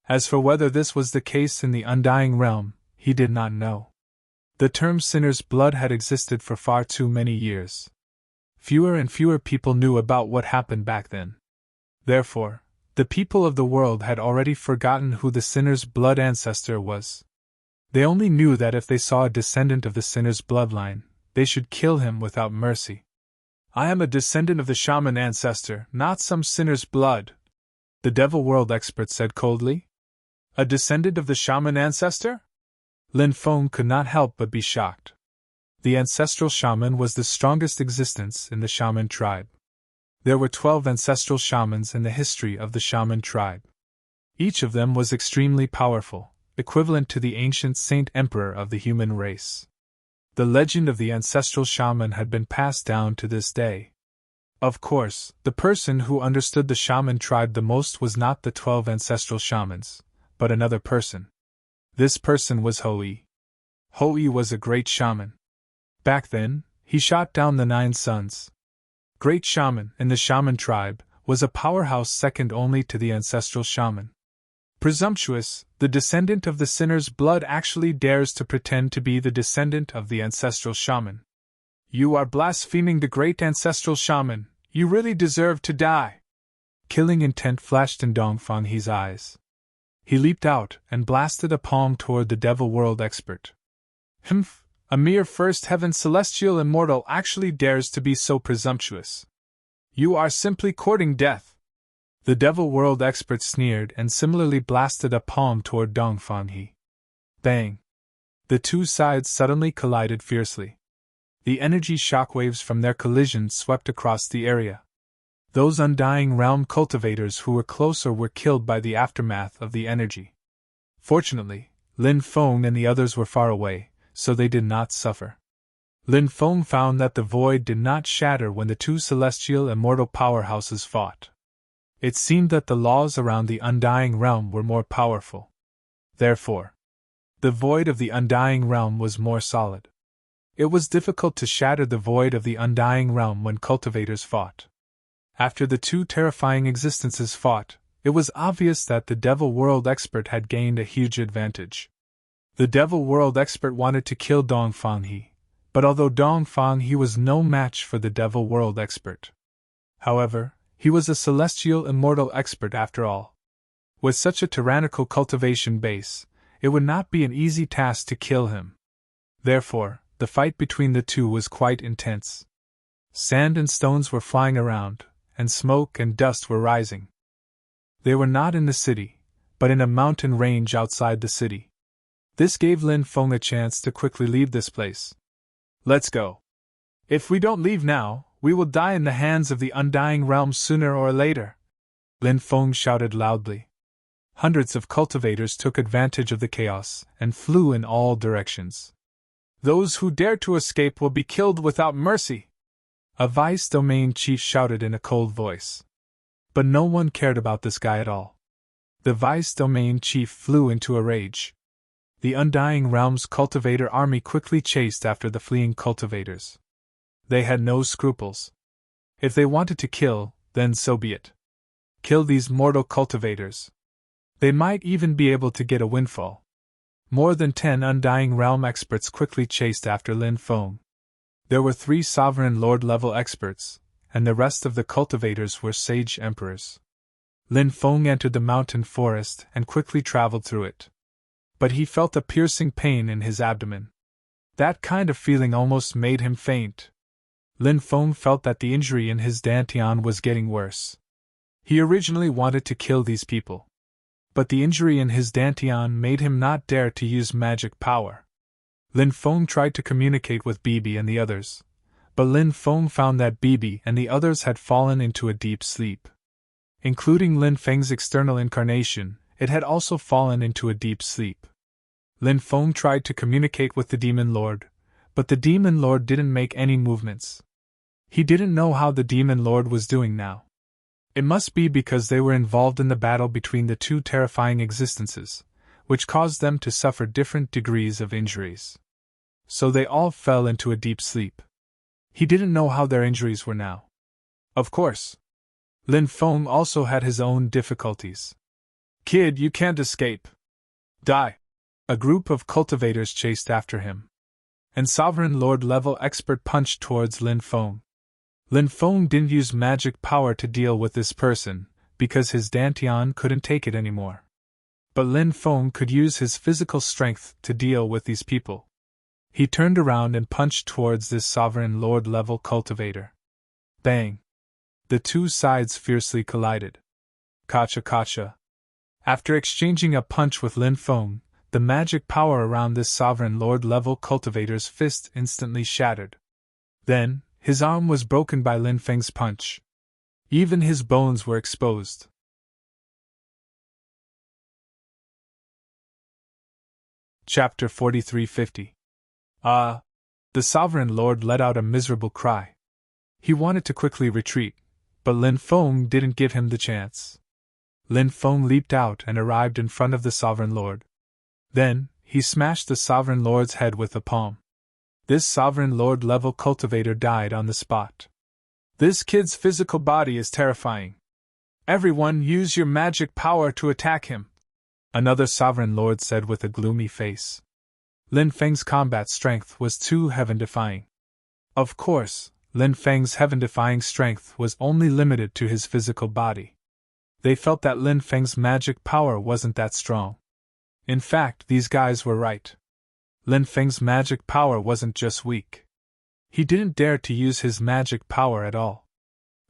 As for whether this was the case in the undying realm, he did not know. The term sinner's blood had existed for far too many years. Fewer and fewer people knew about what happened back then. Therefore, the people of the world had already forgotten who the sinner's blood ancestor was. They only knew that if they saw a descendant of the sinner's bloodline, they should kill him without mercy. "I am a descendant of the shaman ancestor, not some sinner's blood," the devil world expert said coldly. "A descendant of the shaman ancestor?" Lin Feng could not help but be shocked. The ancestral shaman was the strongest existence in the shaman tribe. There were 12 ancestral shamans in the history of the shaman tribe. Each of them was extremely powerful, equivalent to the ancient saint emperor of the human race. The legend of the ancestral shaman had been passed down to this day. Of course, the person who understood the shaman tribe the most was not the 12 ancestral shamans, but another person. This person was Hou-Yi. Hou-Yi was a great shaman. Back then, he shot down the 9 sons. Great shaman in the shaman tribe was a powerhouse second only to the ancestral shaman. Presumptuous, the descendant of the sinner's blood actually dares to pretend to be the descendant of the ancestral shaman. "You are blaspheming the great ancestral shaman, you really deserve to die." Killing intent flashed in Dongfanghe's eyes. He leaped out and blasted a palm toward the devil world expert. "Humph! A mere first heaven celestial immortal actually dares to be so presumptuous. You are simply courting death." The devil world expert sneered and similarly blasted a palm toward Dongfanghe. Bang! The two sides suddenly collided fiercely. The energy shockwaves from their collision swept across the area. Those undying realm cultivators who were closer were killed by the aftermath of the energy. Fortunately, Lin Feng and the others were far away, so they did not suffer. Lin Feng found that the void did not shatter when the two celestial immortal powerhouses fought. It seemed that the laws around the undying realm were more powerful. Therefore, the void of the undying realm was more solid. It was difficult to shatter the void of the undying realm when cultivators fought. After the two terrifying existences fought, it was obvious that the devil world expert had gained a huge advantage. The devil world expert wanted to kill Dongfanghe, but although Dongfanghe was no match for the devil world expert. However, he was a celestial immortal expert after all. With such a tyrannical cultivation base, it would not be an easy task to kill him. Therefore, the fight between the two was quite intense. Sand and stones were flying around, and smoke and dust were rising. They were not in the city, but in a mountain range outside the city. This gave Lin Feng a chance to quickly leave this place. "Let's go. If we don't leave now, We will die in the hands of the undying realm sooner or later, Lin Feng shouted loudly. Hundreds of cultivators took advantage of the chaos and flew in all directions. Those who dare to escape will be killed without mercy, a vice domain chief shouted in a cold voice. But no one cared about this guy at all. The vice domain chief flew into a rage. The Undying Realm's cultivator army quickly chased after the fleeing cultivators. They had no scruples. If they wanted to kill, then so be it. Kill these mortal cultivators. They might even be able to get a windfall. More than 10 Undying Realm experts quickly chased after Lin Feng. There were 3 Sovereign Lord level experts, and the rest of the cultivators were Sage Emperors. Lin Feng entered the mountain forest and quickly traveled through it. But he felt a piercing pain in his abdomen. That kind of feeling almost made him faint. Lin Feng felt that the injury in his dantian was getting worse. He originally wanted to kill these people. But the injury in his dantian made him not dare to use magic power. Lin Feng tried to communicate with Bibi and the others, but Lin Feng found that Bibi and the others had fallen into a deep sleep. Including Lin Feng's external incarnation, it had also fallen into a deep sleep. Lin Feng tried to communicate with the Demon Lord, but the Demon Lord didn't make any movements. He didn't know how the Demon Lord was doing now. It must be because they were involved in the battle between the two terrifying existences, which caused them to suffer different degrees of injuries. So they all fell into a deep sleep. He didn't know how their injuries were now. Of course. Lin Feng also had his own difficulties. Kid, you can't escape. Die. A group of cultivators chased after him. And Sovereign Lord level expert punched towards Lin Feng. Lin Feng didn't use magic power to deal with this person, because his dantian couldn't take it anymore. But Lin Feng could use his physical strength to deal with these people. He turned around and punched towards this Sovereign Lord level cultivator. Bang! The two sides fiercely collided. Kacha kacha. After exchanging a punch with Lin Feng, the magic power around this Sovereign Lord level cultivator's fist instantly shattered. Then, his arm was broken by Lin Feng's punch. Even his bones were exposed. Chapter 4350. The Sovereign Lord let out a miserable cry. He wanted to quickly retreat, but Lin Feng didn't give him the chance. Lin Feng leaped out and arrived in front of the Sovereign Lord. Then, he smashed the Sovereign Lord's head with a palm. This Sovereign Lord level cultivator died on the spot. This kid's physical body is terrifying. Everyone use your magic power to attack him, another Sovereign Lord said with a gloomy face. Lin Feng's combat strength was too heaven-defying. Of course, Lin Feng's heaven-defying strength was only limited to his physical body. They felt that Lin Feng's magic power wasn't that strong. In fact, these guys were right. Lin Feng's magic power wasn't just weak. He didn't dare to use his magic power at all.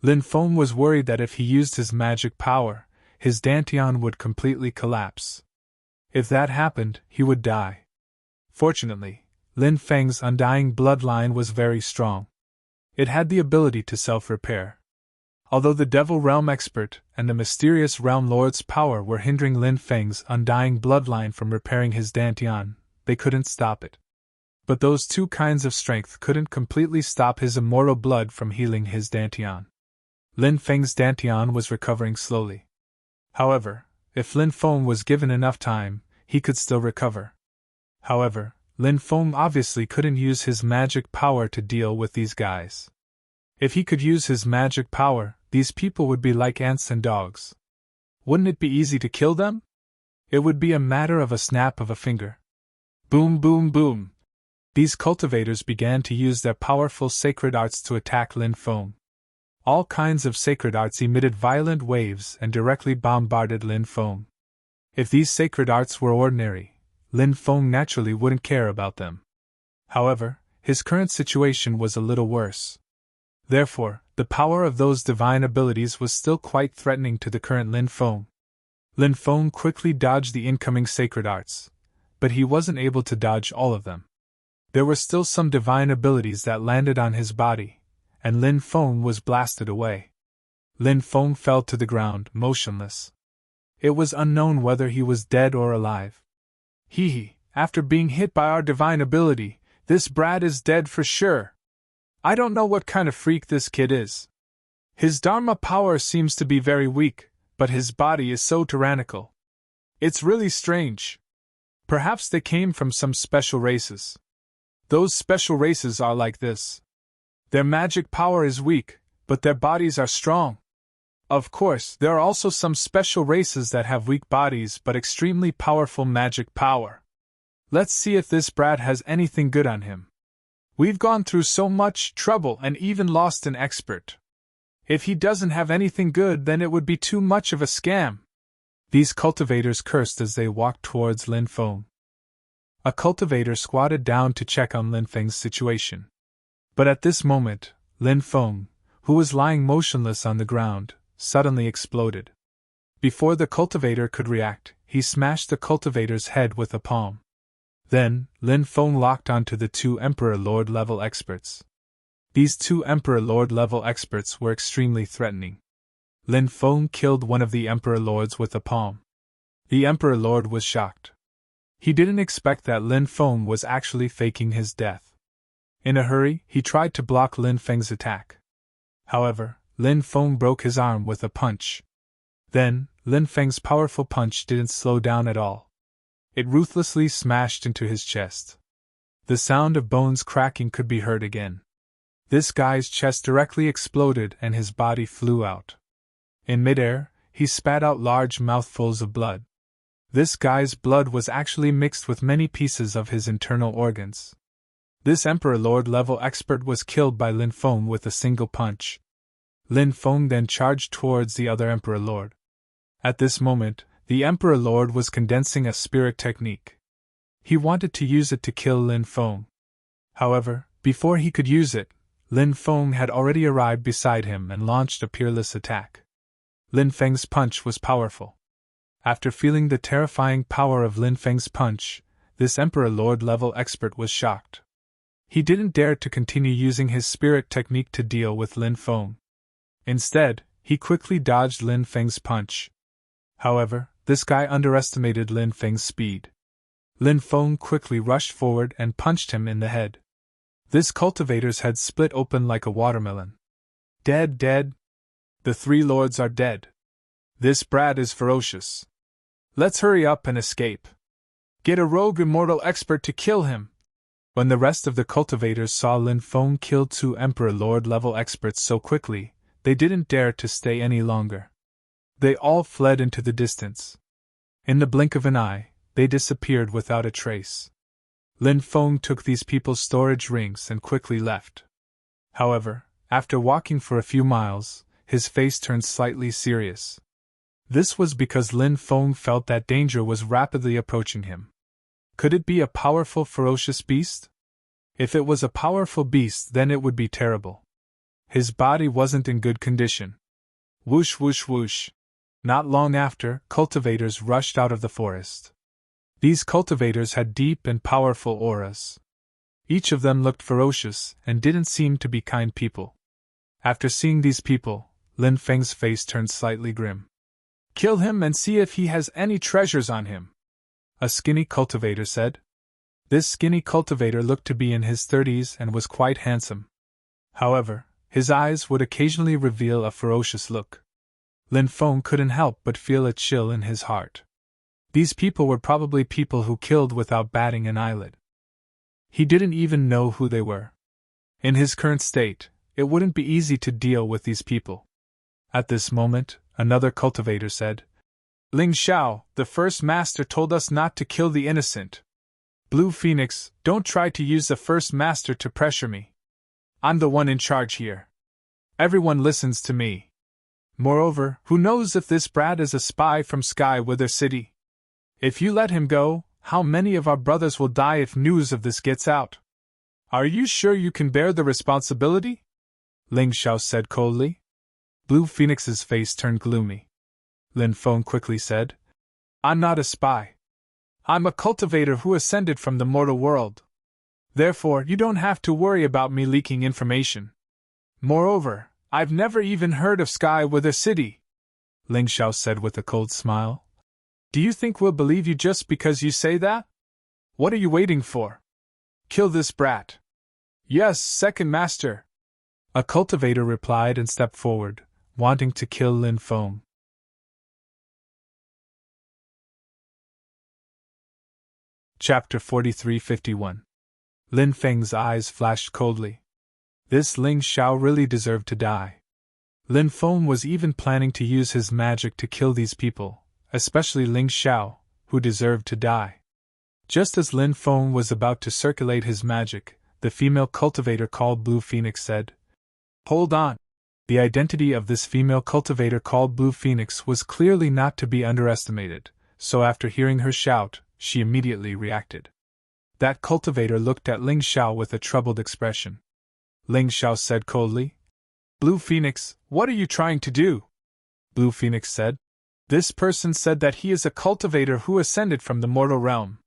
Lin Feng was worried that if he used his magic power, his dantian would completely collapse. If that happened, he would die. Fortunately, Lin Feng's undying bloodline was very strong. It had the ability to self-repair. Although the Devil Realm expert and the mysterious Realm Lord's power were hindering Lin Feng's undying bloodline from repairing his dantian, they couldn't stop it. But those two kinds of strength couldn't completely stop his immortal blood from healing his dantian. Lin Feng's dantian was recovering slowly. However, if Lin Feng was given enough time, he could still recover. However, Lin Feng obviously couldn't use his magic power to deal with these guys. If he could use his magic power, these people would be like ants and dogs. Wouldn't it be easy to kill them? It would be a matter of a snap of a finger. Boom, boom, boom. These cultivators began to use their powerful sacred arts to attack Lin Feng. All kinds of sacred arts emitted violent waves and directly bombarded Lin Feng. If these sacred arts were ordinary, Lin Feng naturally wouldn't care about them. However, his current situation was a little worse. Therefore, the power of those divine abilities was still quite threatening to the current Lin Feng. Lin Feng quickly dodged the incoming sacred arts, but he wasn't able to dodge all of them. There were still some divine abilities that landed on his body, and Lin Feng was blasted away. Lin Feng fell to the ground, motionless. It was unknown whether he was dead or alive. Hee, after being hit by our divine ability, this brat is dead for sure. I don't know what kind of freak this kid is. His Dharma power seems to be very weak, but his body is so tyrannical. It's really strange. Perhaps they came from some special races. Those special races are like this. Their magic power is weak, but their bodies are strong. Of course, there are also some special races that have weak bodies but extremely powerful magic power. Let's see if this brat has anything good on him. We've gone through so much trouble and even lost an expert. If he doesn't have anything good, then it would be too much of a scam. These cultivators cursed as they walked towards Lin Feng. A cultivator squatted down to check on Lin Feng's situation. But at this moment, Lin Feng, who was lying motionless on the ground, suddenly exploded. Before the cultivator could react, he smashed the cultivator's head with a palm. Then, Lin Feng locked onto the two Emperor Lord level experts. These two Emperor Lord level experts were extremely threatening. Lin Feng killed one of the Emperor Lords with a palm. The Emperor Lord was shocked. He didn't expect that Lin Feng was actually faking his death. In a hurry, he tried to block Lin Feng's attack. However, Lin Feng broke his arm with a punch. Then, Lin Feng's powerful punch didn't slow down at all. It ruthlessly smashed into his chest. The sound of bones cracking could be heard again. This guy's chest directly exploded and his body flew out. In midair, he spat out large mouthfuls of blood. This guy's blood was actually mixed with many pieces of his internal organs. This Emperor Lord level expert was killed by Lin Feng with a single punch. Lin Feng then charged towards the other Emperor Lord. At this moment, the Emperor Lord was condensing a spirit technique. He wanted to use it to kill Lin Feng. However, before he could use it, Lin Feng had already arrived beside him and launched a peerless attack. Lin Feng's punch was powerful. After feeling the terrifying power of Lin Feng's punch, this Emperor Lord level expert was shocked. He didn't dare to continue using his spirit technique to deal with Lin Feng. Instead, he quickly dodged Lin Feng's punch. However, this guy underestimated Lin Feng's speed. Lin Feng quickly rushed forward and punched him in the head. This cultivator's head split open like a watermelon. Dead, dead. The three lords are dead. This brat is ferocious. Let's hurry up and escape. Get a rogue immortal expert to kill him. When the rest of the cultivators saw Lin Feng kill two Emperor Lord level experts so quickly, they didn't dare to stay any longer. They all fled into the distance. In the blink of an eye, they disappeared without a trace. Lin Feng took these people's storage rings and quickly left. However, after walking for a few miles, his face turned slightly serious. This was because Lin Feng felt that danger was rapidly approaching him. Could it be a powerful, ferocious beast? If it was a powerful beast, then it would be terrible. His body wasn't in good condition. Whoosh, whoosh, whoosh. Not long after, cultivators rushed out of the forest. These cultivators had deep and powerful auras. Each of them looked ferocious and didn't seem to be kind people. After seeing these people, Lin Feng's face turned slightly grim. Kill him and see if he has any treasures on him, a skinny cultivator said. This skinny cultivator looked to be in his 30s and was quite handsome. However, his eyes would occasionally reveal a ferocious look. Lin Feng couldn't help but feel a chill in his heart. These people were probably people who killed without batting an eyelid. He didn't even know who they were. In his current state, it wouldn't be easy to deal with these people. At this moment, another cultivator said, Ling Xiao, the first master told us not to kill the innocent. Blue Phoenix, don't try to use the first master to pressure me. I'm the one in charge here. Everyone listens to me. Moreover, who knows if this brat is a spy from Sky Wither City? If you let him go, how many of our brothers will die if news of this gets out? Are you sure you can bear the responsibility? Ling Xiao said coldly. Blue Phoenix's face turned gloomy. Lin Feng quickly said, I'm not a spy. I'm a cultivator who ascended from the mortal world. Therefore, you don't have to worry about me leaking information. Moreover, I've never even heard of Sky Wither City, Ling Xiao said with a cold smile. Do you think we'll believe you just because you say that? What are you waiting for? Kill this brat. Yes, second master. A cultivator replied and stepped forward, wanting to kill Lin Feng. Chapter 43-51. Lin Feng's eyes flashed coldly. This Ling Xiao really deserved to die. Lin Feng was even planning to use his magic to kill these people, especially Ling Xiao, who deserved to die. Just as Lin Feng was about to circulate his magic, the female cultivator called Blue Phoenix said, "Hold on." The identity of this female cultivator called Blue Phoenix was clearly not to be underestimated, so after hearing her shout, she immediately reacted. That cultivator looked at Ling Xiao with a troubled expression. Ling Xiao said coldly, "Blue Phoenix, what are you trying to do?" Blue Phoenix said, "This person said that he is a cultivator who ascended from the mortal realm.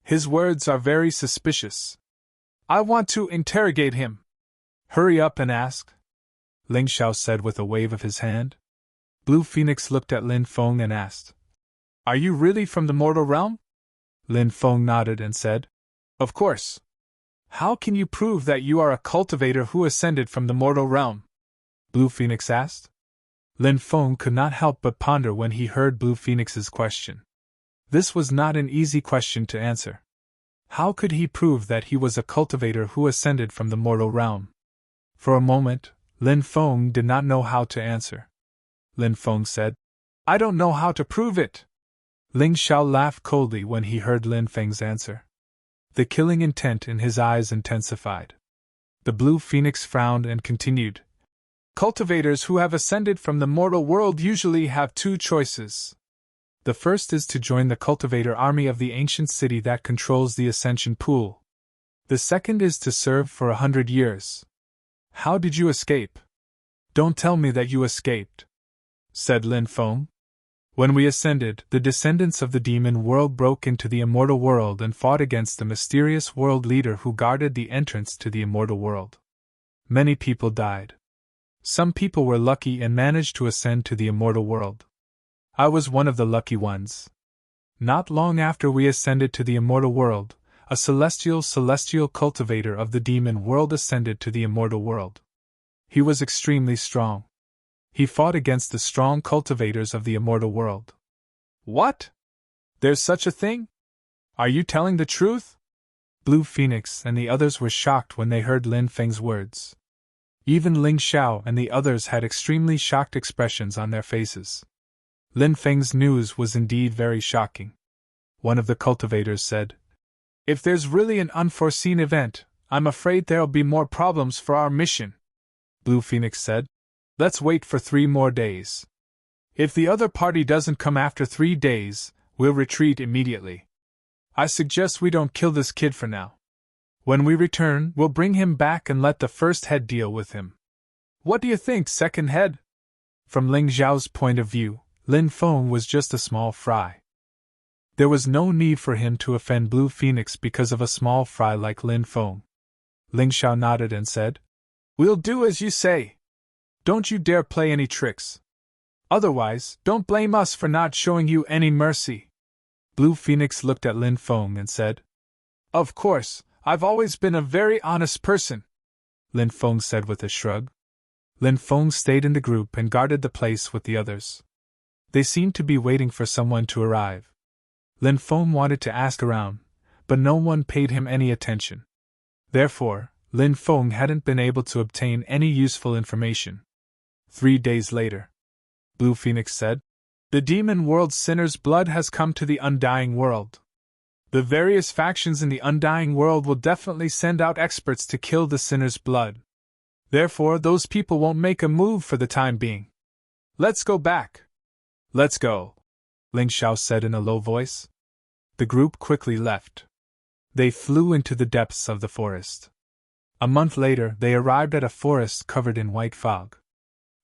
His words are very suspicious. I want to interrogate him." "Hurry up and ask," Ling Xiao said with a wave of his hand. Blue Phoenix looked at Lin Feng and asked, "Are you really from the mortal realm?" Lin Feng nodded and said, "Of course. How can you prove that you are a cultivator who ascended from the mortal realm?" Blue Phoenix asked. Lin Feng could not help but ponder when he heard Blue Phoenix's question. This was not an easy question to answer. How could he prove that he was a cultivator who ascended from the mortal realm? For a moment, Lin Feng did not know how to answer. Lin Feng said, "I don't know how to prove it." Ling Xiao laughed coldly when he heard Lin Feng's answer. The killing intent in his eyes intensified. The Blue Phoenix frowned and continued, "Cultivators who have ascended from the mortal world usually have two choices. The first is to join the cultivator army of the ancient city that controls the ascension pool. The second is to serve for 100 years. How did you escape?" "Don't tell me that you escaped," said Lin Feng. "When we ascended, the descendants of the demon world broke into the immortal world and fought against the mysterious world leader who guarded the entrance to the immortal world. Many people died. Some people were lucky and managed to ascend to the immortal world. I was one of the lucky ones. Not long after we ascended to the immortal world, a celestial cultivator of the demon world ascended to the immortal world. He was extremely strong. He fought against the strong cultivators of the immortal world." "What? There's such a thing? Are you telling the truth?" Blue Phoenix and the others were shocked when they heard Lin Feng's words. Even Ling Xiao and the others had extremely shocked expressions on their faces. Lin Feng's news was indeed very shocking. One of the cultivators said, "If there's really an unforeseen event, I'm afraid there'll be more problems for our mission." Blue Phoenix said, "Let's wait for 3 more days. If the other party doesn't come after 3 days, we'll retreat immediately. I suggest we don't kill this kid for now. When we return, we'll bring him back and let the first head deal with him. What do you think, second head?" From Ling Xiao's point of view, Lin Feng was just a small fry. There was no need for him to offend Blue Phoenix because of a small fry like Lin Feng. Ling Xiao nodded and said, "We'll do as you say. Don't you dare play any tricks. Otherwise, don't blame us for not showing you any mercy." Blue Phoenix looked at Lin Feng and said, "Of course, I've always been a very honest person," Lin Feng said with a shrug. Lin Feng stayed in the group and guarded the place with the others. They seemed to be waiting for someone to arrive. Lin Feng wanted to ask around, but no one paid him any attention. Therefore, Lin Feng hadn't been able to obtain any useful information. 3 days later, Blue Phoenix said, "The demon world sinner's blood has come to the undying world. The various factions in the undying world will definitely send out experts to kill the sinner's blood. Therefore, those people won't make a move for the time being. Let's go back." "Let's go," Ling Xiao said in a low voice. The group quickly left. They flew into the depths of the forest. A month later, they arrived at a forest covered in white fog.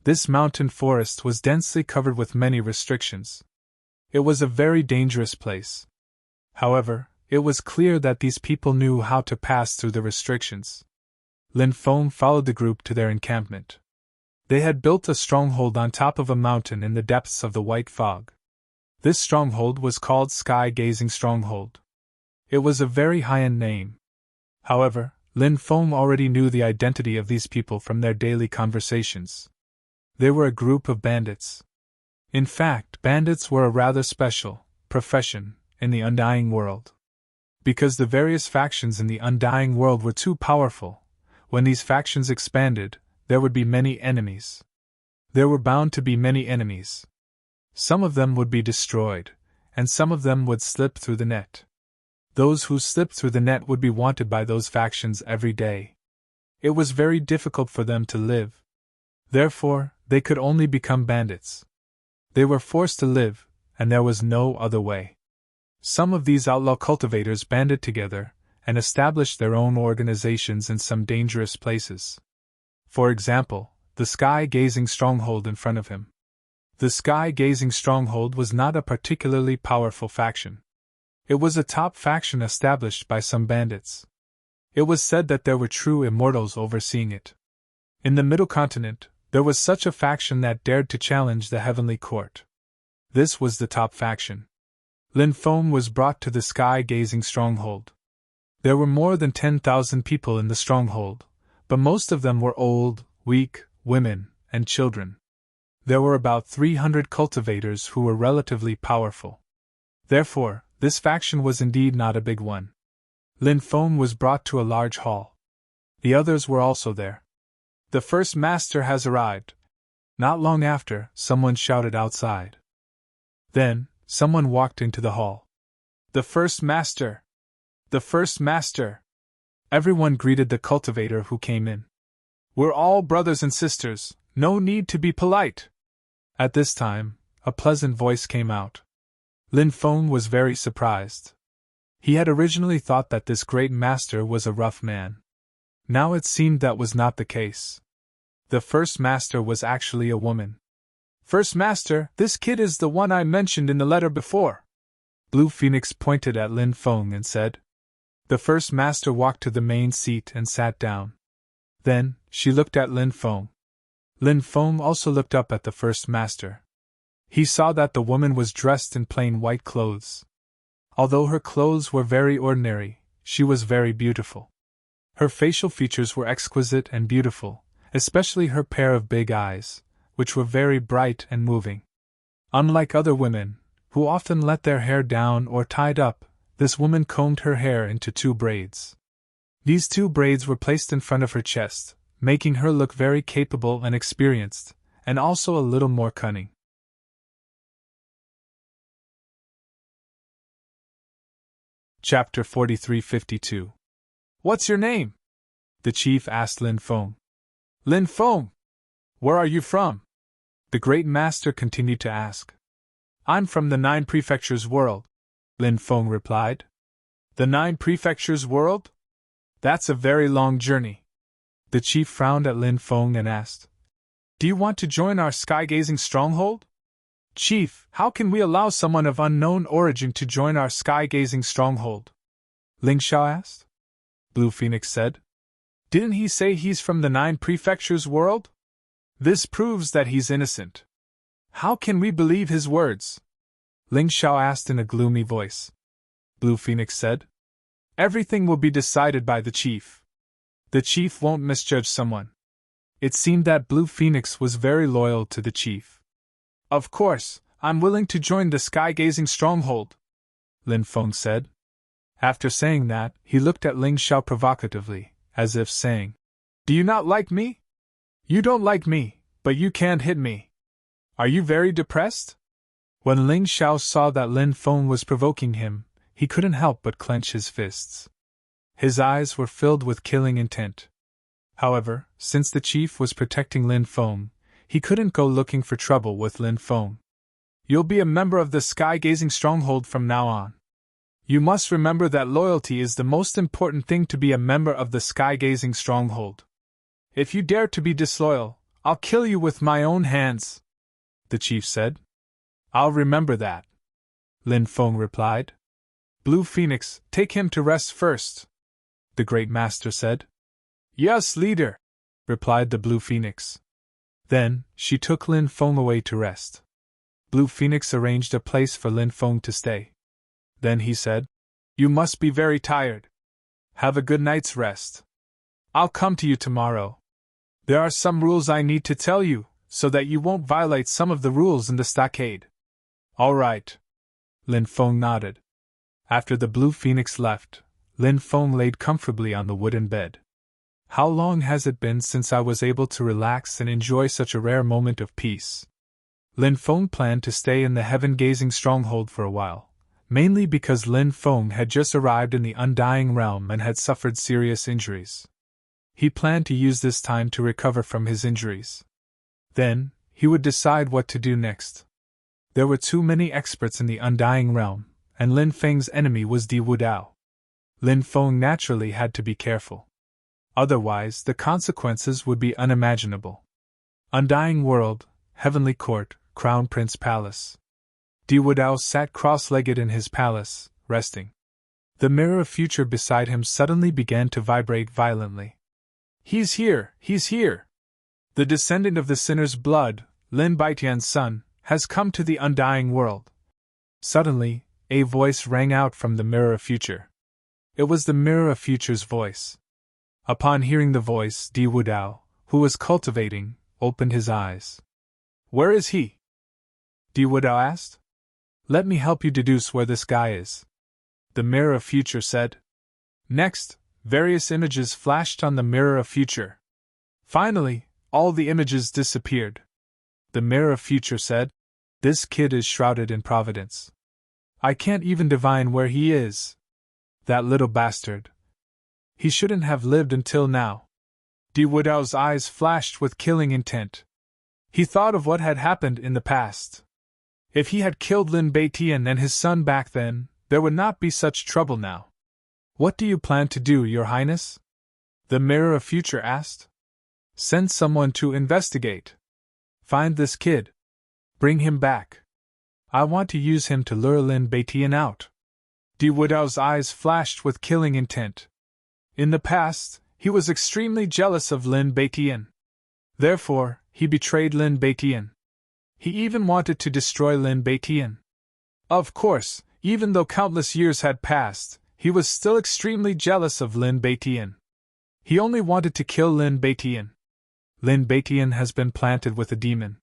This mountain forest was densely covered with many restrictions. It was a very dangerous place. However, it was clear that these people knew how to pass through the restrictions. Lin Feng followed the group to their encampment. They had built a stronghold on top of a mountain in the depths of the white fog. This stronghold was called Sky Gazing Stronghold. It was a very high-end name. However, Lin Feng already knew the identity of these people from their daily conversations. They were a group of bandits. In fact, bandits were a rather special profession in the Undying World. Because the various factions in the Undying World were too powerful, when these factions expanded, there would be many enemies. There were bound to be many enemies. Some of them would be destroyed, and some of them would slip through the net. Those who slipped through the net would be wanted by those factions every day. It was very difficult for them to live. Therefore, they could only become bandits. They were forced to live, and there was no other way. Some of these outlaw cultivators banded together and established their own organizations in some dangerous places. For example, the Sky-Gazing Stronghold in front of him. The Sky-Gazing Stronghold was not a particularly powerful faction. It was a top faction established by some bandits. It was said that there were true immortals overseeing it. In the Middle Continent, there was such a faction that dared to challenge the Heavenly Court. This was the top faction. Lin Feng was brought to the Sky-Gazing Stronghold. There were more than 10,000 people in the stronghold, but most of them were old, weak, women, and children. There were about 300 cultivators who were relatively powerful. Therefore, this faction was indeed not a big one. Lin Feng was brought to a large hall. The others were also there. The first master has arrived. Not long after, someone shouted outside. Then, someone walked into the hall. The first master! The first master! Everyone greeted the cultivator who came in. We're all brothers and sisters, no need to be polite. At this time, a pleasant voice came out. Lin Feng was very surprised. He had originally thought that this great master was a rough man. Now it seemed that was not the case. The first master was actually a woman. First master, this kid is the one I mentioned in the letter before. Blue Phoenix pointed at Lin Feng and said. The first master walked to the main seat and sat down. Then, she looked at Lin Feng. Lin Feng also looked up at the first master. He saw that the woman was dressed in plain white clothes. Although her clothes were very ordinary, she was very beautiful. Her facial features were exquisite and beautiful, especially her pair of big eyes, which were very bright and moving. Unlike other women, who often let their hair down or tied up, this woman combed her hair into 2 braids. These 2 braids were placed in front of her chest, making her look very capable and experienced, and also a little more cunning. Chapter 4352. What's your name? The chief asked Lin Feng. Lin Feng! Where are you from? The great master continued to ask. I'm from the 9 prefectures world, Lin Feng replied. The 9 prefectures world? That's a very long journey. The chief frowned at Lin Feng and asked. Do you want to join our sky-gazing stronghold? Chief, how can we allow someone of unknown origin to join our sky-gazing stronghold? Ling Xiao asked. Blue Phoenix said. Didn't he say he's from the 9 prefectures world? This proves that he's innocent. How can we believe his words? Ling Xiao asked in a gloomy voice. Blue Phoenix said. Everything will be decided by the chief. The chief won't misjudge someone. It seemed that Blue Phoenix was very loyal to the chief. Of course, I'm willing to join the sky-gazing stronghold, Lin Feng said. After saying that, he looked at Ling Xiao provocatively, as if saying, Do you not like me? You don't like me, but you can't hit me. Are you very depressed? When Ling Xiao saw that Lin Feng was provoking him, he couldn't help but clench his fists. His eyes were filled with killing intent. However, since the chief was protecting Lin Feng, he couldn't go looking for trouble with Lin Feng. You'll be a member of the sky-gazing stronghold from now on. You must remember that loyalty is the most important thing to be a member of the sky-gazing stronghold. If you dare to be disloyal, I'll kill you with my own hands, the chief said. I'll remember that, Lin Feng replied. Blue Phoenix, take him to rest first, the great master said. Yes, leader, replied the Blue Phoenix. Then, she took Lin Feng away to rest. Blue Phoenix arranged a place for Lin Feng to stay. Then he said, You must be very tired. Have a good night's rest. I'll come to you tomorrow. There are some rules I need to tell you, so that you won't violate some of the rules in the stockade. All right. Lin Feng nodded. After the Blue Phoenix left, Lin Feng laid comfortably on the wooden bed. How long has it been since I was able to relax and enjoy such a rare moment of peace? Lin Feng planned to stay in the heaven-gazing stronghold for a while, mainly because Lin Feng had just arrived in the Undying Realm and had suffered serious injuries. He planned to use this time to recover from his injuries. Then, he would decide what to do next. There were too many experts in the Undying Realm, and Lin Feng's enemy was Di Wudao. Lin Feng naturally had to be careful. Otherwise, the consequences would be unimaginable. Undying World, Heavenly Court, Crown Prince Palace. Di Wudao sat cross-legged in his palace, resting. The mirror of future beside him suddenly began to vibrate violently. He's here! He's here! The descendant of the sinner's blood, Lin Baitian's son, has come to the Undying World. Suddenly, a voice rang out from the mirror of future. It was the mirror of future's voice. Upon hearing the voice, Di Wudao, who was cultivating, opened his eyes. Where is he? Di Wudao asked. Let me help you deduce where this guy is. The mirror of future said. Next, various images flashed on the mirror of future. Finally, all the images disappeared. The mirror of future said, This kid is shrouded in providence. I can't even divine where he is. That little bastard. He shouldn't have lived until now. Di Wudao's eyes flashed with killing intent. He thought of what had happened in the past. If he had killed Lin Baitian and his son back then, there would not be such trouble now. What do you plan to do, Your Highness? The mirror of future asked. Send someone to investigate. Find this kid. Bring him back. I want to use him to lure Lin Baitian out. Di Wudao's eyes flashed with killing intent. In the past, he was extremely jealous of Lin Baitian. Therefore, he betrayed Lin Baitian. He even wanted to destroy Lin Baitian. Of course, even though countless years had passed, he was still extremely jealous of Lin Baitian. He only wanted to kill Lin Baitian. Lin Baitian has been planted with a demon.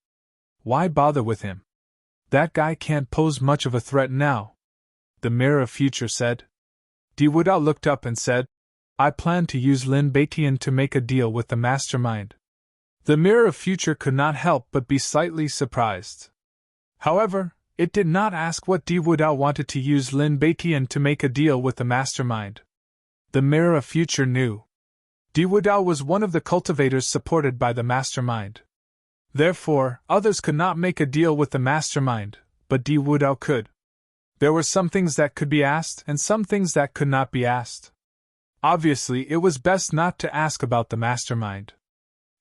Why bother with him? That guy can't pose much of a threat now. The mirror of future said. Di Wudao looked up and said, I plan to use Lin Baitian to make a deal with the mastermind. The mirror of future could not help but be slightly surprised. However, it did not ask what Di Wudao wanted to use Lin Baitian to make a deal with the mastermind. The mirror of future knew. Di Wudao was one of the cultivators supported by the mastermind. Therefore, others could not make a deal with the mastermind, but Di Wudao could. There were some things that could be asked and some things that could not be asked. Obviously, it was best not to ask about the mastermind.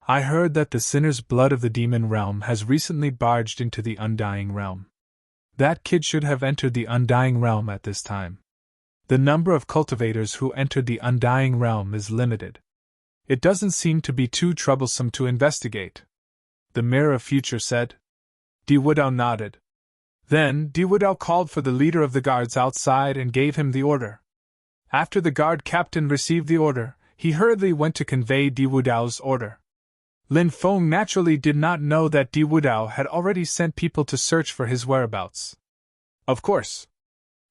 I heard that the sinner's blood of the demon realm has recently barged into the Undying Realm. That kid should have entered the Undying Realm at this time. The number of cultivators who entered the Undying Realm is limited. It doesn't seem to be too troublesome to investigate. The mirror of future said. Di Wudao nodded. Then, Di Wudao called for the leader of the guards outside and gave him the order. After the guard captain received the order, he hurriedly went to convey Di Wudao's order. Lin Feng naturally did not know that Di Wudao had already sent people to search for his whereabouts. Of course.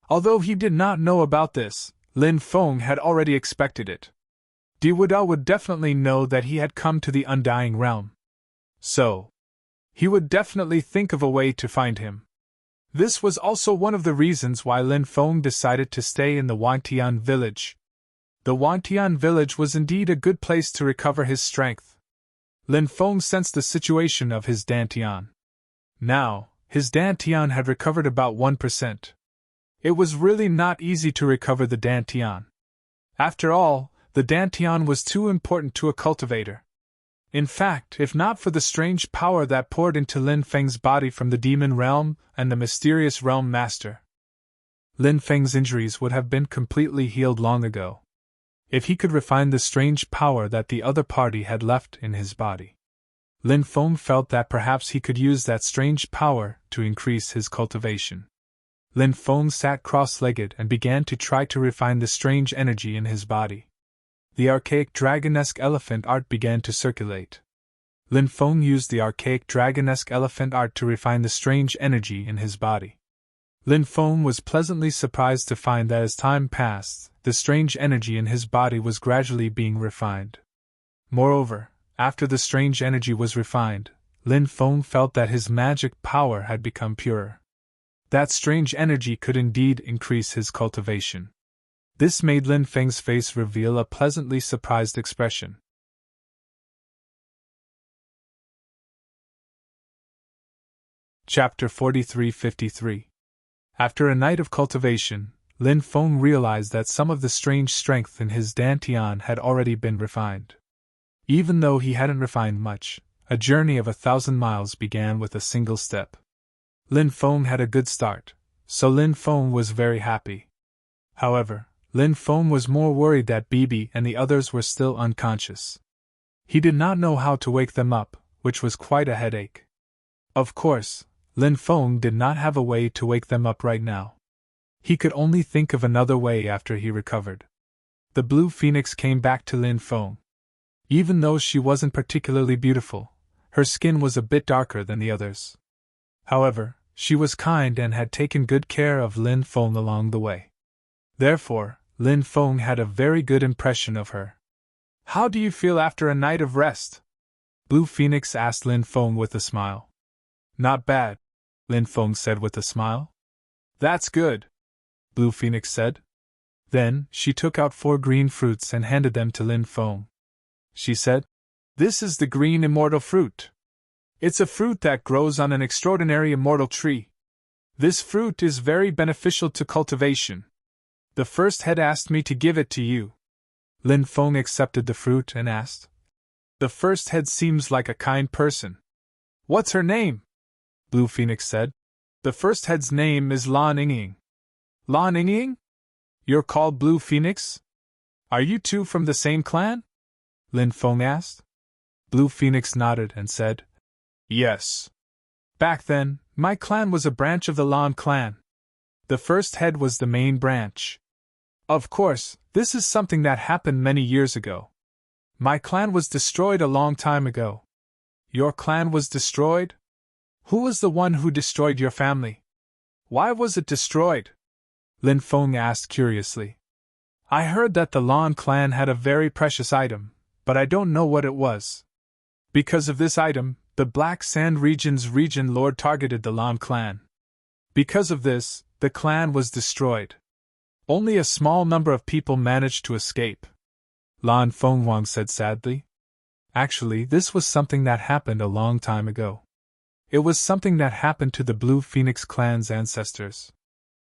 Although he did not know about this, Lin Feng had already expected it. Di Wudao would definitely know that he had come to the Undying Realm. So, he would definitely think of a way to find him. This was also one of the reasons why Lin Feng decided to stay in the Wantian village. The Wantian village was indeed a good place to recover his strength. Lin Feng sensed the situation of his Dantian. Now, his Dantian had recovered about 1%. It was really not easy to recover the Dantian. After all, the Dantian was too important to a cultivator. In fact, if not for the strange power that poured into Lin Feng's body from the demon realm and the mysterious realm master, Lin Feng's injuries would have been completely healed long ago. if he could refine the strange power that the other party had left in his body. Lin Feng felt that perhaps he could use that strange power to increase his cultivation. Lin Feng sat cross-legged and began to try to refine the strange energy in his body. The archaic dragonesque elephant art began to circulate. Lin Feng used the archaic dragonesque elephant art to refine the strange energy in his body. Lin Feng was pleasantly surprised to find that as time passed, the strange energy in his body was gradually being refined. Moreover, after the strange energy was refined, Lin Feng felt that his magic power had become purer. That strange energy could indeed increase his cultivation. This made Lin Feng's face reveal a pleasantly surprised expression. Chapter 43-53. After a night of cultivation, Lin Feng realized that some of the strange strength in his dantian had already been refined. Even though he hadn't refined much, a journey of 1,000 miles began with a single step. Lin Feng had a good start, so Lin Feng was very happy. However, Lin Feng was more worried that Bibi and the others were still unconscious. He did not know how to wake them up, which was quite a headache. Of course, Lin Feng did not have a way to wake them up right now. He could only think of another way after he recovered. The blue phoenix came back to Lin Feng. Even though she wasn't particularly beautiful, her skin was a bit darker than the others. However, she was kind and had taken good care of Lin Feng along the way. Therefore, Lin Feng had a very good impression of her. "How do you feel after a night of rest?" Blue Phoenix asked Lin Feng with a smile. "Not bad," Lin Feng said with a smile. "That's good," Blue Phoenix said. Then, she took out 4 green fruits and handed them to Lin Feng. She said, "This is the green immortal fruit. It's a fruit that grows on an extraordinary immortal tree. This fruit is very beneficial to cultivation. The first head asked me to give it to you." Lin Feng accepted the fruit and asked, "The first head seems like a kind person. What's her name?" Blue Phoenix said, "The first head's name is Lan Yingying." "Lan Yingying? You're called Blue Phoenix? Are you two from the same clan?" Lin Feng asked. Blue Phoenix nodded and said, "Yes. Back then, my clan was a branch of the Lan clan. The first head was the main branch. Of course, this is something that happened many years ago. My clan was destroyed a long time ago." "Your clan was destroyed? Who was the one who destroyed your family? Why was it destroyed?" Lin Feng asked curiously. "I heard that the Lan clan had a very precious item, but I don't know what it was. Because of this item, the Black Sand region's region lord targeted the Lan clan. Because of this, the clan was destroyed. Only a small number of people managed to escape," Lan Fenghuang said sadly. Actually, this was something that happened a long time ago. It was something that happened to the Blue Phoenix clan's ancestors.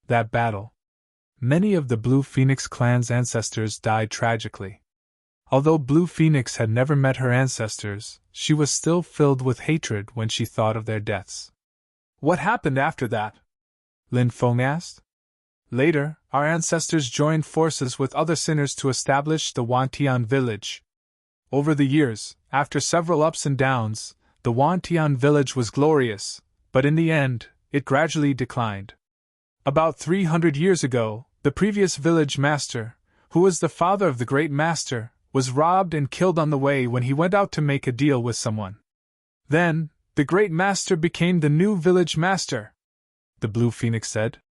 That battle. Many of the Blue Phoenix clan's ancestors died tragically. Although Blue Phoenix had never met her ancestors, she was still filled with hatred when she thought of their deaths. "What happened after that?" Lin Feng asked. "Later, our ancestors joined forces with other sinners to establish the Wantian village. Over the years, after several ups and downs, the Wantian village was glorious, but in the end, it gradually declined. About 300 years ago, the previous village master, who was the father of the great master, was robbed and killed on the way when he went out to make a deal with someone. Then, the great master became the new village master," the Blue Phoenix said.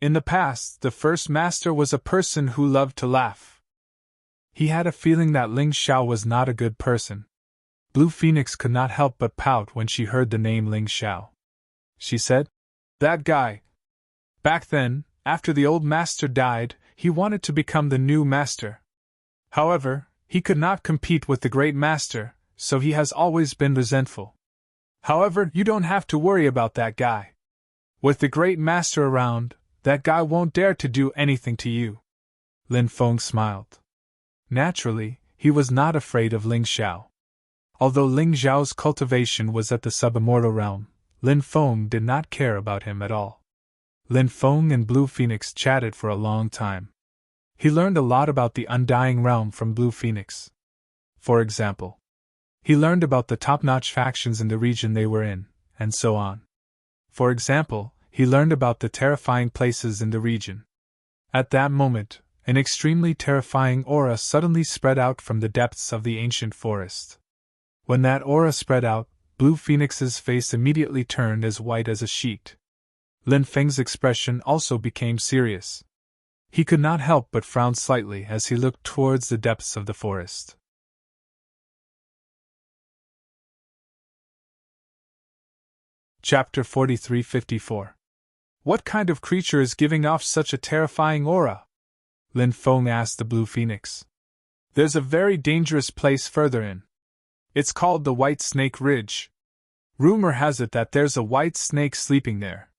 "In the past, the first master was a person who loved to laugh." He had a feeling that Ling Xiao was not a good person. Blue Phoenix could not help but pout when she heard the name Ling Xiao. She said, "That guy. Back then, after the old master died, he wanted to become the new master. However, he could not compete with the great master, so he has always been resentful. However, you don't have to worry about that guy. With the great master around, that guy won't dare to do anything to you." Lin Feng smiled. Naturally, he was not afraid of Ling Xiao. Although Ling Xiao's cultivation was at the subimmortal realm, Lin Feng did not care about him at all. Lin Feng and Blue Phoenix chatted for a long time. He learned a lot about the undying realm from Blue Phoenix. For example, he learned about the top-notch factions in the region they were in, and so on. For example, he learned about the terrifying places in the region. At that moment, an extremely terrifying aura suddenly spread out from the depths of the ancient forest. When that aura spread out, Blue Phoenix's face immediately turned as white as a sheet. Lin Feng's expression also became serious. He could not help but frown slightly as he looked towards the depths of the forest. Chapter 43-54. What kind of creature is giving off such a terrifying aura? Lin Feng asked the Blue Phoenix. There's a very dangerous place further in. It's called the White Snake Ridge. Rumor has it that there's a white snake sleeping there.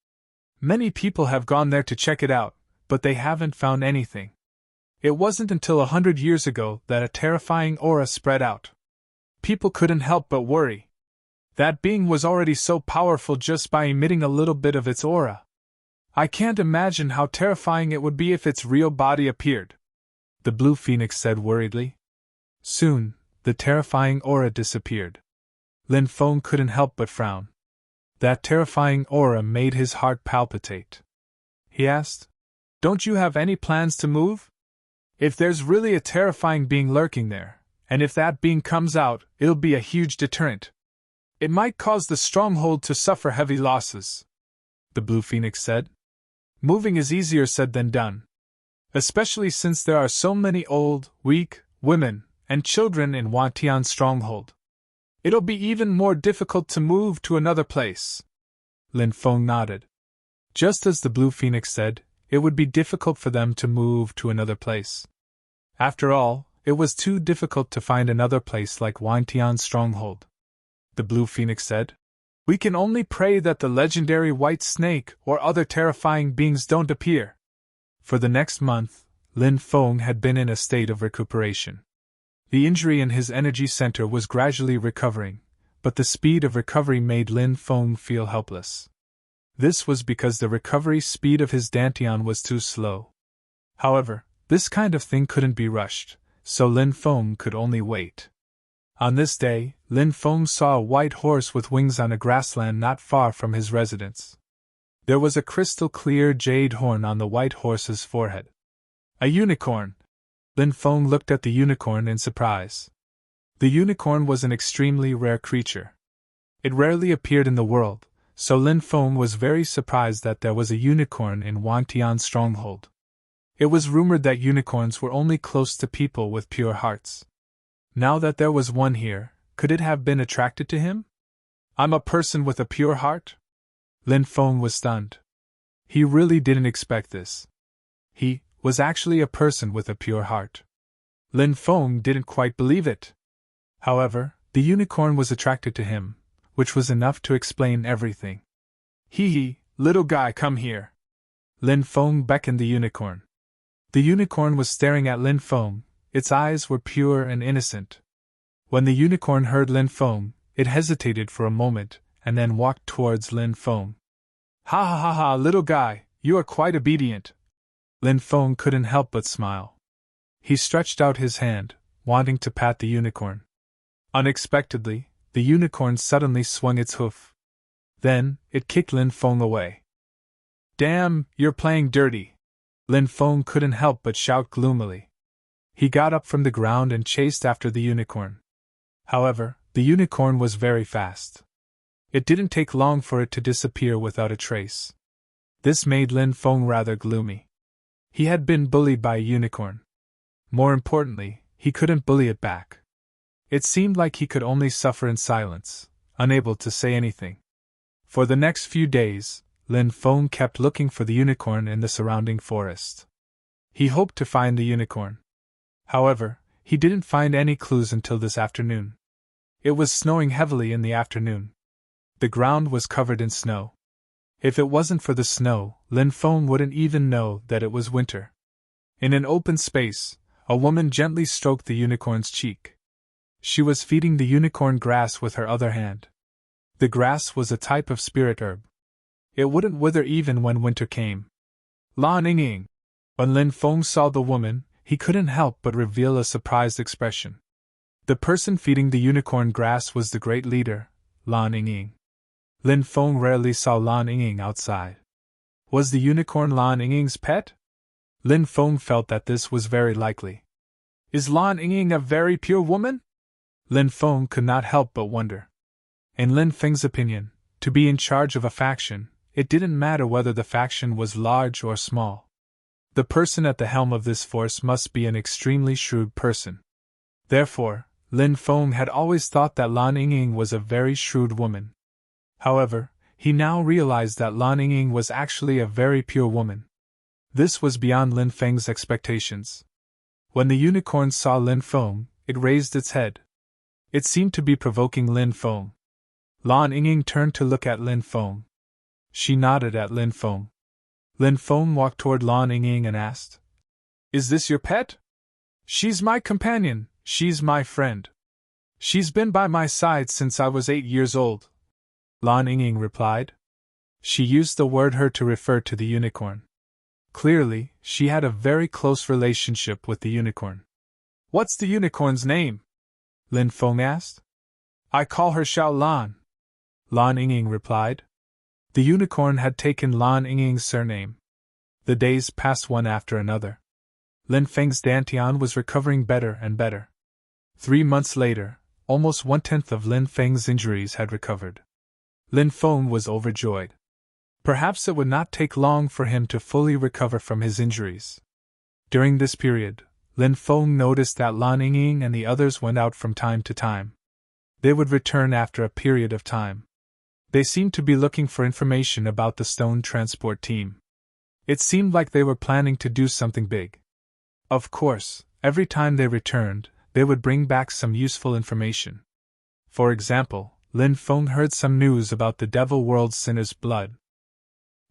Many people have gone there to check it out, but they haven't found anything. It wasn't until 100 years ago that a terrifying aura spread out. People couldn't help but worry. That being was already so powerful just by emitting a little bit of its aura. I can't imagine how terrifying it would be if its real body appeared, the Blue Phoenix said worriedly. Soon, the terrifying aura disappeared. Lin Feng couldn't help but frown. That terrifying aura made his heart palpitate. He asked, Don't you have any plans to move? If there's really a terrifying being lurking there, and if that being comes out, it'll be a huge deterrent. It might cause the stronghold to suffer heavy losses, the Blue Phoenix said. Moving is easier said than done. Especially since there are so many old, weak, women, and children in Wantian's stronghold. It'll be even more difficult to move to another place. Lin Feng nodded. Just as the Blue Phoenix said, it would be difficult for them to move to another place. After all, it was too difficult to find another place like Wantian's stronghold. The Blue Phoenix said, We can only pray that the legendary white snake or other terrifying beings don't appear. For the next month, Lin Feng had been in a state of recuperation. The injury in his energy center was gradually recovering, but the speed of recovery made Lin Feng feel helpless. This was because the recovery speed of his Dantian was too slow. However, this kind of thing couldn't be rushed, so Lin Feng could only wait. On this day, Lin Feng saw a white horse with wings on a grassland not far from his residence. There was a crystal-clear jade horn on the white horse's forehead. A unicorn! Lin Feng looked at the unicorn in surprise. The unicorn was an extremely rare creature. It rarely appeared in the world, so Lin Feng was very surprised that there was a unicorn in Wantian's stronghold. It was rumored that unicorns were only close to people with pure hearts. Now that there was one here, could it have been attracted to him? I'm a person with a pure heart? Lin Feng was stunned. He really didn't expect this. He was actually a person with a pure heart. Lin Feng didn't quite believe it. However, the unicorn was attracted to him, which was enough to explain everything. Hee, little guy, come here. Lin Feng beckoned the unicorn. The unicorn was staring at Lin Feng. Its eyes were pure and innocent. When the unicorn heard Lin Feng, it hesitated for a moment, and then walked towards Lin Feng. Ha ha ha ha, little guy, you are quite obedient. Lin Feng couldn't help but smile. He stretched out his hand, wanting to pat the unicorn. Unexpectedly, the unicorn suddenly swung its hoof. Then, it kicked Lin Feng away. Damn, you're playing dirty! Lin Feng couldn't help but shout gloomily. He got up from the ground and chased after the unicorn. However, the unicorn was very fast. It didn't take long for it to disappear without a trace. This made Lin Feng rather gloomy. He had been bullied by a unicorn. More importantly, he couldn't bully it back. It seemed like he could only suffer in silence, unable to say anything. For the next few days, Lin Feng kept looking for the unicorn in the surrounding forest. He hoped to find the unicorn. However, he didn't find any clues until this afternoon. It was snowing heavily in the afternoon. The ground was covered in snow. If it wasn't for the snow, Lin Feng wouldn't even know that it was winter. In an open space, a woman gently stroked the unicorn's cheek. She was feeding the unicorn grass with her other hand. The grass was a type of spirit herb. It wouldn't wither even when winter came. La Ninging! When Lin Feng saw the woman, he couldn't help but reveal a surprised expression. The person feeding the unicorn grass was the great leader, Lan Ying. Lin Feng rarely saw Lan Ying outside. Was the unicorn Lan Ying's pet? Lin Feng felt that this was very likely. Is Lan Ying a very pure woman? Lin Feng could not help but wonder. In Lin Feng's opinion, to be in charge of a faction, it didn't matter whether the faction was large or small. The person at the helm of this force must be an extremely shrewd person. Therefore, Lin Feng had always thought that Lan Ying was a very shrewd woman. However, he now realized that Lan Ying was actually a very pure woman. This was beyond Lin Feng's expectations. When the unicorn saw Lin Feng, it raised its head. It seemed to be provoking Lin Feng. Lan Ying turned to look at Lin Feng. She nodded at Lin Feng. Lin Feng walked toward Lan Ying and asked, "Is this your pet?" "She's my companion, she's my friend. She's been by my side since I was 8 years old," Lan Ying replied. She used the word her to refer to the unicorn. Clearly, she had a very close relationship with the unicorn. "What's the unicorn's name?" Lin Feng asked. "I call her Xiao Lan," Lan Ying replied. The unicorn had taken Lan Ying's surname. The days passed one after another. Lin Feng's Dantian was recovering better and better. 3 months later, almost 1/10 of Lin Feng's injuries had recovered. Lin Feng was overjoyed. Perhaps it would not take long for him to fully recover from his injuries. During this period, Lin Feng noticed that Lan Ying and the others went out from time to time. They would return after a period of time. They seemed to be looking for information about the stone transport team. It seemed like they were planning to do something big. Of course, every time they returned, they would bring back some useful information. For example, Lin Feng heard some news about the Devil World Sinner's blood.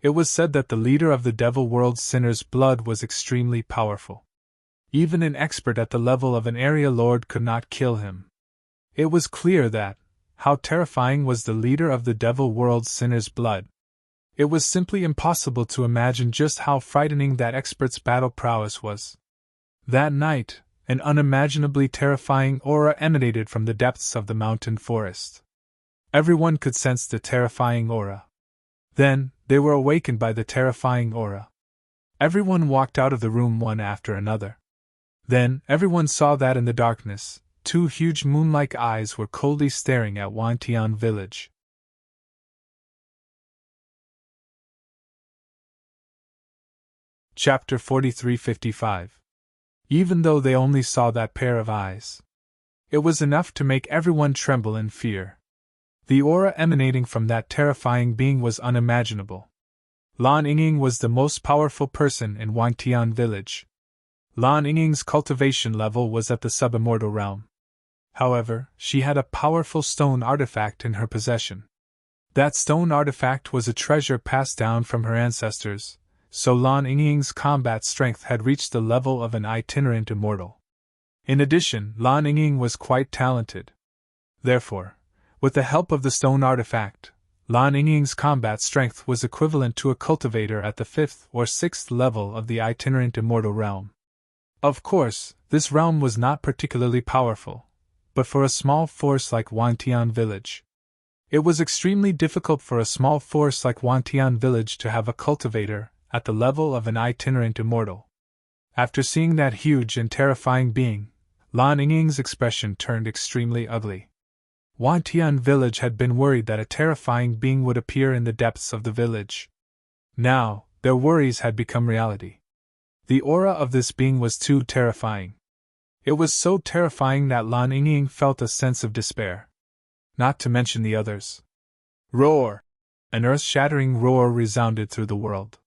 It was said that the leader of the Devil World Sinner's blood was extremely powerful. Even an expert at the level of an area lord could not kill him. It was clear that, how terrifying was the leader of the Devil World Sinner's blood. It was simply impossible to imagine just how frightening that expert's battle prowess was. That night, an unimaginably terrifying aura emanated from the depths of the mountain forest. Everyone could sense the terrifying aura. Then, they were awakened by the terrifying aura. Everyone walked out of the room one after another. Then, everyone saw that in the darkness, 2 huge moon-like eyes were coldly staring at Wantian village. Chapter 43-55. Even though they only saw that pair of eyes, it was enough to make everyone tremble in fear. The aura emanating from that terrifying being was unimaginable. Lan Ying was the most powerful person in Wantian village. Lan Ying's cultivation level was at the subimmortal realm. However, she had a powerful stone artifact in her possession. That stone artifact was a treasure passed down from her ancestors, so Lan Ying's combat strength had reached the level of an itinerant immortal. In addition, Lan Ying was quite talented. Therefore, with the help of the stone artifact, Lan Ying's combat strength was equivalent to a cultivator at the 5th or 6th level of the itinerant immortal realm. Of course, this realm was not particularly powerful, but for a small force like Wantian village, it was extremely difficult for a small force like Wantian village to have a cultivator at the level of an itinerant immortal. After seeing that huge and terrifying being, Lan Ying's expression turned extremely ugly. Wantian village had been worried that a terrifying being would appear in the depths of the village. Now, their worries had become reality. The aura of this being was too terrifying. It was so terrifying that Lan Ying felt a sense of despair. Not to mention the others. Roar! An earth-shattering roar resounded through the world.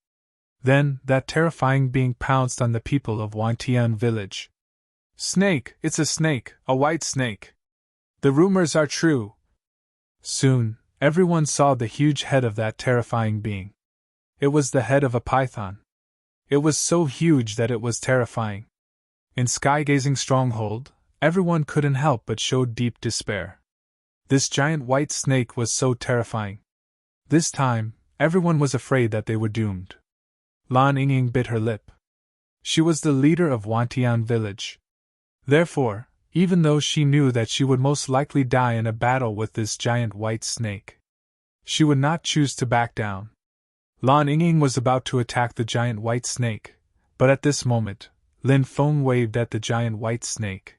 Then, that terrifying being pounced on the people of Wantian village. "Snake! It's a snake! A white snake! The rumors are true!" Soon, everyone saw the huge head of that terrifying being. It was the head of a python. It was so huge that it was terrifying. In Skygazing Stronghold, everyone couldn't help but show deep despair. This giant white snake was so terrifying. This time, everyone was afraid that they were doomed. Lan Ying bit her lip. She was the leader of Wantian village. Therefore, even though she knew that she would most likely die in a battle with this giant white snake, she would not choose to back down. Lan Yingying was about to attack the giant white snake, but at this moment, Lin Feng waved at the giant white snake.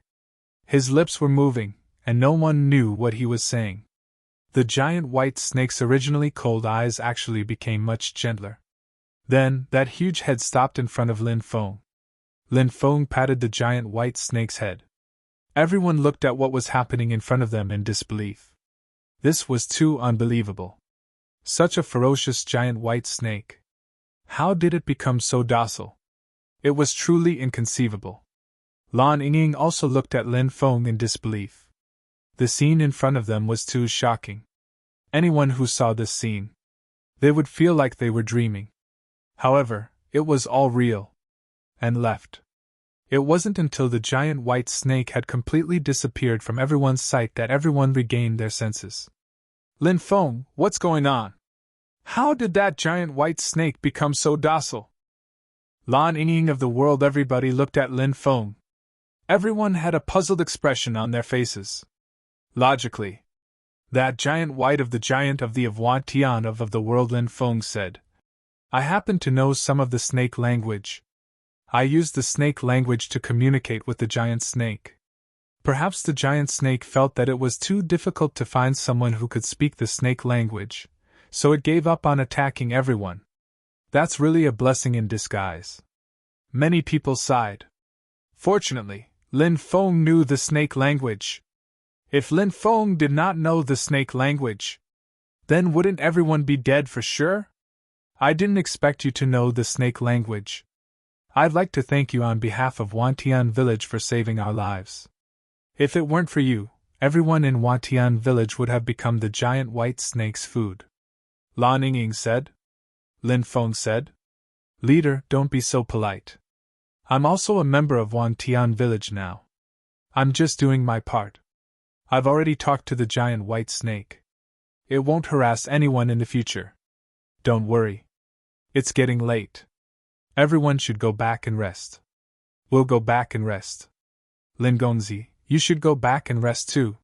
His lips were moving, and no one knew what he was saying. The giant white snake's originally cold eyes actually became much gentler. Then, that huge head stopped in front of Lin Feng. Lin Feng patted the giant white snake's head. Everyone looked at what was happening in front of them in disbelief. This was too unbelievable. Such a ferocious giant white snake. How did it become so docile? It was truly inconceivable. Lan Yingying also looked at Lin Feng in disbelief. The scene in front of them was too shocking. Anyone who saw this scene, they would feel like they were dreaming. However, it was all real. And left. It wasn't until the giant white snake had completely disappeared from everyone's sight that everyone regained their senses. Lin Feng, what's going on? How did that giant white snake become so docile? Lan Yingying of the world. Everybody looked at Lin Feng. Everyone had a puzzled expression on their faces. Logically, that giant white of the giant of the Wantian of the world, Lin Feng said. I happen to know some of the snake language. I used the snake language to communicate with the giant snake. Perhaps the giant snake felt that it was too difficult to find someone who could speak the snake language, so it gave up on attacking everyone. That's really a blessing in disguise. Many people sighed. Fortunately, Lin Feng knew the snake language. If Lin Feng did not know the snake language, then wouldn't everyone be dead for sure? I didn't expect you to know the snake language. I'd like to thank you on behalf of Wantian village for saving our lives. If it weren't for you, everyone in Wantian village would have become the giant white snake's food. Lan Yingying said. Lin Feng said. Leader, don't be so polite. I'm also a member of Wantian village now. I'm just doing my part. I've already talked to the giant white snake. It won't harass anyone in the future. Don't worry. It's getting late. Everyone should go back and rest. We'll go back and rest. Lin Gongzi, you should go back and rest too.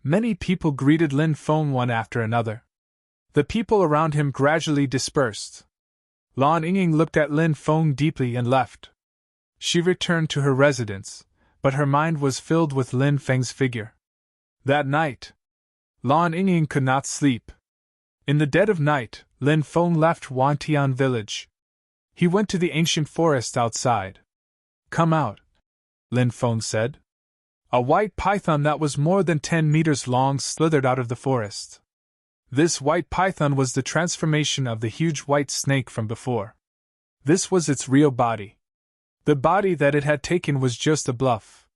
Many people greeted Lin Feng one after another. The people around him gradually dispersed. Lan Yingying looked at Lin Feng deeply and left. She returned to her residence, but her mind was filled with Lin Feng's figure. That night, Lan Yingying could not sleep. In the dead of night, Lin Feng left Wantian village. He went to the ancient forest outside. Come out, Lin Feng said. A white python that was more than 10 meters long slithered out of the forest. This white python was the transformation of the huge white snake from before. This was its real body. The body that it had taken was just a bluff.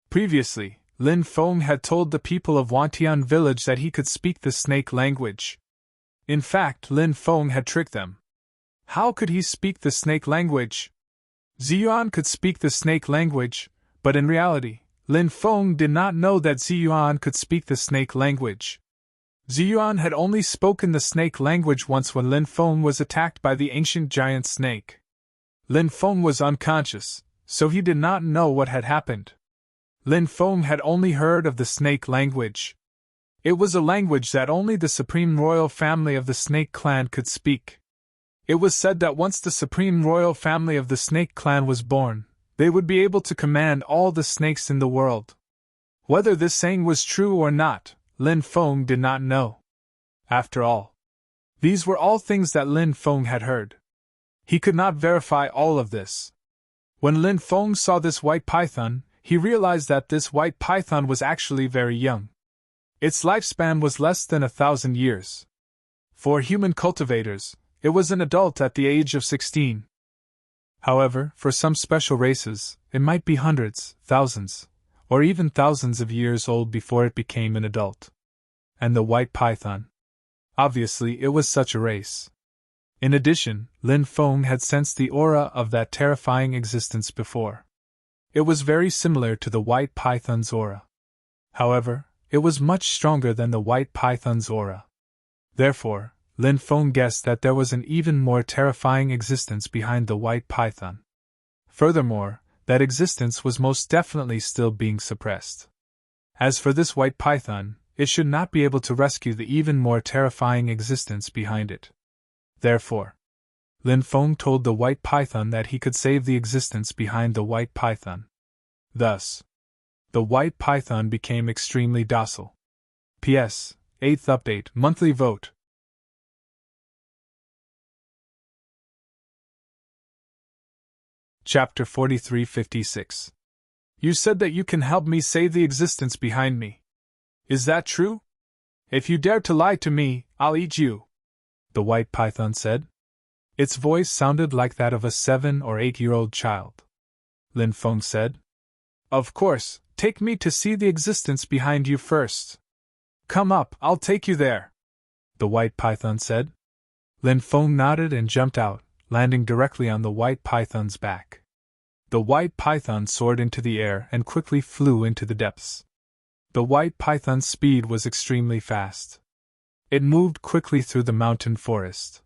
Previously, Lin Feng had told the people of Wantian village that he could speak the snake language. In fact, Lin Feng had tricked them. How could he speak the snake language? Ziyuan could speak the snake language, but in reality, Lin Feng did not know that Ziyuan could speak the snake language. Ziyuan had only spoken the snake language once when Lin Feng was attacked by the ancient giant snake. Lin Feng was unconscious, so he did not know what had happened. Lin Feng had only heard of the snake language. It was a language that only the supreme royal family of the snake clan could speak. It was said that once the supreme royal family of the snake clan was born, they would be able to command all the snakes in the world. Whether this saying was true or not, Lin Feng did not know. After all, these were all things that Lin Feng had heard. He could not verify all of this. When Lin Feng saw this white python, he realized that this white python was actually very young. Its lifespan was less than 1,000 years. For human cultivators, it was an adult at the age of 16. However, for some special races, it might be hundreds, thousands, or even thousands of years old before it became an adult. And the white python. Obviously, it was such a race. In addition, Lin Feng had sensed the aura of that terrifying existence before. It was very similar to the white python's aura. However, it was much stronger than the white python's aura. Therefore, Lin Feng guessed that there was an even more terrifying existence behind the white python. Furthermore, that existence was most definitely still being suppressed. As for this white python, it should not be able to rescue the even more terrifying existence behind it. Therefore, Lin Feng told the white python that he could save the existence behind the white python. Thus, the white python became extremely docile. P.S. 8th update, monthly vote. Chapter 4356. You said that you can help me save the existence behind me. Is that true? If you dare to lie to me, I'll eat you, the white python said. Its voice sounded like that of a 7 or 8-year-old child. Lin Feng said. Of course, take me to see the existence behind you first. Come up, I'll take you there, the white python said. Lin Feng nodded and jumped out, landing directly on the white python's back. The white python soared into the air and quickly flew into the depths. The white python's speed was extremely fast. It moved quickly through the mountain forest.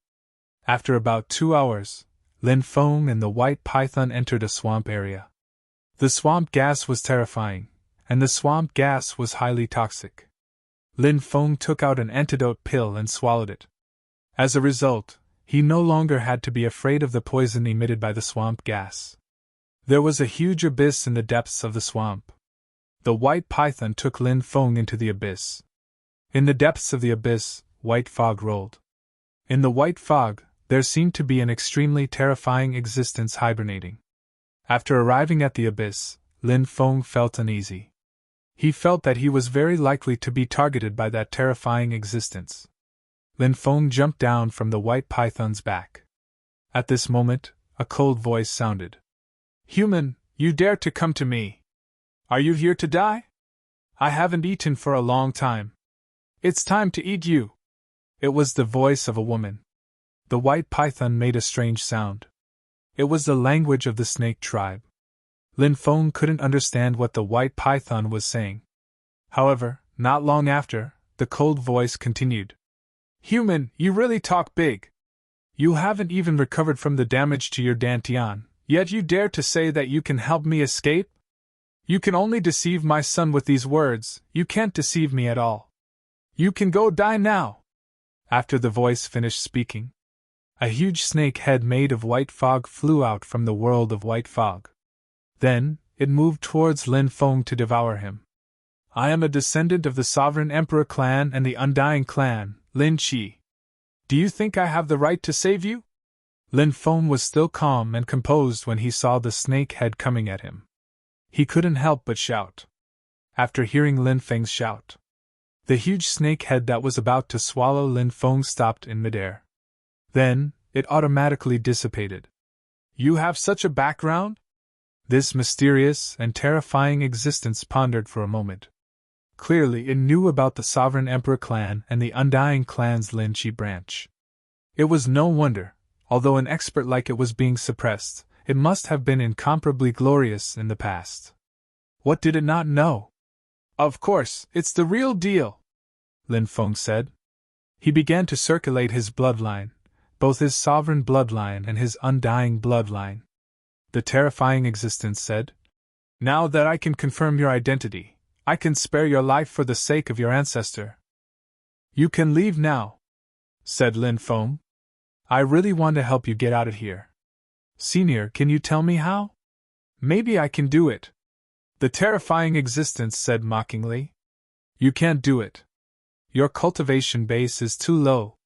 After about 2 hours, Lin Feng and the white python entered a swamp area. The swamp gas was terrifying, and the swamp gas was highly toxic. Lin Feng took out an antidote pill and swallowed it. As a result, he no longer had to be afraid of the poison emitted by the swamp gas. There was a huge abyss in the depths of the swamp. The white python took Lin Feng into the abyss. In the depths of the abyss, white fog rolled. In the white fog, there seemed to be an extremely terrifying existence hibernating. After arriving at the abyss, Lin Feng felt uneasy. He felt that he was very likely to be targeted by that terrifying existence. Lin Feng jumped down from the white python's back. At this moment, a cold voice sounded. Human, you dare to come to me. Are you here to die? I haven't eaten for a long time. It's time to eat you. It was the voice of a woman. The white python made a strange sound. It was the language of the snake tribe. Lin Feng couldn't understand what the white python was saying. However, not long after, the cold voice continued. Human, you really talk big. You haven't even recovered from the damage to your dantian, yet you dare to say that you can help me escape? You can only deceive my son with these words, you can't deceive me at all. You can go die now. After the voice finished speaking, a huge snake head made of white fog flew out from the world of white fog. Then, it moved towards Lin Feng to devour him. I am a descendant of the Sovereign Emperor clan and the Undying clan, Lin Qi. Do you think I have the right to save you? Lin Feng was still calm and composed when he saw the snake head coming at him. He couldn't help but shout. After hearing Lin Feng's shout, the huge snake head that was about to swallow Lin Feng stopped in midair. Then, it automatically dissipated. You have such a background? This mysterious and terrifying existence pondered for a moment. Clearly, it knew about the Sovereign Emperor clan and the Undying clan's Lin Qi branch. It was no wonder, although an expert like it was being suppressed, it must have been incomparably glorious in the past. What did it not know? Of course, it's the real deal, Lin Feng said. He began to circulate his bloodline, both his sovereign bloodline and his undying bloodline. The terrifying existence said, Now that I can confirm your identity, I can spare your life for the sake of your ancestor. You can leave now, said Lin Feng. I really want to help you get out of here. Senior, can you tell me how? Maybe I can do it. The terrifying existence said mockingly. You can't do it. Your cultivation base is too low.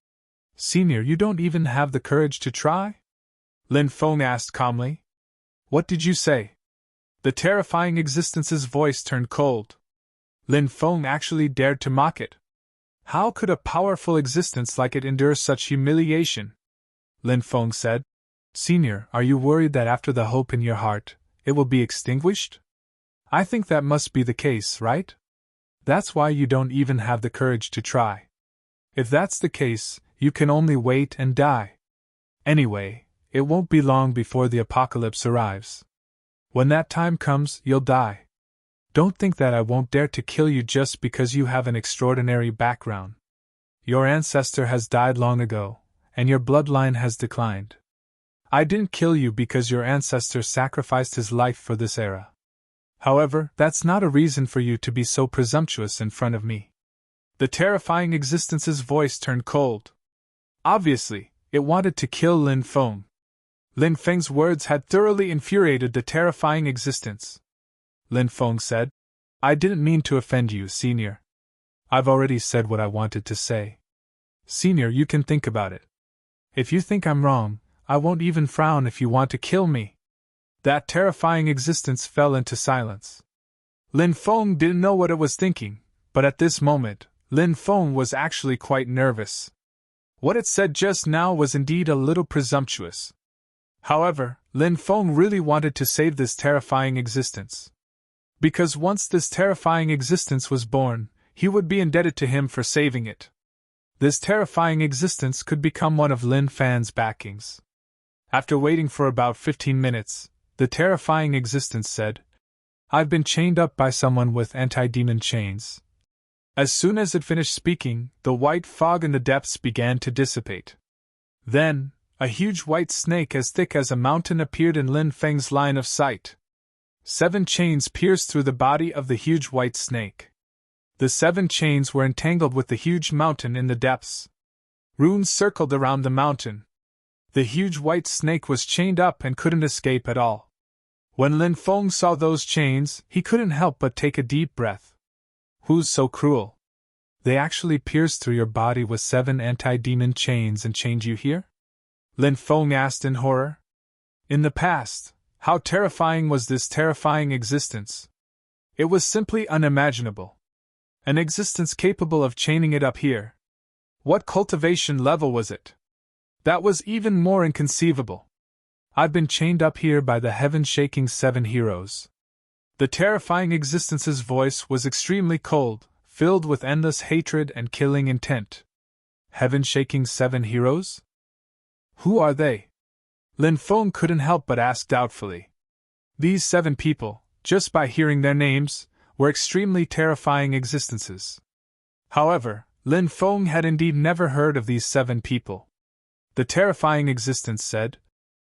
Senior, you don't even have the courage to try? Lin Feng asked calmly. What did you say? The terrifying existence's voice turned cold. Lin Feng actually dared to mock it. How could a powerful existence like it endure such humiliation? Lin Feng said. Senior, are you worried that after the hope in your heart, it will be extinguished? I think that must be the case, right? That's why you don't even have the courage to try. If that's the case, you can only wait and die. Anyway, it won't be long before the apocalypse arrives. When that time comes, you'll die. Don't think that I won't dare to kill you just because you have an extraordinary background. Your ancestor has died long ago, and your bloodline has declined. I didn't kill you because your ancestor sacrificed his life for this era. However, that's not a reason for you to be so presumptuous in front of me. The terrifying existence's voice turned cold. Obviously, it wanted to kill Lin Feng. Lin Feng's words had thoroughly infuriated the terrifying existence. Lin Feng said, I didn't mean to offend you, Senior. I've already said what I wanted to say. Senior, you can think about it. If you think I'm wrong, I won't even frown if you want to kill me. That terrifying existence fell into silence. Lin Feng didn't know what it was thinking, but at this moment, Lin Feng was actually quite nervous. What it said just now was indeed a little presumptuous. However, Lin Feng really wanted to save this terrifying existence. Because once this terrifying existence was born, he would be indebted to him for saving it. This terrifying existence could become one of Lin Fan's backings. After waiting for about 15 minutes, the terrifying existence said, I've been chained up by someone with anti-demon chains. As soon as it finished speaking, the white fog in the depths began to dissipate. Then, a huge white snake as thick as a mountain appeared in Lin Feng's line of sight. 7 chains pierced through the body of the huge white snake. The 7 chains were entangled with the huge mountain in the depths. Runes circled around the mountain. The huge white snake was chained up and couldn't escape at all. When Lin Feng saw those chains, he couldn't help but take a deep breath. Who's so cruel? They actually pierced through your body with 7 anti-demon chains and chained you here? Lin Feng asked in horror. In the past, how terrifying was this terrifying existence? It was simply unimaginable. An existence capable of chaining it up here. What cultivation level was it? That was even more inconceivable. I've been chained up here by the heaven-shaking 7 heroes. The terrifying existence's voice was extremely cold, filled with endless hatred and killing intent. Heaven-shaking 7 heroes? Who are they? Lin Feng couldn't help but ask doubtfully. These 7 people, just by hearing their names, were extremely terrifying existences. However, Lin Feng had indeed never heard of these 7 people. The terrifying existence said,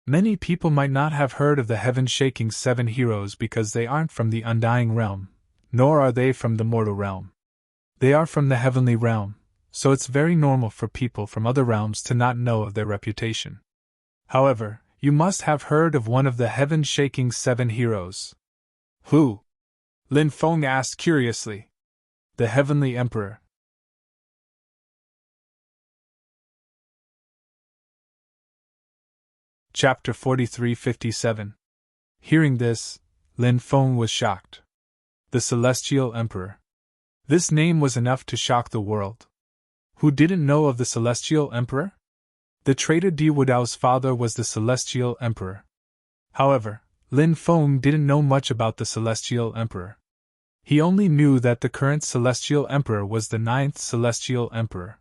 Many people might not have heard of the heaven-shaking 7 heroes because they aren't from the undying realm, nor are they from the mortal realm. They are from the heavenly realm, so it's very normal for people from other realms to not know of their reputation. However, you must have heard of one of the heaven-shaking 7 heroes. Who? Lin Feng asked curiously. The Heavenly Emperor. Chapter 43-57. Hearing this, Lin Feng was shocked. The Celestial Emperor. This name was enough to shock the world. Who didn't know of the Celestial Emperor? The traitor Di Wudao's father was the Celestial Emperor. However, Lin Feng didn't know much about the Celestial Emperor. He only knew that the current Celestial Emperor was the 9th Celestial Emperor.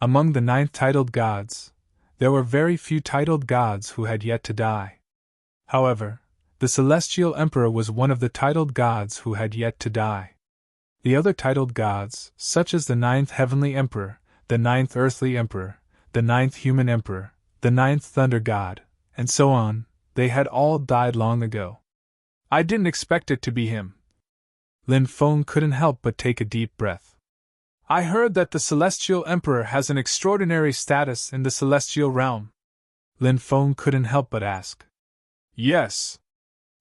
Among the 9 titled gods, there were very few titled gods who had yet to die. However, the Celestial Emperor was one of the titled gods who had yet to die. The other titled gods, such as the 9th Heavenly Emperor, the 9th Earthly Emperor, the 9th Human Emperor, the 9th Thunder God, and so on, they had all died long ago. I didn't expect it to be him. Lin Feng couldn't help but take a deep breath. I heard that the Celestial Emperor has an extraordinary status in the celestial realm. Lin Feng couldn't help but ask. Yes,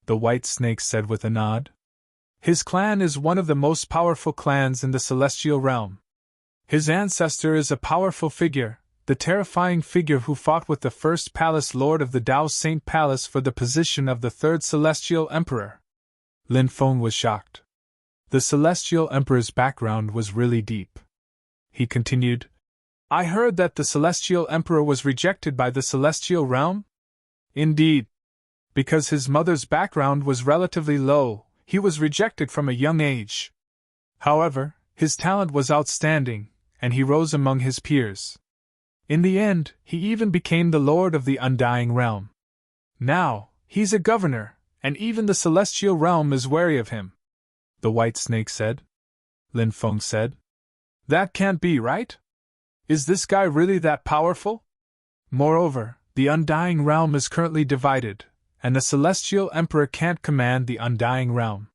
the White Snake said with a nod. His clan is one of the most powerful clans in the celestial realm. His ancestor is a powerful figure, the terrifying figure who fought with the first palace lord of the Dao Saint Palace for the position of the 3rd Celestial Emperor. Lin Feng was shocked. The Celestial Emperor's background was really deep. He continued, I heard that the Celestial Emperor was rejected by the celestial realm? Indeed. Because his mother's background was relatively low, he was rejected from a young age. However, his talent was outstanding, and he rose among his peers. In the end, he even became the Lord of the Undying Realm. Now, he's a governor, and even the celestial realm is wary of him. The White Snake said. Lin Feng said. That can't be right? Is this guy really that powerful? Moreover, the Undying Realm is currently divided, and the Celestial Emperor can't command the Undying Realm.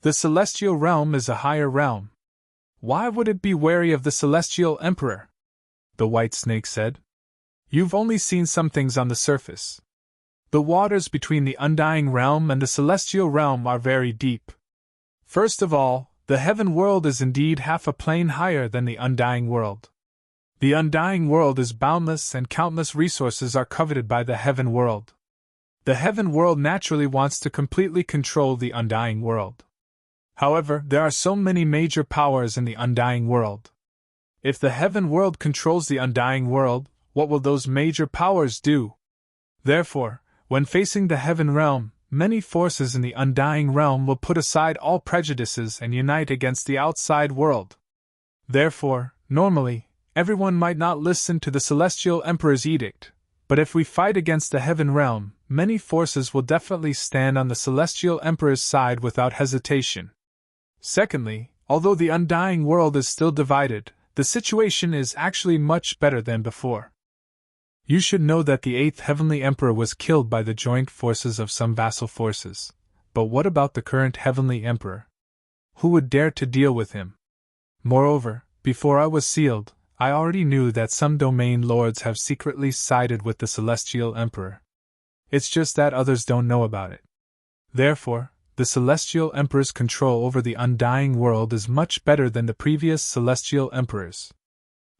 The Celestial Realm is a higher realm. Why would it be wary of the Celestial Emperor? The White Snake said. You've only seen some things on the surface. The waters between the Undying Realm and the Celestial Realm are very deep. First of all, the Heaven World is indeed half a plane higher than the Undying World. The Undying World is boundless and countless resources are coveted by the Heaven World. The Heaven World naturally wants to completely control the Undying World. However, there are so many major powers in the Undying World. If the Heaven World controls the Undying World, what will those major powers do? Therefore, when facing the Heaven Realm, many forces in the Undying Realm will put aside all prejudices and unite against the outside world. Therefore, normally, everyone might not listen to the Celestial Emperor's edict, but if we fight against the Heaven Realm, many forces will definitely stand on the Celestial Emperor's side without hesitation. Secondly, although the Undying World is still divided, the situation is actually much better than before. You should know that the 8th Heavenly Emperor was killed by the joint forces of some vassal forces. But what about the current Heavenly Emperor? Who would dare to deal with him? Moreover, before I was sealed, I already knew that some domain lords have secretly sided with the Celestial Emperor. It's just that others don't know about it. Therefore, the Celestial Emperor's control over the Undying World is much better than the previous Celestial Emperors.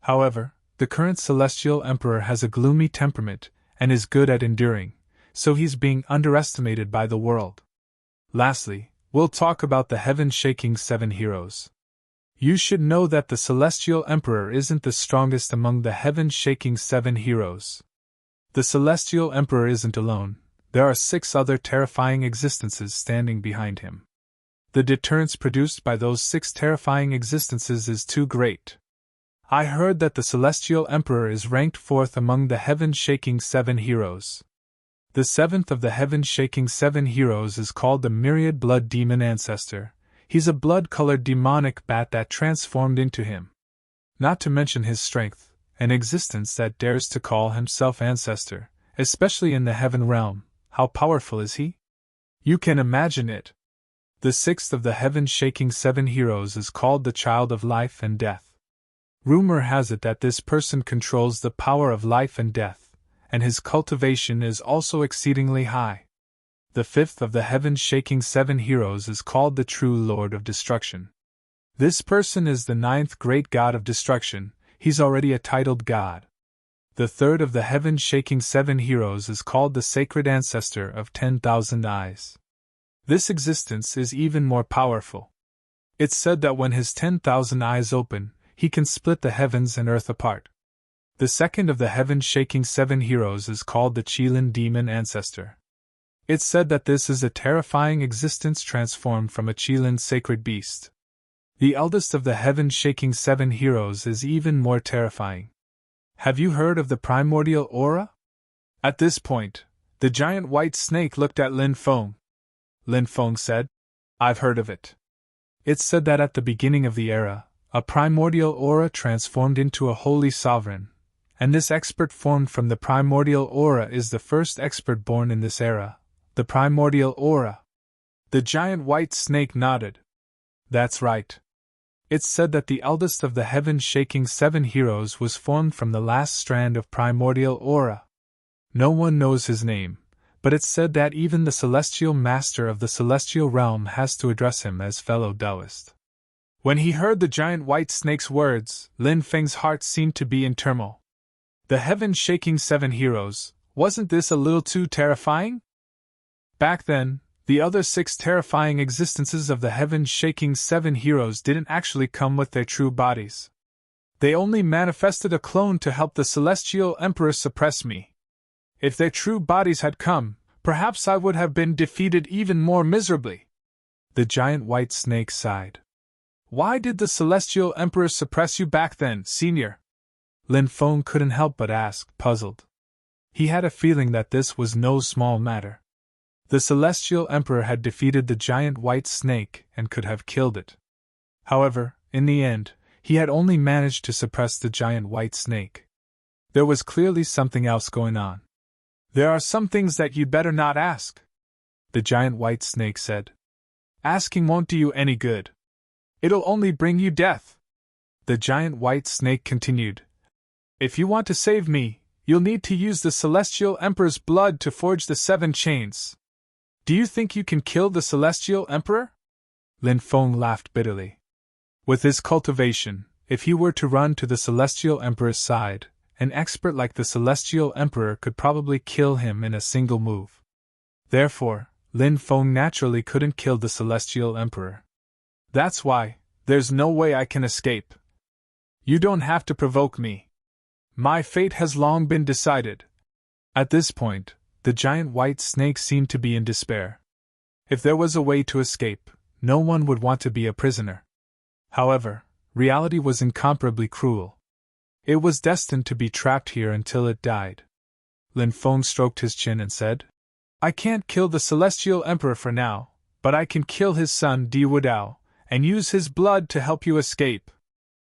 However, the current Celestial Emperor has a gloomy temperament and is good at enduring, so he's being underestimated by the world. Lastly, we'll talk about the heaven-shaking 7 heroes. You should know that the Celestial Emperor isn't the strongest among the heaven-shaking 7 heroes. The Celestial Emperor isn't alone, there are 6 other terrifying existences standing behind him. The deterrence produced by those 6 terrifying existences is too great. I heard that the Celestial Emperor is ranked 4th among the heaven-shaking 7 heroes. The 7th of the heaven-shaking 7 heroes is called the Myriad Blood Demon Ancestor. He's a blood-colored demonic bat that transformed into him. Not to mention his strength, an existence that dares to call himself Ancestor, especially in the Heaven Realm. How powerful is he? You can imagine it. The 6th of the heaven-shaking 7 heroes is called the Child of Life and Death. Rumor has it that this person controls the power of life and death, and his cultivation is also exceedingly high. The 5th of the heaven-shaking 7 heroes is called the True Lord of Destruction. This person is the 9th great god of destruction, he's already a titled god. The 3rd of the heaven-shaking 7 heroes is called the Sacred Ancestor of 10,000 Eyes. This existence is even more powerful. It's said that when his 10,000 eyes open, he can split the heavens and earth apart. The 2nd of the heaven-shaking 7 heroes is called the Qilin Demon Ancestor. It's said that this is a terrifying existence transformed from a Qilin sacred beast. The eldest of the heaven-shaking 7 heroes is even more terrifying. Have you heard of the primordial aura? At this point, the giant white snake looked at Lin Feng. Lin Feng said, I've heard of it. It's said that at the beginning of the era, a primordial aura transformed into a holy sovereign, and this expert formed from the primordial aura is the first expert born in this era, the primordial aura. The giant white snake nodded. That's right. It's said that the eldest of the heaven-shaking 7 heroes was formed from the last strand of primordial aura. No one knows his name, but it's said that even the celestial master of the celestial realm has to address him as fellow Taoist. When he heard the giant white snake's words, Lin Feng's heart seemed to be in turmoil. The heaven-shaking 7 heroes, wasn't this a little too terrifying? Back then, the other 6 terrifying existences of the heaven-shaking 7 heroes didn't actually come with their true bodies. They only manifested a clone to help the Celestial Emperor suppress me. If their true bodies had come, perhaps I would have been defeated even more miserably. The giant white snake sighed. Why did the Celestial Emperor suppress you back then, Senior? Lin Feng couldn't help but ask, puzzled. He had a feeling that this was no small matter. The Celestial Emperor had defeated the giant white snake and could have killed it. However, in the end, he had only managed to suppress the giant white snake. There was clearly something else going on. There are some things that you'd better not ask, the giant white snake said. Asking won't do you any good. It'll only bring you death. The giant white snake continued. If you want to save me, you'll need to use the Celestial Emperor's blood to forge the 7 chains. Do you think you can kill the Celestial Emperor? Lin Feng laughed bitterly. With his cultivation, if he were to run to the Celestial Emperor's side, an expert like the Celestial Emperor could probably kill him in a single move. Therefore, Lin Feng naturally couldn't kill the Celestial Emperor. That's why, there's no way I can escape. You don't have to provoke me. My fate has long been decided. At this point, the giant white snake seemed to be in despair. If there was a way to escape, no one would want to be a prisoner. However, reality was incomparably cruel. It was destined to be trapped here until it died. Lin Feng stroked his chin and said, I can't kill the Celestial Emperor for now, but I can kill his son Di Wudao, and use his blood to help you escape.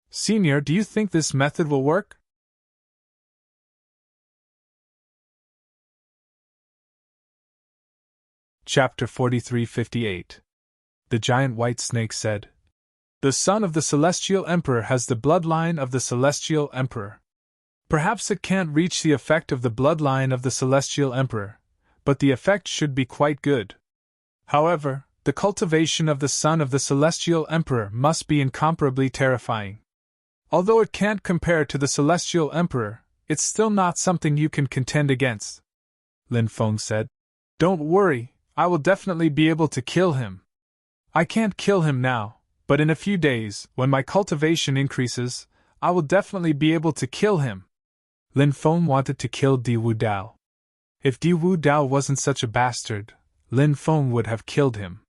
Senior, do you think this method will work? Chapter 4358. The giant white snake said, The son of the Celestial Emperor has the bloodline of the Celestial Emperor. Perhaps it can't reach the effect of the bloodline of the Celestial Emperor, but the effect should be quite good. However, the cultivation of the son of the Celestial Emperor must be incomparably terrifying. Although it can't compare to the Celestial Emperor, it's still not something you can contend against. Lin Feng said, Don't worry, I will definitely be able to kill him. I can't kill him now, but in a few days, when my cultivation increases, I will definitely be able to kill him. Lin Feng wanted to kill Di Wudao. If Di Wudao wasn't such a bastard, Lin Feng would have killed him.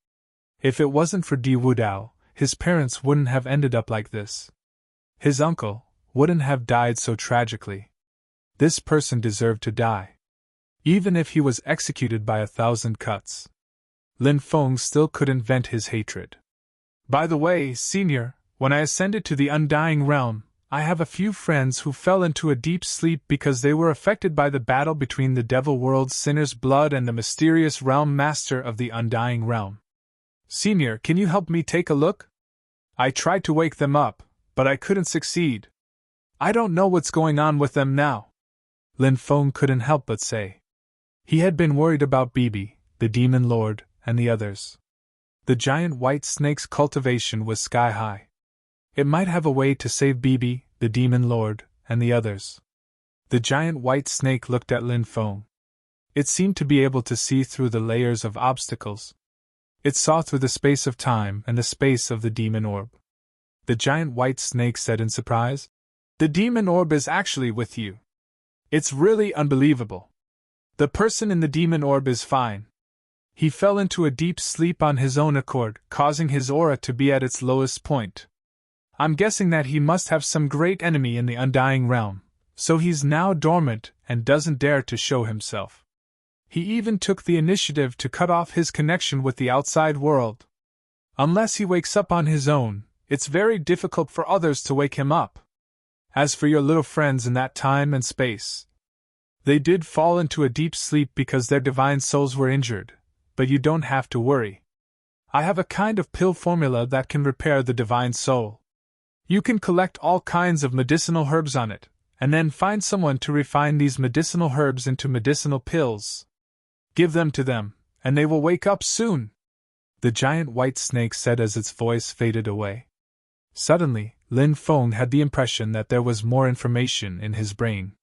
If it wasn't for Di Wudao, his parents wouldn't have ended up like this. His uncle wouldn't have died so tragically. This person deserved to die. Even if he was executed by 1,000 cuts. Lin Feng still couldn't vent his hatred. By the way, Senior, when I ascended to the Undying Realm, I have a few friends who fell into a deep sleep because they were affected by the battle between the Devil World's Sinner's Blood and the mysterious Realm Master of the Undying Realm. Senior, can you help me take a look? I tried to wake them up, but I couldn't succeed. I don't know what's going on with them now. Lin Feng couldn't help but say. He had been worried about Bibi, the Demon Lord, and the others. The giant white snake's cultivation was sky high. It might have a way to save Bibi, the Demon Lord, and the others. The giant white snake looked at Lin Feng. It seemed to be able to see through the layers of obstacles. It saw through the space of time and the space of the demon orb. The giant white snake said in surprise, The demon orb is actually with you. It's really unbelievable. The person in the demon orb is fine. He fell into a deep sleep on his own accord, causing his aura to be at its lowest point. I'm guessing that he must have some great enemy in the Undying Realm, so he's now dormant and doesn't dare to show himself. He even took the initiative to cut off his connection with the outside world. Unless he wakes up on his own, it's very difficult for others to wake him up. As for your little friends in that time and space, they did fall into a deep sleep because their divine souls were injured, but you don't have to worry. I have a kind of pill formula that can repair the divine soul. You can collect all kinds of medicinal herbs on it, and then find someone to refine these medicinal herbs into medicinal pills. Give them to them, and they will wake up soon, the giant white snake said as its voice faded away. Suddenly, Lin Feng had the impression that there was more information in his brain.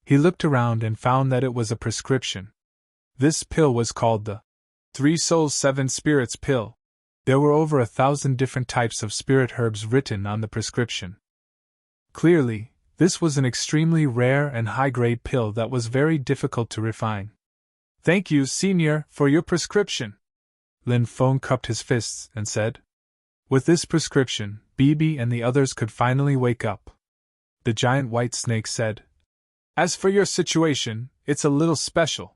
He looked around and found that it was a prescription. This pill was called the 3 Souls 7 Spirits pill. There were over 1,000 different types of spirit herbs written on the prescription. Clearly, this was an extremely rare and high-grade pill that was very difficult to refine. Thank you, Senior, for your prescription. Lin Feng cupped his fists and said. With this prescription, Bibi and the others could finally wake up. The giant white snake said. As for your situation, it's a little special.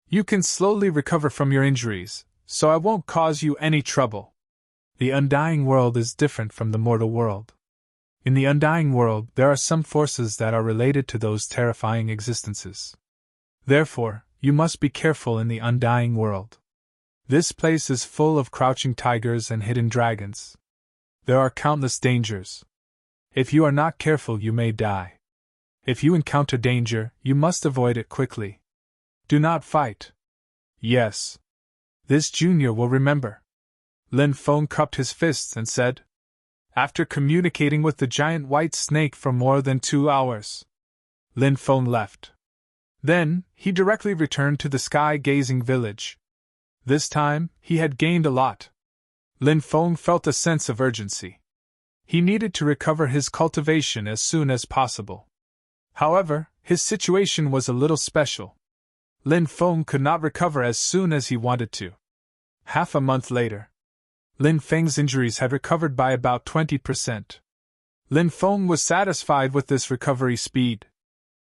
You can slowly recover from your injuries, so I won't cause you any trouble. The Undying World is different from the mortal world. In the Undying World, there are some forces that are related to those terrifying existences. Therefore, you must be careful in the undying world. This place is full of crouching tigers and hidden dragons. There are countless dangers. If you are not careful, you may die. If you encounter danger, you must avoid it quickly. Do not fight. Yes. This junior will remember. Lin Feng cupped his fists and said, after communicating with the giant white snake for more than 2 hours. Lin Feng left. Then, he directly returned to the sky-gazing village. This time, he had gained a lot. Lin Feng felt a sense of urgency. He needed to recover his cultivation as soon as possible. However, his situation was a little special. Lin Feng could not recover as soon as he wanted to. Half a month later, Lin Feng's injuries had recovered by about 20%. Lin Feng was satisfied with this recovery speed.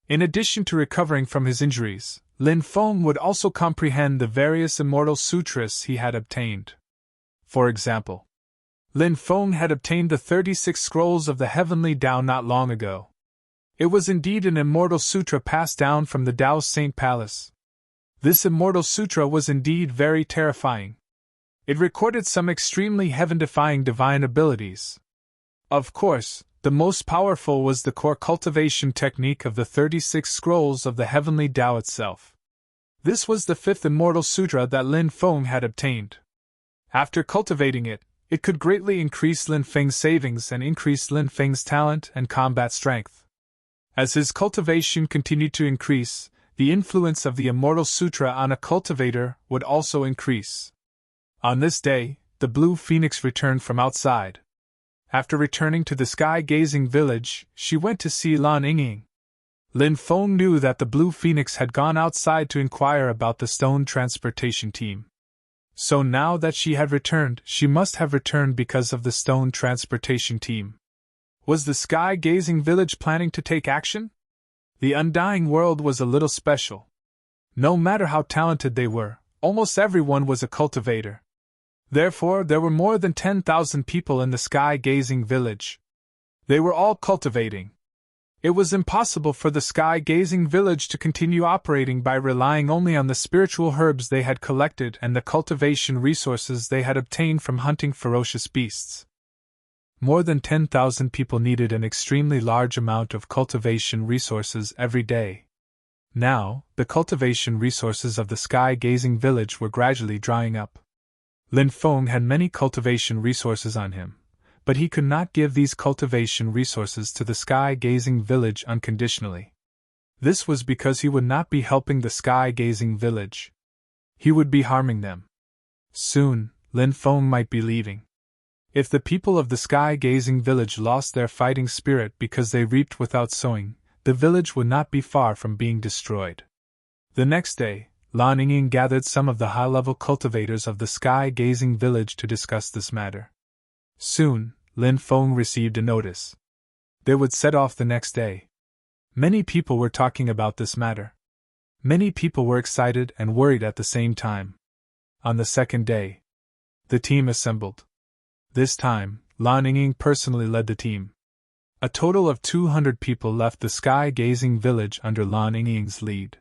In addition to recovering from his injuries, Lin Feng would also comprehend the various immortal sutras he had obtained. For example, Lin Feng had obtained the 36 scrolls of the heavenly Tao not long ago. It was indeed an immortal sutra passed down from the Tao Saint Palace. This immortal sutra was indeed very terrifying. It recorded some extremely heaven-defying divine abilities. Of course, the most powerful was the core cultivation technique of the 36 scrolls of the heavenly Tao itself. This was the 5th immortal sutra that Lin Feng had obtained. After cultivating it, it could greatly increase Lin Feng's savings and increase Lin Feng's talent and combat strength. As his cultivation continued to increase, the influence of the immortal sutra on a cultivator would also increase. On this day, the Blue Phoenix returned from outside. After returning to the sky-gazing village, she went to see Lan Yingying. Lin Feng knew that the Blue Phoenix had gone outside to inquire about the stone transportation team. So now that she had returned, she must have returned because of the stone transportation team. Was the sky-gazing village planning to take action? The undying world was a little special. No matter how talented they were, almost everyone was a cultivator. Therefore, there were more than 10,000 people in the sky-gazing village. They were all cultivating. It was impossible for the sky-gazing village to continue operating by relying only on the spiritual herbs they had collected and the cultivation resources they had obtained from hunting ferocious beasts. More than 10,000 people needed an extremely large amount of cultivation resources every day. Now, the cultivation resources of the sky-gazing village were gradually drying up. Lin Feng had many cultivation resources on him, but he could not give these cultivation resources to the sky-gazing village unconditionally. This was because he would not be helping the sky-gazing village. He would be harming them. Soon, Lin Feng might be leaving. If the people of the sky-gazing village lost their fighting spirit because they reaped without sowing, the village would not be far from being destroyed. The next day, Lan Yingying gathered some of the high-level cultivators of the sky-gazing village to discuss this matter. Soon, Lin Feng received a notice. They would set off the next day. Many people were talking about this matter. Many people were excited and worried at the same time. On the second day, the team assembled. This time, Lan Yingying personally led the team. A total of 200 people left the sky-gazing village under Lan Yingying's lead.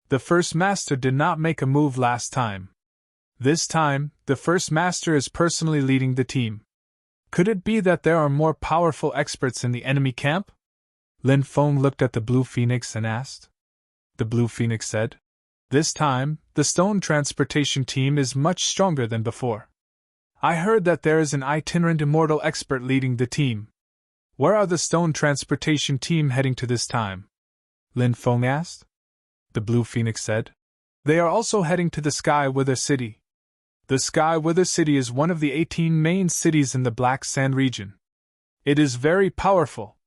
The first master did not make a move last time. This time, the first master is personally leading the team. Could it be that there are more powerful experts in the enemy camp? Lin Feng looked at the Blue Phoenix and asked. The Blue Phoenix said, this time, the stone transportation team is much stronger than before. I heard that there is an itinerant immortal expert leading the team. Where are the stone transportation team heading to this time? Lin Feng asked. The Blue Phoenix said. They are also heading to the Sky Wither City. The Sky Wither City is one of the 18 main cities in the Black Sand region. It is very powerful.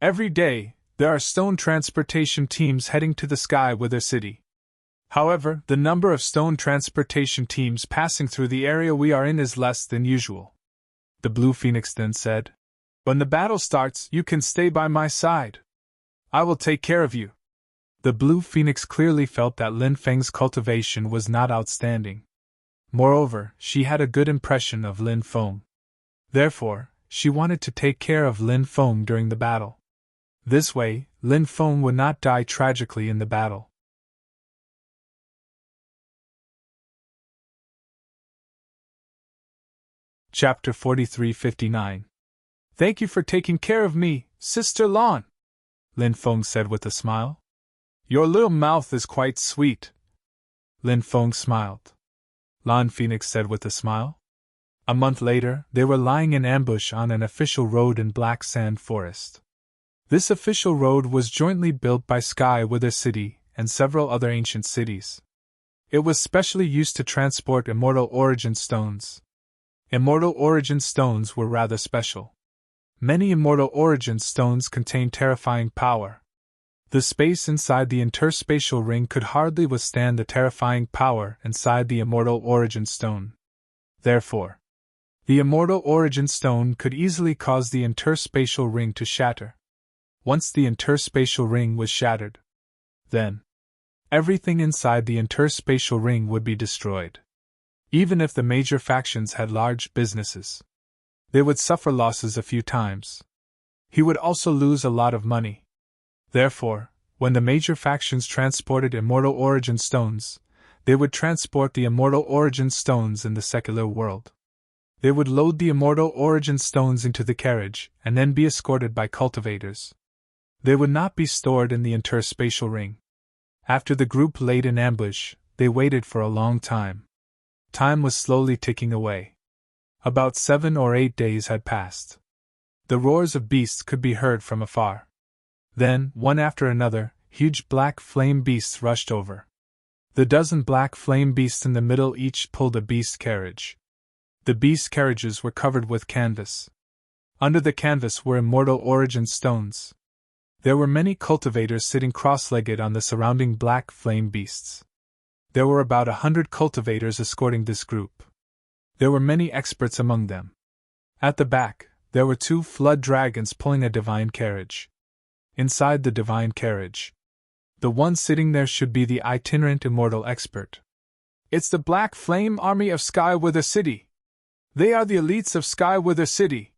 Every day, there are stone transportation teams heading to the Sky Wither City. However, the number of stone transportation teams passing through the area we are in is less than usual. The Blue Phoenix then said, when the battle starts, you can stay by my side. I will take care of you. The Blue Phoenix clearly felt that Lin Feng's cultivation was not outstanding. Moreover, she had a good impression of Lin Feng. Therefore, she wanted to take care of Lin Feng during the battle. This way, Lin Feng would not die tragically in the battle. Chapter 43:59. Thank you for taking care of me, Sister Lan, Lin Feng said with a smile. Your little mouth is quite sweet. Lin Feng smiled. Lan Phoenix said with a smile. A month later, they were lying in ambush on an official road in Black Sand Forest. This official road was jointly built by Sky Wither City and several other ancient cities. It was specially used to transport immortal origin stones. Immortal origin stones were rather special. Many immortal origin stones contain terrifying power. The space inside the interspatial ring could hardly withstand the terrifying power inside the immortal origin stone. Therefore, the immortal origin stone could easily cause the interspatial ring to shatter. Once the interspatial ring was shattered, then everything inside the interspatial ring would be destroyed. Even if the major factions had large businesses, they would suffer losses a few times. He would also lose a lot of money. Therefore, when the major factions transported immortal origin stones, they would transport the immortal origin stones in the secular world. They would load the immortal origin stones into the carriage and then be escorted by cultivators. They would not be stored in the interspatial ring. After the group laid in ambush, they waited for a long time. Time was slowly ticking away. About 7 or 8 days had passed. The roars of beasts could be heard from afar. Then, one after another, huge black flame beasts rushed over. The dozen black flame beasts in the middle each pulled a beast carriage. The beast carriages were covered with canvas. Under the canvas were immortal origin stones. There were many cultivators sitting cross-legged on the surrounding black flame beasts. There were about 100 cultivators escorting this group. There were many experts among them. At the back, there were 2 flood dragons pulling a divine carriage. Inside the divine carriage, the one sitting there should be the itinerant immortal expert. It's the Black Flame Army of Sky Wither City. They are the elites of Sky Wither City.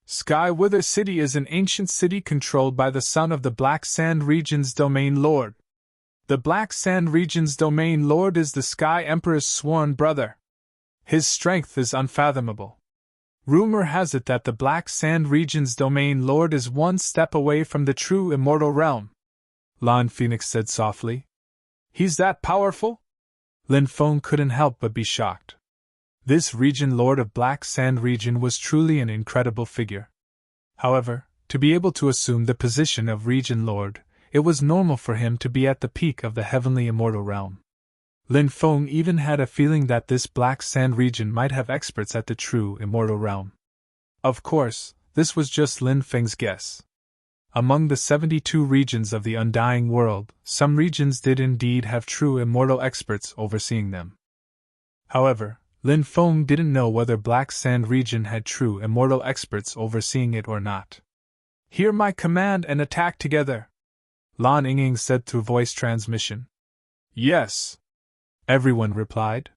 Sky Wither City is an ancient city controlled by the son of the Black Sand Region's domain lord. The Black Sand Region's domain lord is the Sky Emperor's sworn brother. His strength is unfathomable. Rumor has it that the Black Sand Region's domain lord is one step away from the true immortal realm. Lan Phoenix said softly. He's that powerful? Lin Feng couldn't help but be shocked. This region lord of Black Sand Region was truly an incredible figure. However, to be able to assume the position of region lord, it was normal for him to be at the peak of the heavenly immortal realm. Lin Feng even had a feeling that this Black Sand Region might have experts at the true immortal realm. Of course, this was just Lin Feng's guess. Among the 72 regions of the undying world, some regions did indeed have true immortal experts overseeing them. However, Lin Feng didn't know whether Black Sand Region had true immortal experts overseeing it or not. Hear my command and attack together, Lan Yingying said through voice transmission. Yes, everyone replied.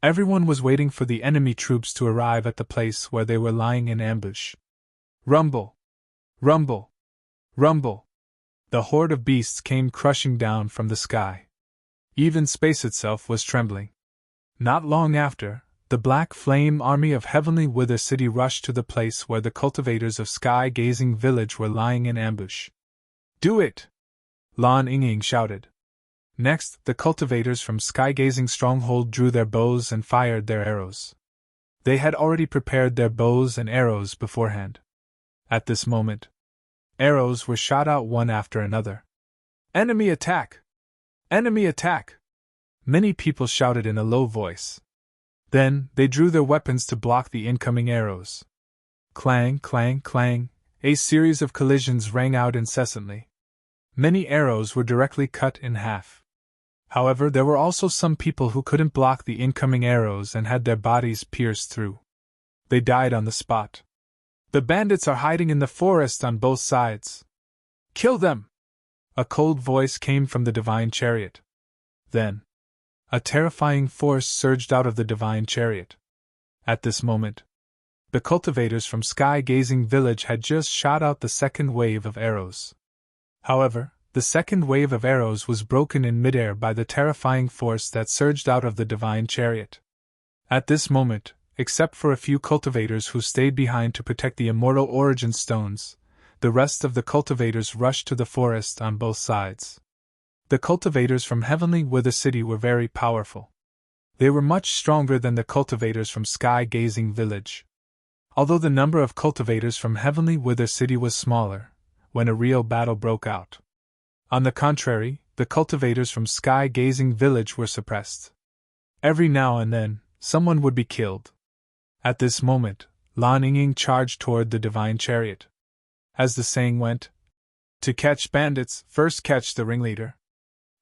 Everyone was waiting for the enemy troops to arrive at the place where they were lying in ambush. Rumble! Rumble! Rumble! The horde of beasts came crushing down from the sky. Even space itself was trembling. Not long after, the Black Flame Army of Heavenly Wither City rushed to the place where the cultivators of Sky Gazing Village were lying in ambush. Do it! Lan Yingying shouted. Next, the cultivators from Sky Gazing Stronghold drew their bows and fired their arrows. They had already prepared their bows and arrows beforehand. At this moment, arrows were shot out one after another. Enemy attack! Enemy attack! Many people shouted in a low voice. Then, they drew their weapons to block the incoming arrows. Clang, clang, clang, a series of collisions rang out incessantly. Many arrows were directly cut in half. However, there were also some people who couldn't block the incoming arrows and had their bodies pierced through. They died on the spot. The bandits are hiding in the forest on both sides. Kill them! A cold voice came from the divine chariot. Then, a terrifying force surged out of the divine chariot. At this moment, the cultivators from Sky Gazing Village had just shot out the second wave of arrows. However, the second wave of arrows was broken in midair by the terrifying force that surged out of the divine chariot. At this moment, except for a few cultivators who stayed behind to protect the immortal origin stones. The rest of the cultivators rushed to the forest on both sides. The cultivators from Heavenly Wither City were very powerful. They were much stronger than the cultivators from Sky Gazing Village. Although the number of cultivators from Heavenly Wither City was smaller, when a real battle broke out. On the contrary, the cultivators from Sky Gazing Village were suppressed. Every now and then, someone would be killed. At this moment, Lan Ying charged toward the divine chariot. As the saying went, to catch bandits, first catch the ringleader.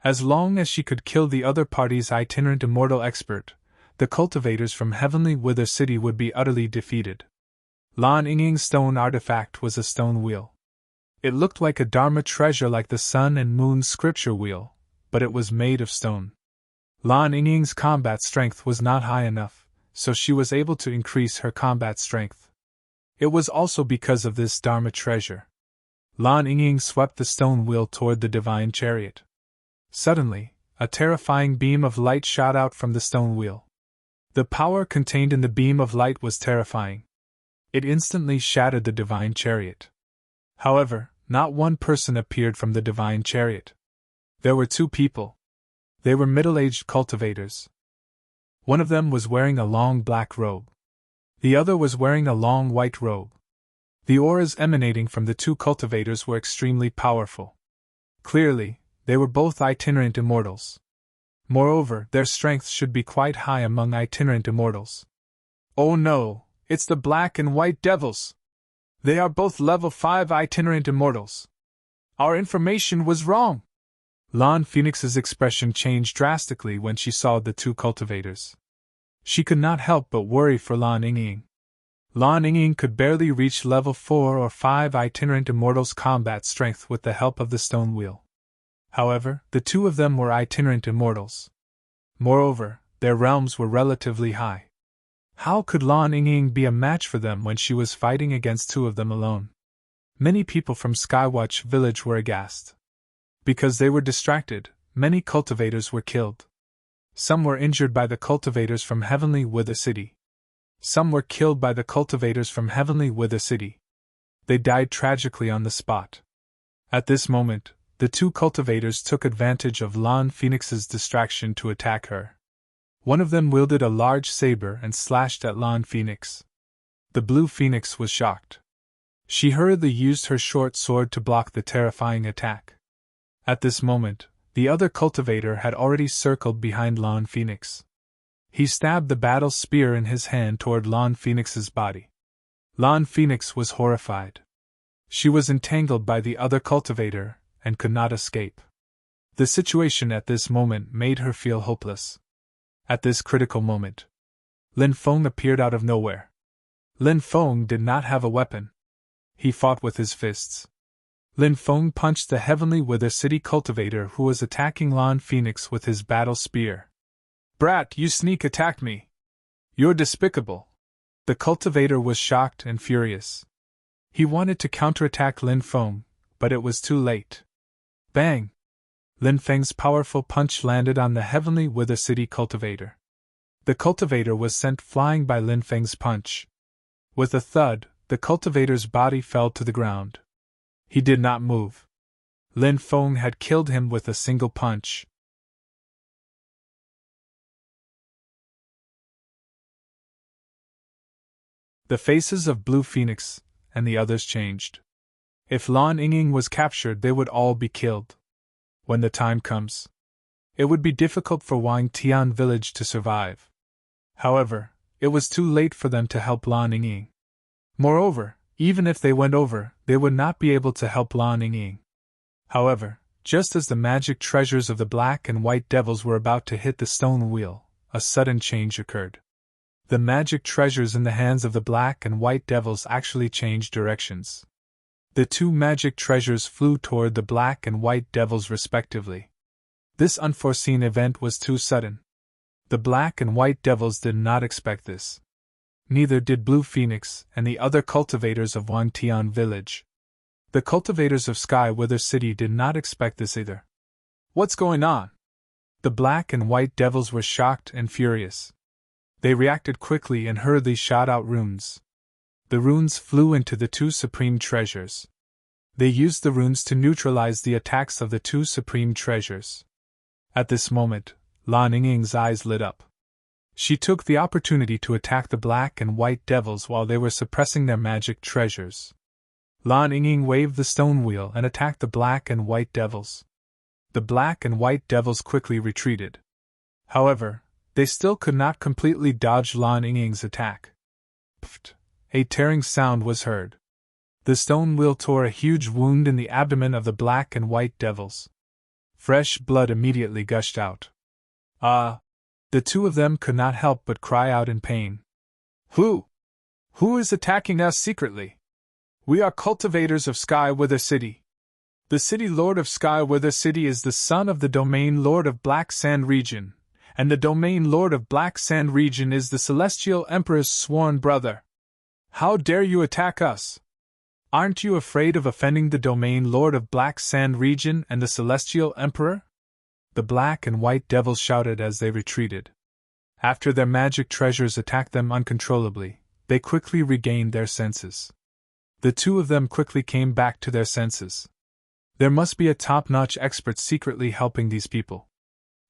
As long as she could kill the other party's itinerant immortal expert, the cultivators from Heavenly Wither City would be utterly defeated. Lan Ying's stone artifact was a stone wheel. It looked like a Dharma treasure like the sun and moon scripture wheel, but it was made of stone. Lan Ying's combat strength was not high enough, so she was able to increase her combat strength. It was also because of this Dharma treasure. Lan Ying swept the stone wheel toward the divine chariot. Suddenly, a terrifying beam of light shot out from the stone wheel. The power contained in the beam of light was terrifying. It instantly shattered the divine chariot. However, not one person appeared from the divine chariot. There were two people. They were middle-aged cultivators. One of them was wearing a long black robe. The other was wearing a long white robe. The auras emanating from the two cultivators were extremely powerful. Clearly, they were both itinerant immortals. Moreover, their strength should be quite high among itinerant immortals. Oh no, it's the Black and White Devils! They are both level 5 itinerant immortals. Our information was wrong! Lan Phoenix's expression changed drastically when she saw the two cultivators. She could not help but worry for Lan Ying. Lan Ying could barely reach level 4 or 5 itinerant immortals' combat strength with the help of the stone wheel. However, the two of them were itinerant immortals. Moreover, their realms were relatively high. How could Lan Ying be a match for them when she was fighting against two of them alone? Many people from Skywatch Village were aghast. Because they were distracted, many cultivators were killed. Some were injured by the cultivators from Heavenly Wither City. Some were killed by the cultivators from Heavenly Wither City. They died tragically on the spot. At this moment, the two cultivators took advantage of Lan Phoenix's distraction to attack her. One of them wielded a large saber and slashed at Lan Phoenix. The Blue Phoenix was shocked. She hurriedly used her short sword to block the terrifying attack. At this moment, the other cultivator had already circled behind Lan Phoenix. He stabbed the battle spear in his hand toward Lan Phoenix's body. Lan Phoenix was horrified. She was entangled by the other cultivator and could not escape. The situation at this moment made her feel hopeless. At this critical moment, Lin Feng appeared out of nowhere. Lin Feng did not have a weapon. He fought with his fists. Lin Feng punched the Heavenly Wither City cultivator who was attacking Lan Phoenix with his battle spear. "Brat, you sneak attacked me! You're despicable!" The cultivator was shocked and furious. He wanted to counterattack Lin Feng, but it was too late. Bang! Lin Feng's powerful punch landed on the Heavenly Wither City cultivator. The cultivator was sent flying by Lin Feng's punch. With a thud, the cultivator's body fell to the ground. He did not move. Lin Feng had killed him with a single punch. The faces of Blue Phoenix and the others changed. If Lan Ying was captured, they would all be killed. When the time comes, it would be difficult for Wang Tian village to survive. However, it was too late for them to help Lan Ying. Moreover, even if they went over, they would not be able to help Lan Ying. However, just as the magic treasures of the Black and White Devils were about to hit the stone wheel, a sudden change occurred. The magic treasures in the hands of the Black and White Devils actually changed directions. The two magic treasures flew toward the Black and White Devils respectively. This unforeseen event was too sudden. The Black and White Devils did not expect this. Neither did Blue Phoenix and the other cultivators of Wangtian village. The cultivators of Sky Wither City did not expect this either. What's going on? The Black and White Devils were shocked and furious. They reacted quickly and hurriedly shot out runes. The runes flew into the two supreme treasures. They used the runes to neutralize the attacks of the two supreme treasures. At this moment, Lan Yingying's eyes lit up. She took the opportunity to attack the black and white devils while they were suppressing their magic treasures. Lan Yingying waved the stone wheel and attacked the black and white devils. The black and white devils quickly retreated. However, they still could not completely dodge Lan Yingying's attack. Pft! A tearing sound was heard. The stone wheel tore a huge wound in the abdomen of the black and white devils. Fresh blood immediately gushed out. Ah! The two of them could not help but cry out in pain. Who is attacking us secretly? We are cultivators of Sky Wither City. The city lord of Sky Wither City is the son of the domain lord of Black Sand Region, and the domain lord of Black Sand Region is the Celestial Emperor's sworn brother. How dare you attack us? Aren't you afraid of offending the domain lord of Black Sand Region and the Celestial Emperor? The black and white devils shouted as they retreated. After their magic treasures attacked them uncontrollably, they quickly regained their senses. The two of them quickly came back to their senses. There must be a top-notch expert secretly helping these people.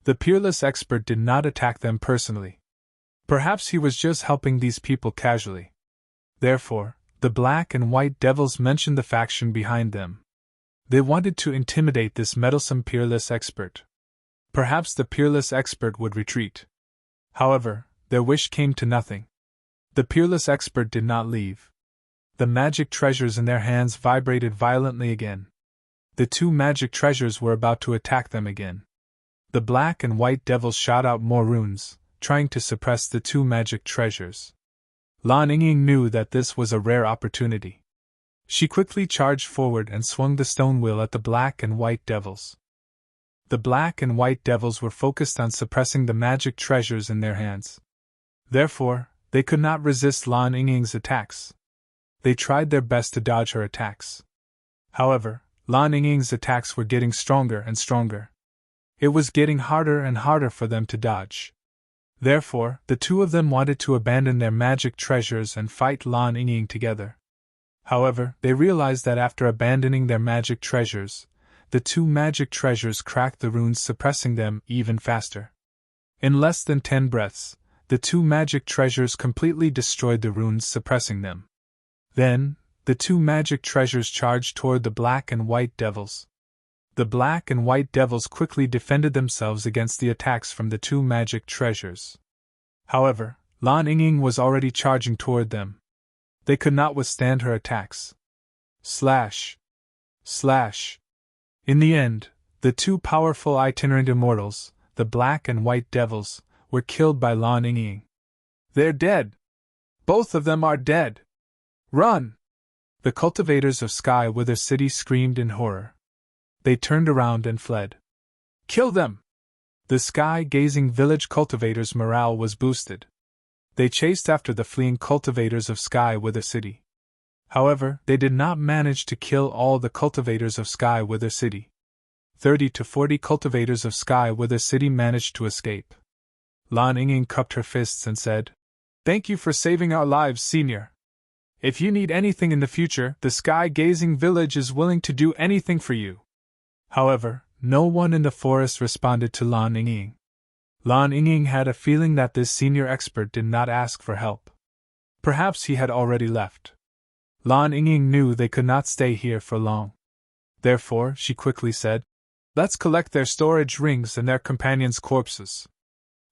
The peerless expert did not attack them personally. Perhaps he was just helping these people casually. Therefore, the black and white devils mentioned the faction behind them. They wanted to intimidate this meddlesome peerless expert. Perhaps the peerless expert would retreat. However, their wish came to nothing. The peerless expert did not leave. The magic treasures in their hands vibrated violently again. The two magic treasures were about to attack them again. The black and white devils shot out more runes, trying to suppress the two magic treasures. Lan Yingying knew that this was a rare opportunity. She quickly charged forward and swung the stone wheel at the black and white devils. The black and white devils were focused on suppressing the magic treasures in their hands. Therefore, they could not resist Lan Yingying's attacks. They tried their best to dodge her attacks. However, Lan Yingying's attacks were getting stronger and stronger. It was getting harder and harder for them to dodge. Therefore, the two of them wanted to abandon their magic treasures and fight Lan Yingying together. However, they realized that after abandoning their magic treasures, the two magic treasures cracked the runes, suppressing them even faster. In less than 10 breaths, the two magic treasures completely destroyed the runes, suppressing them. Then, the two magic treasures charged toward the black and white devils. The black and white devils quickly defended themselves against the attacks from the two magic treasures. However, Lan Yingying was already charging toward them. They could not withstand her attacks. Slash! Slash! In the end, the two powerful itinerant immortals, the black and white devils, were killed by Lan Yingying. They're dead! Both of them are dead! Run! The cultivators of Sky Wither City screamed in horror. They turned around and fled. Kill them! The sky-gazing village cultivators' morale was boosted. They chased after the fleeing cultivators of Sky Wither City. However, they did not manage to kill all the cultivators of Sky Wither City. 30 to 40 cultivators of Sky Wither City managed to escape. Lan Yingying cupped her fists and said, "Thank you for saving our lives, Senior. If you need anything in the future, the sky-gazing village is willing to do anything for you." However, no one in the forest responded to Lan Yingying. Lan Yingying had a feeling that this senior expert did not ask for help. Perhaps he had already left. Lan Yingying knew they could not stay here for long. Therefore, she quickly said, "Let's collect their storage rings and their companions' corpses.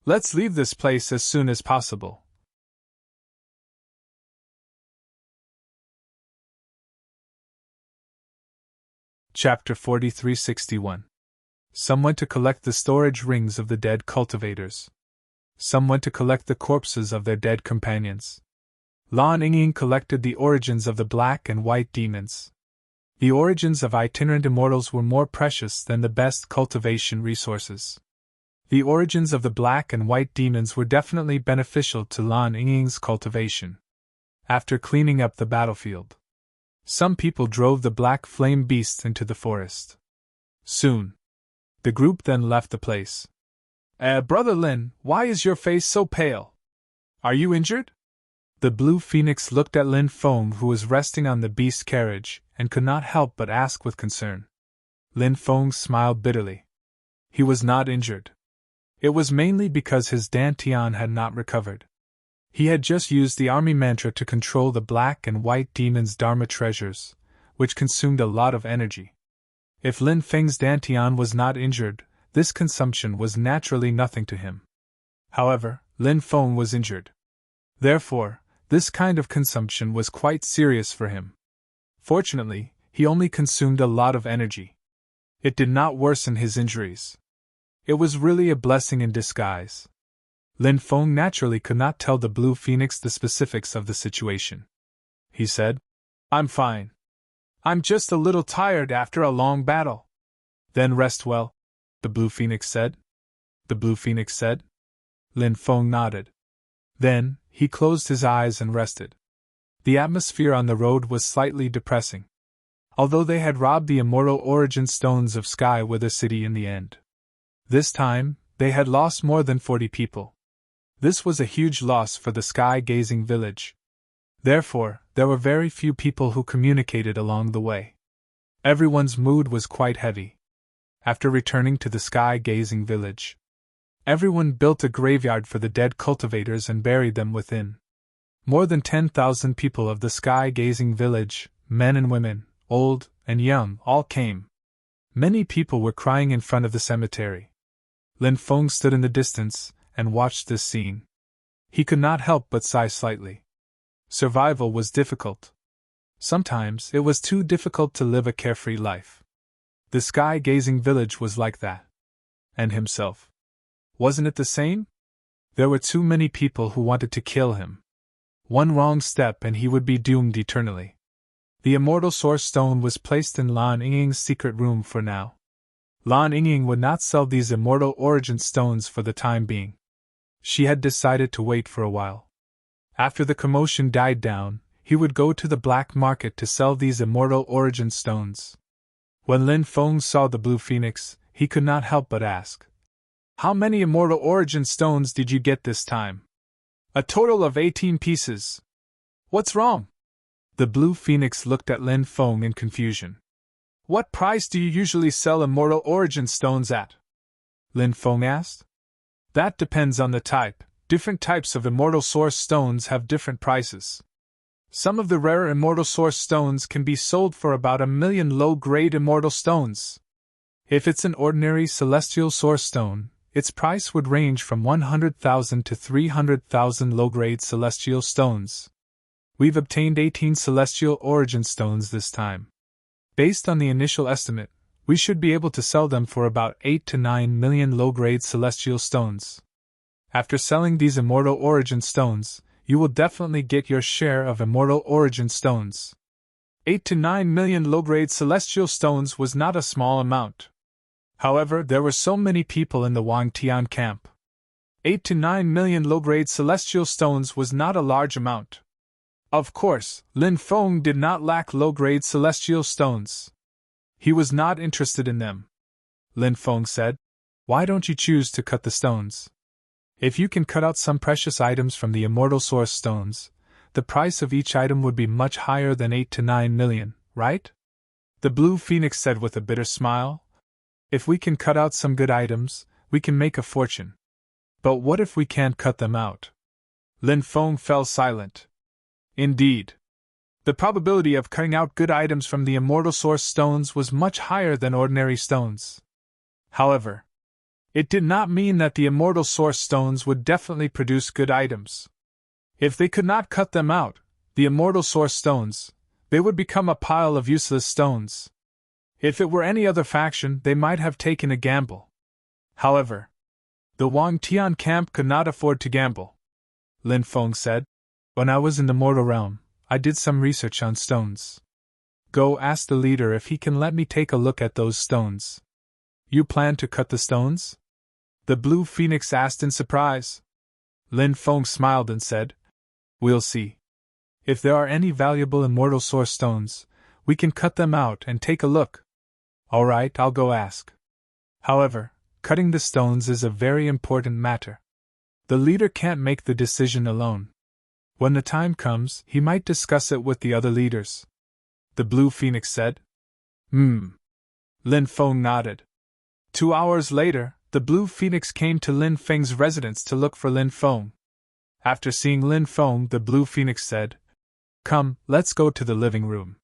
Let's leave this place as soon as possible." Chapter 4361. Some went to collect the storage rings of the dead cultivators. Some went to collect the corpses of their dead companions. Lan Yingying collected the origins of the black and white demons. The origins of itinerant immortals were more precious than the best cultivation resources. The origins of the black and white demons were definitely beneficial to Lan Yingying's cultivation. After cleaning up the battlefield, some people drove the black flame beasts into the forest. Soon, the group then left the place. Brother Lin, why is your face so pale? Are you injured? The Blue Phoenix looked at Lin Feng, who was resting on the beast carriage, and could not help but ask with concern. Lin Feng smiled bitterly. He was not injured. It was mainly because his dantian had not recovered. He had just used the army mantra to control the black and white demon's dharma treasures, which consumed a lot of energy. If Lin Feng's dantian was not injured, this consumption was naturally nothing to him. However, Lin Feng was injured. Therefore, this kind of consumption was quite serious for him. Fortunately, he only consumed a lot of energy. It did not worsen his injuries. It was really a blessing in disguise. Lin Feng naturally could not tell the Blue Phoenix the specifics of the situation. He said, "I'm fine. I'm just a little tired after a long battle." "Then rest well," the Blue Phoenix said. The Blue Phoenix said. Lin Feng nodded. Then, he closed his eyes and rested. The atmosphere on the road was slightly depressing. Although they had robbed the immortal origin stones of Sky Wither City in the end. This time, they had lost more than 40 people. This was a huge loss for the sky-gazing village. Therefore, there were very few people who communicated along the way. Everyone's mood was quite heavy. After returning to the sky-gazing village, everyone built a graveyard for the dead cultivators and buried them within. More than 10,000 people of the sky-gazing village, men and women, old and young, all came. Many people were crying in front of the cemetery. Lin Feng stood in the distance and watched this scene. He could not help but sigh slightly. Survival was difficult. Sometimes it was too difficult to live a carefree life. The sky-gazing village was like that. And himself. Wasn't it the same? There were too many people who wanted to kill him. One wrong step and he would be doomed eternally. The immortal source stone was placed in Lan Ying's secret room for now. Lan Ying would not sell these immortal origin stones for the time being. She had decided to wait for a while. After the commotion died down, he would go to the black market to sell these immortal origin stones. When Lin Feng saw the Blue Phoenix, he could not help but ask, "How many immortal origin stones did you get this time?" "A total of 18 pieces. What's wrong?" The Blue Phoenix looked at Lin Feng in confusion. "What price do you usually sell immortal origin stones at?" Lin Feng asked. "That depends on the type. Different types of immortal source stones have different prices. Some of the rarer immortal source stones can be sold for about 1,000,000 low-grade immortal stones. If it's an ordinary celestial source stone, its price would range from 100,000 to 300,000 low-grade celestial stones. We've obtained 18 celestial origin stones this time. Based on the initial estimate, we should be able to sell them for about 8 to 9 million low-grade celestial stones. After selling these immortal origin stones, you will definitely get your share of immortal origin stones." 8 to 9 million low-grade celestial stones was not a small amount. However, there were so many people in the Wangtian camp. 8 to 9 million low-grade celestial stones was not a large amount. Of course, Lin Feng did not lack low-grade celestial stones. He was not interested in them. Lin Feng said, "Why don't you choose to cut the stones? If you can cut out some precious items from the immortal source stones, the price of each item would be much higher than 8 to 9 million, right?" The Blue Phoenix said with a bitter smile, "If we can cut out some good items, we can make a fortune. But what if we can't cut them out?" Lin Feng fell silent. Indeed. The probability of cutting out good items from the immortal source stones was much higher than ordinary stones. However, it did not mean that the immortal source stones would definitely produce good items. If they could not cut them out, the immortal source stones, they would become a pile of useless stones. If it were any other faction, they might have taken a gamble. However, the Wangtian camp could not afford to gamble. Lin Feng said, "When I was in the mortal realm, I did some research on stones. Go ask the leader if he can let me take a look at those stones." "You plan to cut the stones?" the Blue Phoenix asked in surprise. Lin Feng smiled and said, "We'll see. If there are any valuable immortal source stones, we can cut them out and take a look." "All right, I'll go ask. However, cutting the stones is a very important matter. The leader can't make the decision alone. When the time comes, he might discuss it with the other leaders. The Blue Phoenix said. Lin Feng nodded. 2 hours later, the Blue Phoenix came to Lin Feng's residence to look for Lin Feng. After seeing Lin Feng, the Blue Phoenix said, "Come, let's go to the living room.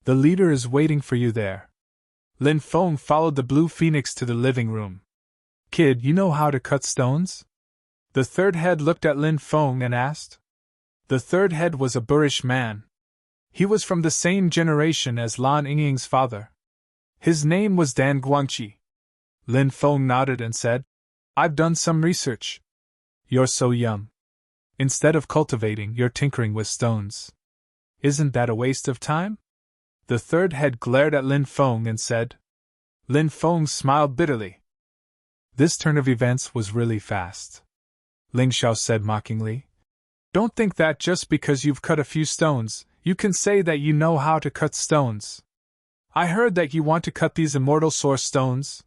The leader is waiting for you there." Lin Feng followed the Blue Phoenix to the living room. "Kid, you know how to cut stones?" The third head looked at Lin Feng and asked. The third head was a boorish man. He was from the same generation as Lan Yingying's father. His name was Dan Guangqi. Lin Feng nodded and said, "I've done some research." "You're so young. Instead of cultivating, you're tinkering with stones. Isn't that a waste of time?" The third head glared at Lin Feng and said. Lin Feng smiled bitterly. This turn of events was really fast. Ling Xiao said mockingly, "Don't think that just because you've cut a few stones, you can say that you know how to cut stones. I heard that you want to cut these immortal source stones.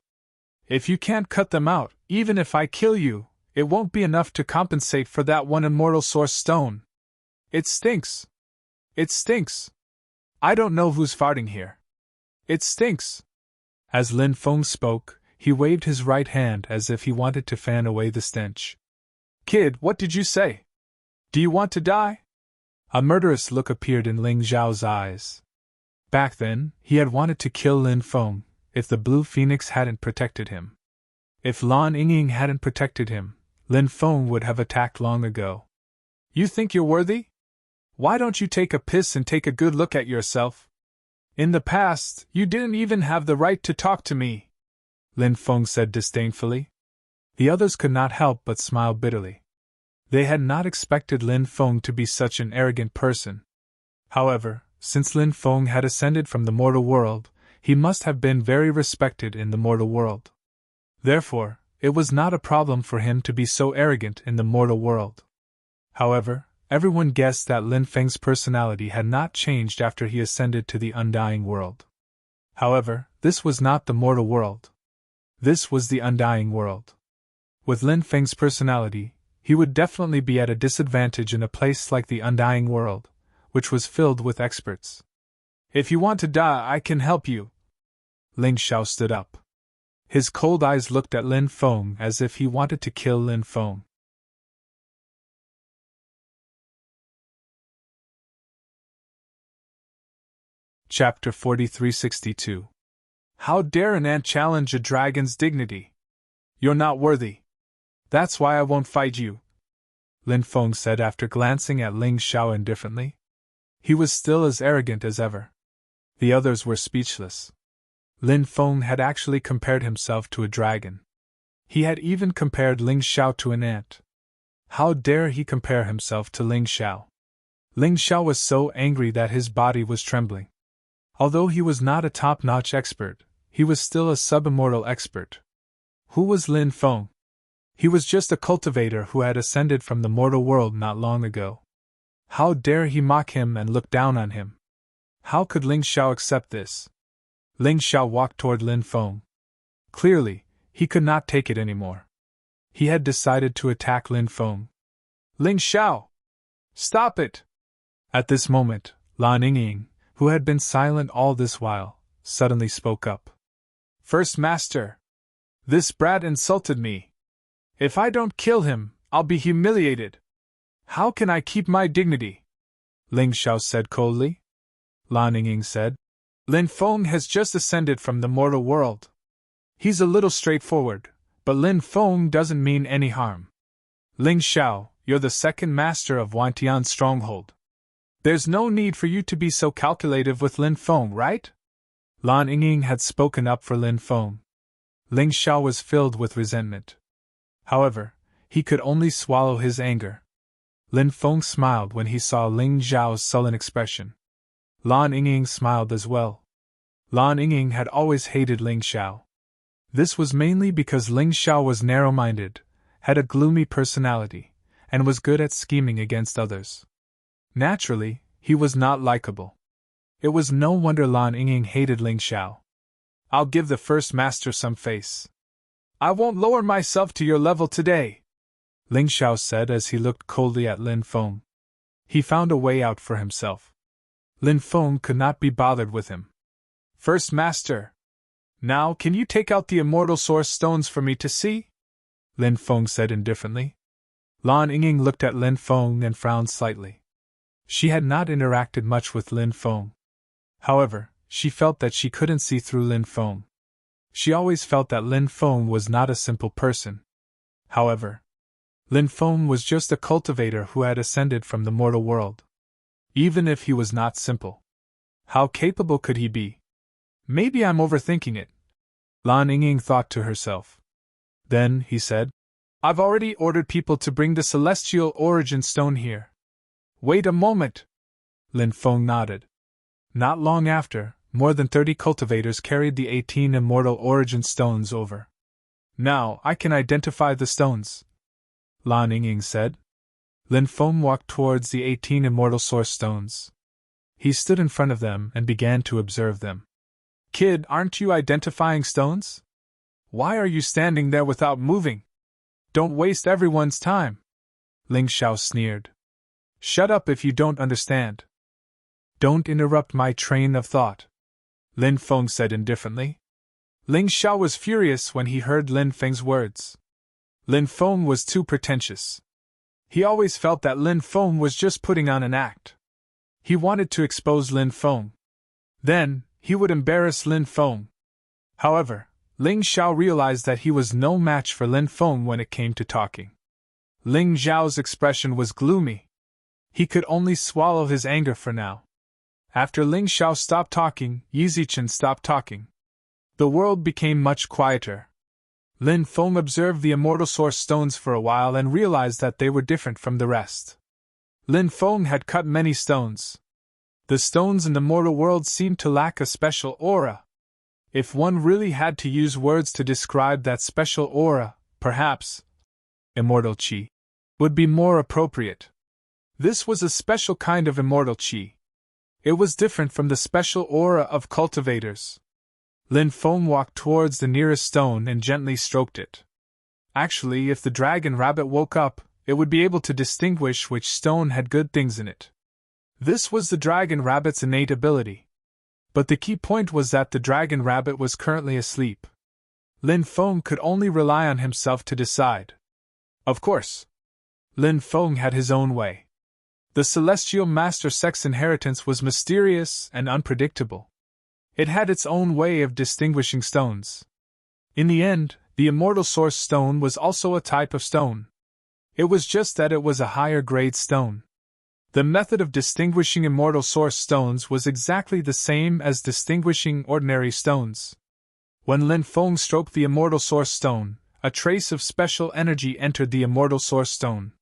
If you can't cut them out, even if I kill you, it won't be enough to compensate for that one immortal source stone. It stinks. It stinks. I don't know who's farting here. It stinks." As Lin Feng spoke, he waved his right hand as if he wanted to fan away the stench. "Kid, what did you say? Do you want to die?" A murderous look appeared in Ling Zhao's eyes. Back then, he had wanted to kill Lin Feng, if the Blue Phoenix hadn't protected him. If Lan Yingying hadn't protected him, Lin Feng would have attacked long ago. "You think you're worthy? Why don't you take a piss and take a good look at yourself? In the past, you didn't even have the right to talk to me," Lin Feng said disdainfully. The others could not help but smile bitterly. They had not expected Lin Feng to be such an arrogant person. However, since Lin Feng had ascended from the mortal world, he must have been very respected in the mortal world. Therefore, it was not a problem for him to be so arrogant in the mortal world. However, everyone guessed that Lin Feng's personality had not changed after he ascended to the undying world. However, this was not the mortal world. This was the undying world. With Lin Feng's personality, he would definitely be at a disadvantage in a place like the undying world, which was filled with experts. "If you want to die, I can help you." Ling Xiao stood up. His cold eyes looked at Lin Feng as if he wanted to kill Lin Feng. Chapter 4362. How dare an ant challenge a dragon's dignity? You're not worthy. That's why I won't fight you, Lin Feng said after glancing at Ling Xiao indifferently. He was still as arrogant as ever. The others were speechless. Lin Feng had actually compared himself to a dragon. He had even compared Ling Xiao to an ant. How dare he compare himself to Ling Xiao? Ling Xiao was so angry that his body was trembling. Although he was not a top-notch expert, he was still a sub-immortal expert. Who was Lin Feng? He was just a cultivator who had ascended from the mortal world not long ago. How dare he mock him and look down on him? How could Ling Xiao accept this? Ling Xiao walked toward Lin Feng. Clearly, he could not take it anymore. He had decided to attack Lin Feng. "Ling Xiao! Stop it!" At this moment, Lan Yingying, who had been silent all this while, suddenly spoke up. "First Master! This brat insulted me. If I don't kill him, I'll be humiliated. How can I keep my dignity?" Ling Xiao said coldly. Lan Yingying said, "Lin Feng has just ascended from the mortal world. He's a little straightforward, but Lin Feng doesn't mean any harm. Ling Xiao, you're the second master of Wantian's stronghold. There's no need for you to be so calculative with Lin Feng, right?" Lan Yingying had spoken up for Lin Feng. Ling Xiao was filled with resentment. However, he could only swallow his anger. Lin Feng smiled when he saw Ling Zhao's sullen expression. Lan Yingying smiled as well. Lan Yingying had always hated Ling Xiao. This was mainly because Ling Xiao was narrow-minded, had a gloomy personality, and was good at scheming against others. Naturally, he was not likable. It was no wonder Lan Yingying hated Ling Xiao. "I'll give the first master some face. I won't lower myself to your level today," Ling Xiao said as he looked coldly at Lin Feng. He found a way out for himself. Lin Feng could not be bothered with him. First Master! Now can you take out the immortal source stones for me to see? Lin Feng said indifferently. Lan Yingying looked at Lin Feng and frowned slightly. She had not interacted much with Lin Feng. However, she felt that she couldn't see through Lin Feng. She always felt that Lin Feng was not a simple person. However, Lin Feng was just a cultivator who had ascended from the mortal world. Even if he was not simple, how capable could he be? Maybe I'm overthinking it, Lan Yingying thought to herself. Then, he said, I've already ordered people to bring the celestial origin stone here. Wait a moment! Lin Feng nodded. Not long after, more than 30 cultivators carried the 18 immortal origin stones over. Now I can identify the stones, Lan Yingying said. Lin Feng walked towards the 18 immortal source stones. He stood in front of them and began to observe them. Kid, aren't you identifying stones? Why are you standing there without moving? Don't waste everyone's time. Ling Xiao sneered. Shut up if you don't understand. Don't interrupt my train of thought, Lin Feng said indifferently. Ling Xiao was furious when he heard Lin Feng's words. Lin Feng was too pretentious. He always felt that Lin Feng was just putting on an act. He wanted to expose Lin Feng. Then, he would embarrass Lin Feng. However, Ling Xiao realized that he was no match for Lin Feng when it came to talking. Ling Xiao's expression was gloomy. He could only swallow his anger for now. After Ling Xiao stopped talking, Yizichen stopped talking. The world became much quieter. Lin Feng observed the immortal source stones for a while and realized that they were different from the rest. Lin Feng had cut many stones. The stones in the mortal world seemed to lack a special aura. If one really had to use words to describe that special aura, perhaps immortal qi would be more appropriate. This was a special kind of immortal qi. It was different from the special aura of cultivators. Lin Feng walked towards the nearest stone and gently stroked it. Actually, if the dragon rabbit woke up, it would be able to distinguish which stone had good things in it. This was the dragon rabbit's innate ability. But the key point was that the dragon rabbit was currently asleep. Lin Feng could only rely on himself to decide. Of course, Lin Feng had his own way. The celestial master sect's inheritance was mysterious and unpredictable. It had its own way of distinguishing stones. In the end, the immortal source stone was also a type of stone. It was just that it was a higher grade stone. The method of distinguishing immortal source stones was exactly the same as distinguishing ordinary stones. When Lin Feng stroked the immortal source stone, a trace of special energy entered the immortal source stone.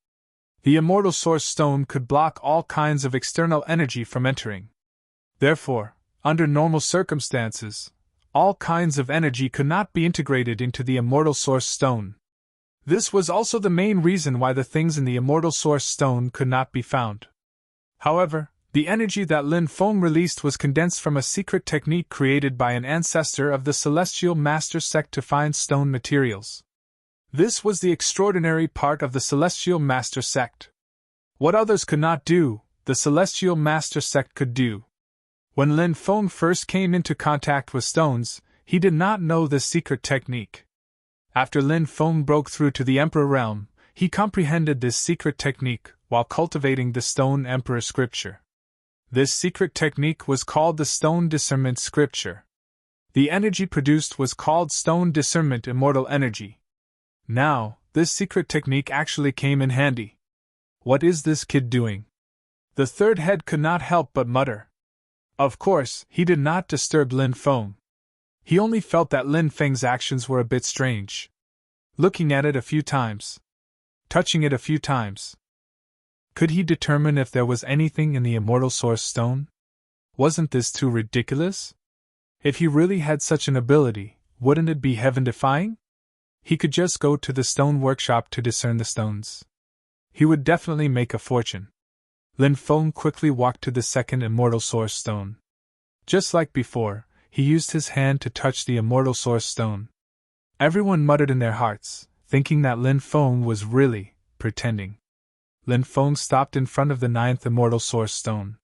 The immortal source stone could block all kinds of external energy from entering. Therefore, under normal circumstances, all kinds of energy could not be integrated into the immortal source stone. This was also the main reason why the things in the immortal source stone could not be found. However, the energy that Lin Feng released was condensed from a secret technique created by an ancestor of the celestial master sect to find stone materials. This was the extraordinary part of the celestial master sect. What others could not do, the celestial master sect could do. When Lin Feng first came into contact with stones, he did not know this secret technique. After Lin Feng broke through to the Emperor realm, he comprehended this secret technique while cultivating the Stone Emperor scripture. This secret technique was called the Stone Discernment scripture. The energy produced was called Stone Discernment Immortal Energy. Now, this secret technique actually came in handy. What is this kid doing? The third head could not help but mutter. Of course, he did not disturb Lin Feng. He only felt that Lin Feng's actions were a bit strange. Looking at it a few times. Touching it a few times. Could he determine if there was anything in the immortal source stone? Wasn't this too ridiculous? If he really had such an ability, wouldn't it be heaven-defying? He could just go to the stone workshop to discern the stones. He would definitely make a fortune. Lin Feng quickly walked to the second immortal source stone. Just like before, he used his hand to touch the immortal source stone. Everyone muttered in their hearts, thinking that Lin Feng was really, pretending. Lin Feng stopped in front of the 9th immortal source stone.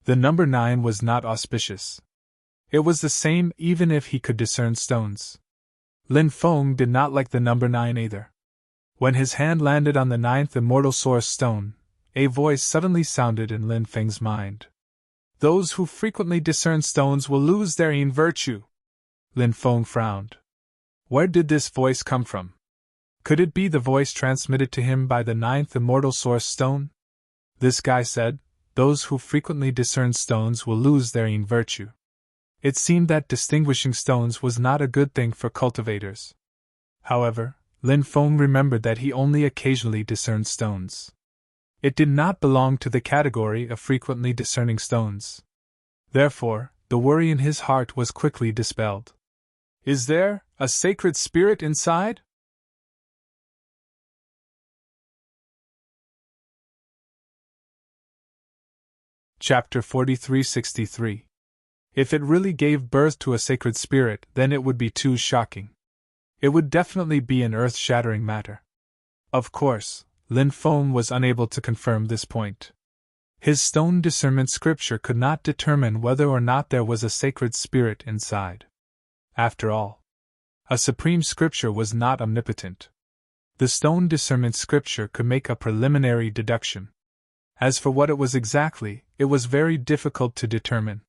The number 9 was not auspicious. It was the same even if he could discern stones. Lin Feng did not like the number 9 either. When his hand landed on the 9th immortal source stone, a voice suddenly sounded in Lin Feng's mind. Those who frequently discern stones will lose their yin virtue. Lin Feng frowned. Where did this voice come from? Could it be the voice transmitted to him by the 9th immortal source stone? This guy said, those who frequently discern stones will lose their yin virtue. It seemed that distinguishing stones was not a good thing for cultivators. However, Lin Feng remembered that he only occasionally discerned stones. It did not belong to the category of frequently discerning stones. Therefore, the worry in his heart was quickly dispelled. Is there a sacred spirit inside? Chapter 4363. If it really gave birth to a sacred spirit, then it would be too shocking. It would definitely be an earth-shattering matter. Of course, Lin Feng was unable to confirm this point. His stone discernment scripture could not determine whether or not there was a sacred spirit inside. After all, a supreme scripture was not omnipotent. The stone discernment scripture could make a preliminary deduction. As for what it was exactly, it was very difficult to determine.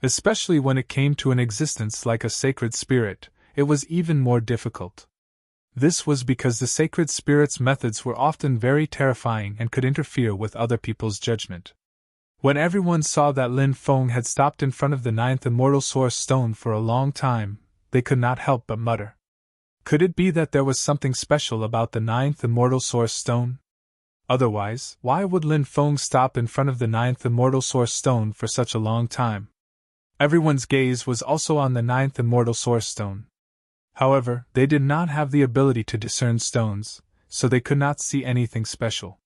Especially when it came to an existence like a sacred spirit, it was even more difficult. This was because the sacred spirit's methods were often very terrifying and could interfere with other people's judgment. When everyone saw that Lin Feng had stopped in front of the 9th immortal source stone for a long time, they could not help but mutter. Could it be that there was something special about the 9th immortal source stone? Otherwise, why would Lin Feng stop in front of the 9th immortal source stone for such a long time? Everyone's gaze was also on the 9th immortal source stone. However, they did not have the ability to discern stones, so they could not see anything special.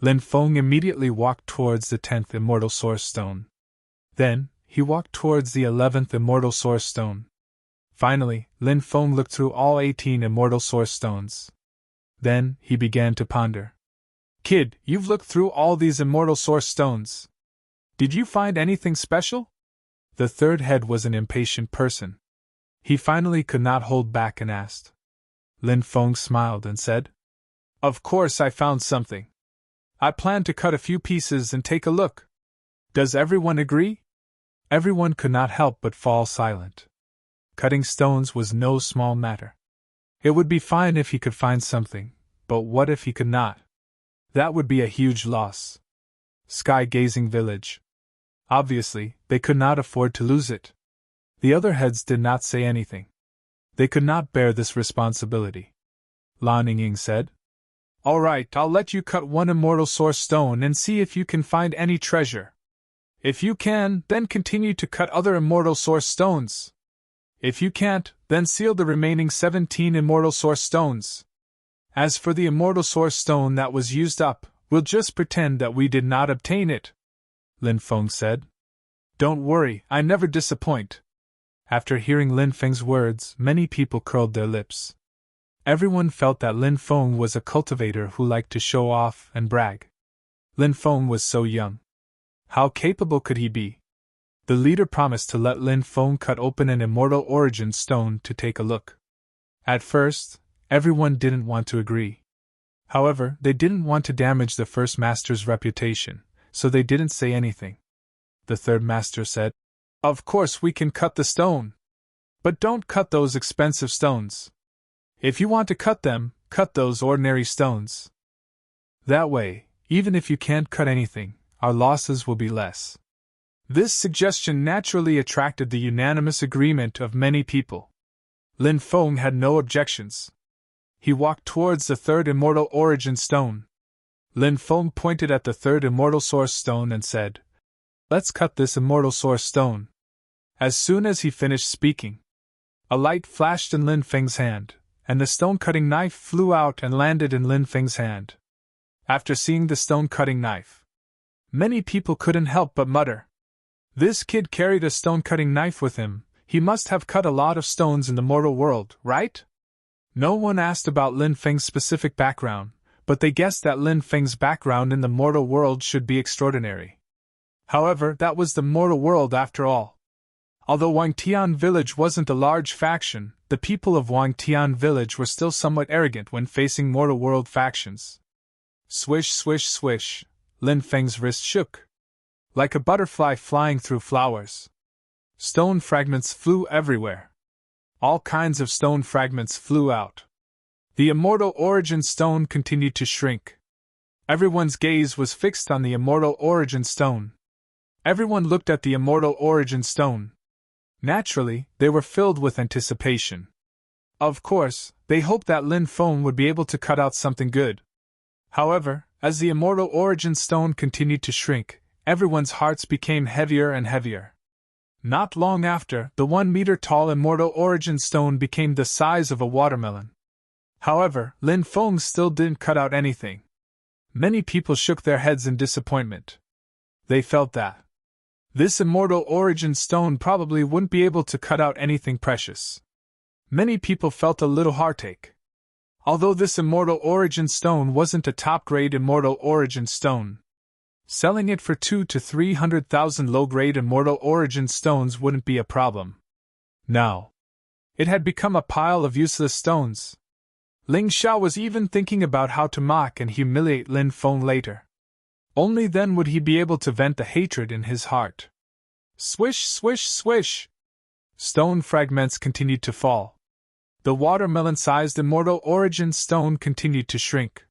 Lin Feng immediately walked towards the 10th immortal source stone. Then, he walked towards the 11th immortal source stone. Finally, Lin Feng looked through all 18 immortal source stones. Then, he began to ponder. Kid, you've looked through all these immortal source stones. Did you find anything special? The third head was an impatient person. He finally could not hold back and asked. Lin Feng smiled and said, Of course I found something. I plan to cut a few pieces and take a look. Does everyone agree? Everyone could not help but fall silent. Cutting stones was no small matter. It would be fine if he could find something, but what if he could not? That would be a huge loss. Sky-gazing village. Obviously, they could not afford to lose it. The other heads did not say anything. They could not bear this responsibility. Lan Ying said, All right, I'll let you cut one immortal source stone and see if you can find any treasure. If you can, then continue to cut other immortal source stones. If you can't, then seal the remaining 17 immortal source stones. As for the immortal source stone that was used up, we'll just pretend that we did not obtain it. Lin Feng said. Don't worry, I never disappoint. After hearing Lin Feng's words, many people curled their lips. Everyone felt that Lin Feng was a cultivator who liked to show off and brag. Lin Feng was so young. How capable could he be? The leader promised to let Lin Feng cut open an immortal origin stone to take a look. At first, everyone didn't want to agree. However, they didn't want to damage the first master's reputation, so they didn't say anything. The third master said, Of course we can cut the stone. But don't cut those expensive stones. If you want to cut them, cut those ordinary stones. That way, even if you can't cut anything, our losses will be less. This suggestion naturally attracted the unanimous agreement of many people. Lin Feng had no objections. He walked towards the third immortal origin stone. Lin Feng pointed at the third immortal source stone and said, Let's cut this immortal source stone. As soon as he finished speaking, a light flashed in Lin Feng's hand, and the stone-cutting knife flew out and landed in Lin Feng's hand. After seeing the stone-cutting knife, many people couldn't help but mutter. This kid carried a stone-cutting knife with him. He must have cut a lot of stones in the mortal world, right? No one asked about Lin Feng's specific background, but they guessed that Lin Feng's background in the mortal world should be extraordinary. However, that was the mortal world after all. Although Wangtian Village wasn't a large faction, the people of Wangtian Village were still somewhat arrogant when facing mortal world factions. Swish, swish, swish, Lin Feng's wrist shook. Like a butterfly flying through flowers. Stone fragments flew everywhere. All kinds of stone fragments flew out. The immortal origin stone continued to shrink. Everyone's gaze was fixed on the immortal origin stone. Everyone looked at the immortal origin stone. Naturally, they were filled with anticipation. Of course, they hoped that Lin Feng would be able to cut out something good. However, as the immortal origin stone continued to shrink, everyone's hearts became heavier and heavier. Not long after, the 1-meter-tall immortal origin stone became the size of a watermelon. However, Lin Feng still didn't cut out anything. Many people shook their heads in disappointment. They felt that this immortal origin stone probably wouldn't be able to cut out anything precious. Many people felt a little heartache. Although this immortal origin stone wasn't a top-grade immortal origin stone, selling it for 200,000 to 300,000 low-grade immortal origin stones wouldn't be a problem. Now, it had become a pile of useless stones. Ling Xiao was even thinking about how to mock and humiliate Lin Feng later. Only then would he be able to vent the hatred in his heart. Swish, swish, swish! Stone fragments continued to fall. The watermelon-sized immortal origin stone continued to shrink.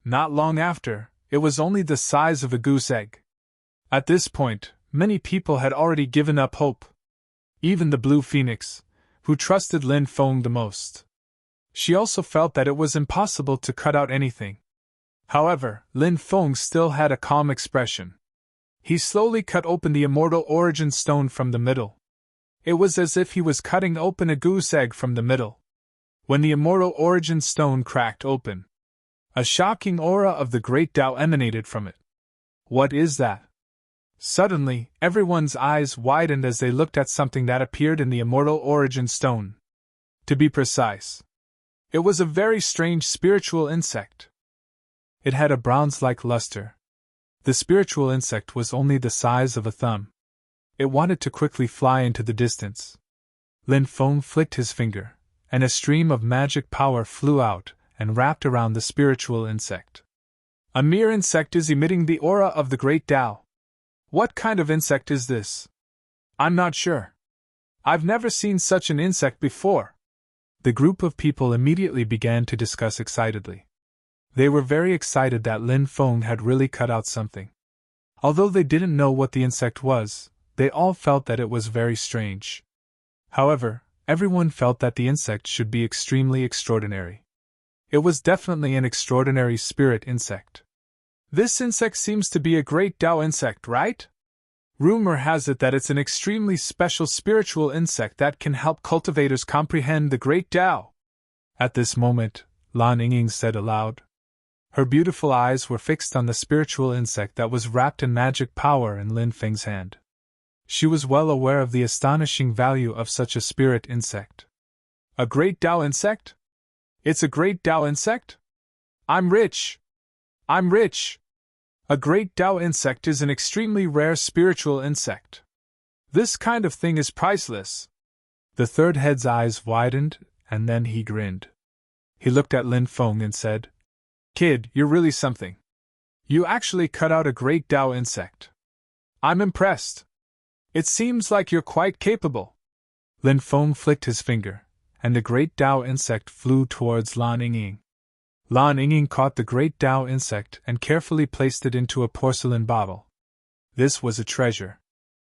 Not long after, it was only the size of a goose egg. At this point, many people had already given up hope. Even the Blue Phoenix, who trusted Lin Feng the most. She also felt that it was impossible to cut out anything. However, Lin Feng still had a calm expression. He slowly cut open the immortal origin stone from the middle. It was as if he was cutting open a goose egg from the middle. When the immortal origin stone cracked open, a shocking aura of the great Tao emanated from it. What is that? Suddenly, everyone's eyes widened as they looked at something that appeared in the immortal origin stone. To be precise, it was a very strange spiritual insect. It had a bronze-like luster. The spiritual insect was only the size of a thumb. It wanted to quickly fly into the distance. Lin Feng flicked his finger, and a stream of magic power flew out and wrapped around the spiritual insect. A mere insect is emitting the aura of the great Tao. What kind of insect is this? I'm not sure. I've never seen such an insect before. The group of people immediately began to discuss excitedly. They were very excited that Lin Feng had really cut out something. Although they didn't know what the insect was, they all felt that it was very strange. However, everyone felt that the insect should be extremely extraordinary. It was definitely an extraordinary spirit insect. This insect seems to be a great Tao insect, right? Rumor has it that it's an extremely special spiritual insect that can help cultivators comprehend the great Tao. At this moment, Lan Yingying said aloud. Her beautiful eyes were fixed on the spiritual insect that was wrapped in magic power in Lin Feng's hand. She was well aware of the astonishing value of such a spirit insect. A great Tao insect? It's a great Tao insect? I'm rich! I'm rich! A great Tao insect is an extremely rare spiritual insect. This kind of thing is priceless. The third head's eyes widened, and then he grinned. He looked at Lin Feng and said, Kid, you're really something. You actually cut out a great Tao insect. I'm impressed. It seems like you're quite capable. Lin Feng flicked his finger, and the great Tao insect flew towards Lan Yingying. Lan Yingying caught the great Tao insect and carefully placed it into a porcelain bottle. This was a treasure.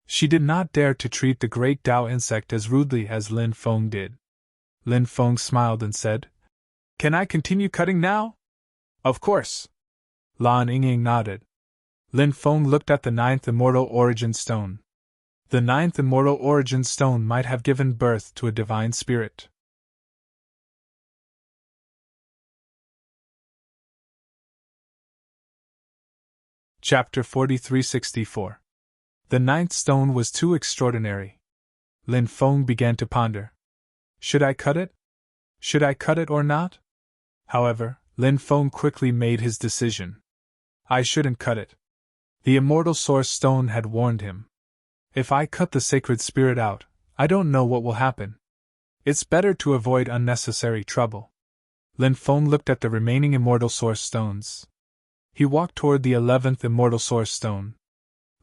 She did not dare to treat the great Tao insect as rudely as Lin Feng did. Lin Feng smiled and said, Can I continue cutting now? Of course. Lan Yingying nodded. Lin Feng looked at the 9th immortal origin stone. The 9th immortal origin stone might have given birth to a divine spirit. Chapter 4364. The 9th stone was too extraordinary. Lin Feng began to ponder. Should I cut it? Should I cut it or not? However, Lin Feng quickly made his decision. I shouldn't cut it. The immortal source stone had warned him. If I cut the sacred spirit out, I don't know what will happen. It's better to avoid unnecessary trouble. Lin Feng looked at the remaining immortal source stones. He walked toward the 11th immortal source stone.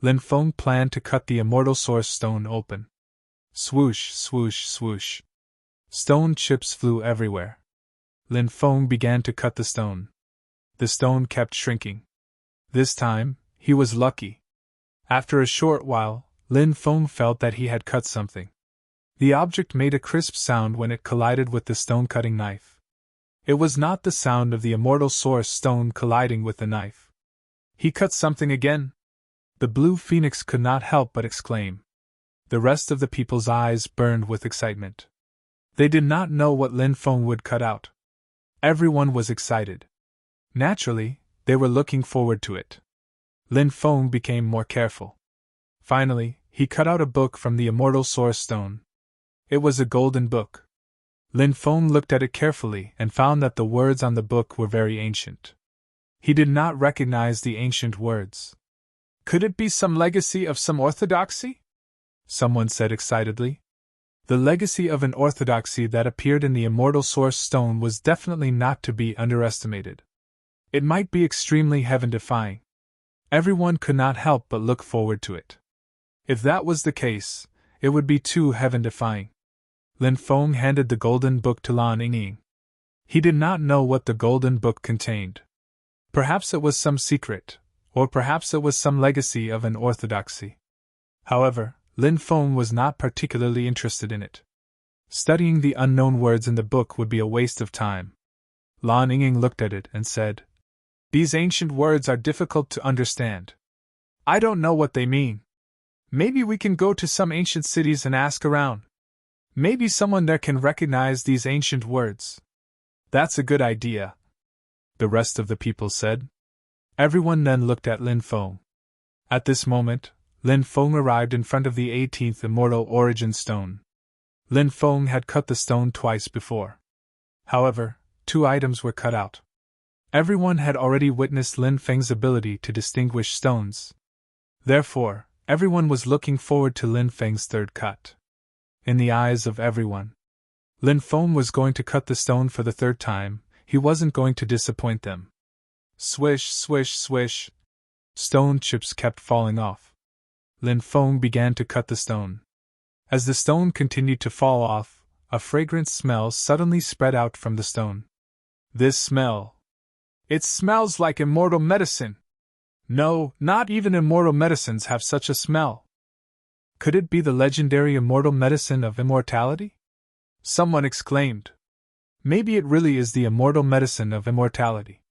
Lin Feng planned to cut the immortal source stone open. Swoosh, swoosh, swoosh. Stone chips flew everywhere. Lin Feng began to cut the stone. The stone kept shrinking. This time, he was lucky. After a short while, Lin Feng felt that he had cut something. The object made a crisp sound when it collided with the stone-cutting knife. It was not the sound of the immortal source stone colliding with the knife. He cut something again. The blue phoenix could not help but exclaim. The rest of the people's eyes burned with excitement. They did not know what Lin Feng would cut out. Everyone was excited. Naturally, they were looking forward to it. Lin Feng became more careful. Finally, he cut out a book from the immortal source stone. It was a golden book. Lin Feng looked at it carefully and found that the words on the book were very ancient. He did not recognize the ancient words. Could it be some legacy of some orthodoxy? Someone said excitedly. The legacy of an orthodoxy that appeared in the immortal source stone was definitely not to be underestimated. It might be extremely heaven-defying. Everyone could not help but look forward to it. If that was the case, it would be too heaven-defying. Lin Feng handed the golden book to Lan Yingying. He did not know what the golden book contained. Perhaps it was some secret, or perhaps it was some legacy of an orthodoxy. However, Lin Feng was not particularly interested in it. Studying the unknown words in the book would be a waste of time. Lan Yingying looked at it and said, These ancient words are difficult to understand. I don't know what they mean. Maybe we can go to some ancient cities and ask around. Maybe someone there can recognize these ancient words. That's a good idea, the rest of the people said. Everyone then looked at Lin Feng. At this moment, Lin Feng arrived in front of the 18th immortal origin stone. Lin Feng had cut the stone twice before. However, 2 items were cut out. Everyone had already witnessed Lin Feng's ability to distinguish stones. Therefore, everyone was looking forward to Lin Feng's third cut. In the eyes of everyone, Lin Feng was going to cut the stone for the 3rd time. He wasn't going to disappoint them. Swish, swish, swish. Stone chips kept falling off. Lin Feng began to cut the stone. As the stone continued to fall off, a fragrant smell suddenly spread out from the stone. This smell. It smells like immortal medicine. No, not even immortal medicines have such a smell. Could it be the legendary immortal medicine of immortality? Someone exclaimed. Maybe it really is the immortal medicine of immortality.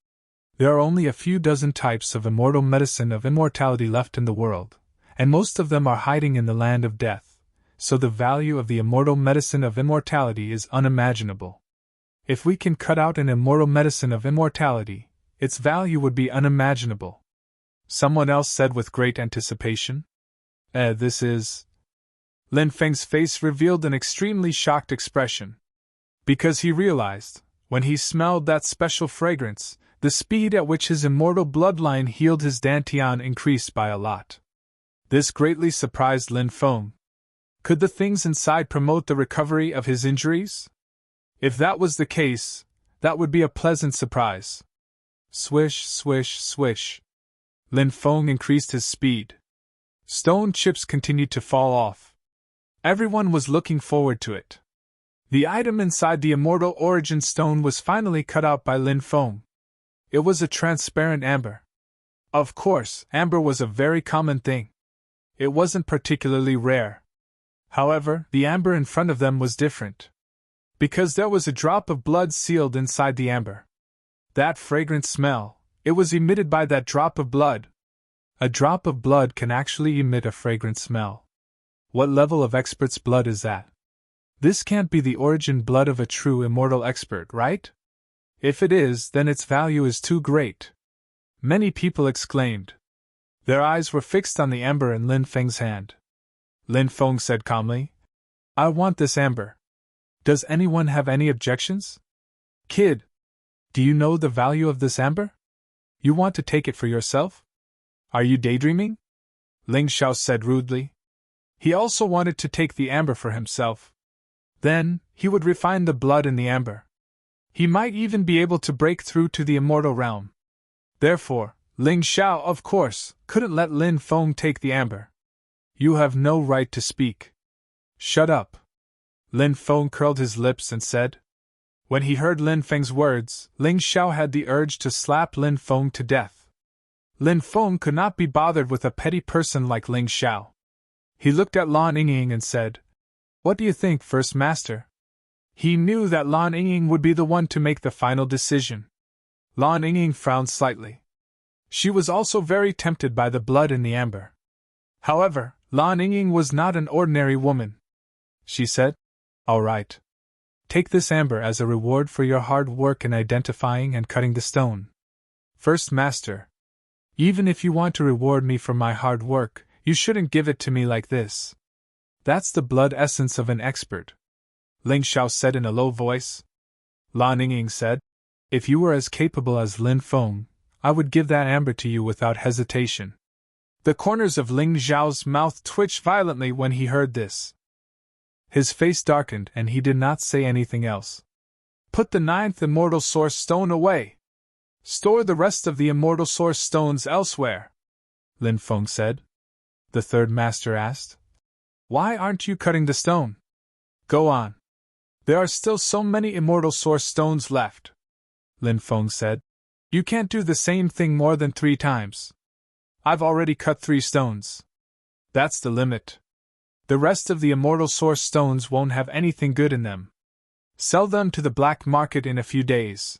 There are only a few dozen types of immortal medicine of immortality left in the world, and most of them are hiding in the land of death, so the value of the immortal medicine of immortality is unimaginable. If we can cut out an immortal medicine of immortality, its value would be unimaginable. Someone else said with great anticipation. This is... Lin Feng's face revealed an extremely shocked expression. Because he realized, when he smelled that special fragrance, the speed at which his immortal bloodline healed his dantian increased by a lot. This greatly surprised Lin Feng. Could the things inside promote the recovery of his injuries? If that was the case, that would be a pleasant surprise. Swish, swish, swish. Lin Feng increased his speed. Stone chips continued to fall off. Everyone was looking forward to it. The item inside the immortal origin stone was finally cut out by Lin Feng. It was a transparent amber. Of course, amber was a very common thing. It wasn't particularly rare. However, the amber in front of them was different. Because there was a drop of blood sealed inside the amber. That fragrant smell, it was emitted by that drop of blood. A drop of blood can actually emit a fragrant smell. What level of expert's blood is that? This can't be the origin blood of a true immortal expert, right? If it is, then its value is too great. Many people exclaimed. Their eyes were fixed on the amber in Lin Feng's hand. Lin Feng said calmly, I want this amber. Does anyone have any objections? Kid. Do you know the value of this amber? You want to take it for yourself? Are you daydreaming? Ling Xiao said rudely. He also wanted to take the amber for himself. Then, he would refine the blood in the amber. He might even be able to break through to the immortal realm. Therefore, Ling Xiao, of course, couldn't let Lin Feng take the amber. You have no right to speak. Shut up. Lin Feng curled his lips and said. When he heard Lin Feng's words, Ling Xiao had the urge to slap Lin Feng to death. Lin Feng could not be bothered with a petty person like Ling Xiao. He looked at Lan Yingying and said, What do you think, First Master? He knew that Lan Yingying would be the one to make the final decision. Lan Yingying frowned slightly. She was also very tempted by the blood in the amber. However, Lan Yingying was not an ordinary woman. She said, All right. Take this amber as a reward for your hard work in identifying and cutting the stone. First Master, even if you want to reward me for my hard work, you shouldn't give it to me like this. That's the blood essence of an expert. Ling Xiao said in a low voice. Lan Yingying said, If you were as capable as Lin Feng, I would give that amber to you without hesitation. The corners of Ling Xiao's mouth twitched violently when he heard this. His face darkened and he did not say anything else. Put the 9th Immortal Source Stone away. Store the rest of the Immortal Source Stones elsewhere, Lin Feng said. The third master asked. Why aren't you cutting the stone? Go on. There are still so many Immortal Source Stones left, Lin Feng said. You can't do the same thing more than 3 times. I've already cut 3 stones. That's the limit. The rest of the Immortal Source Stones won't have anything good in them. Sell them to the black market in a few days.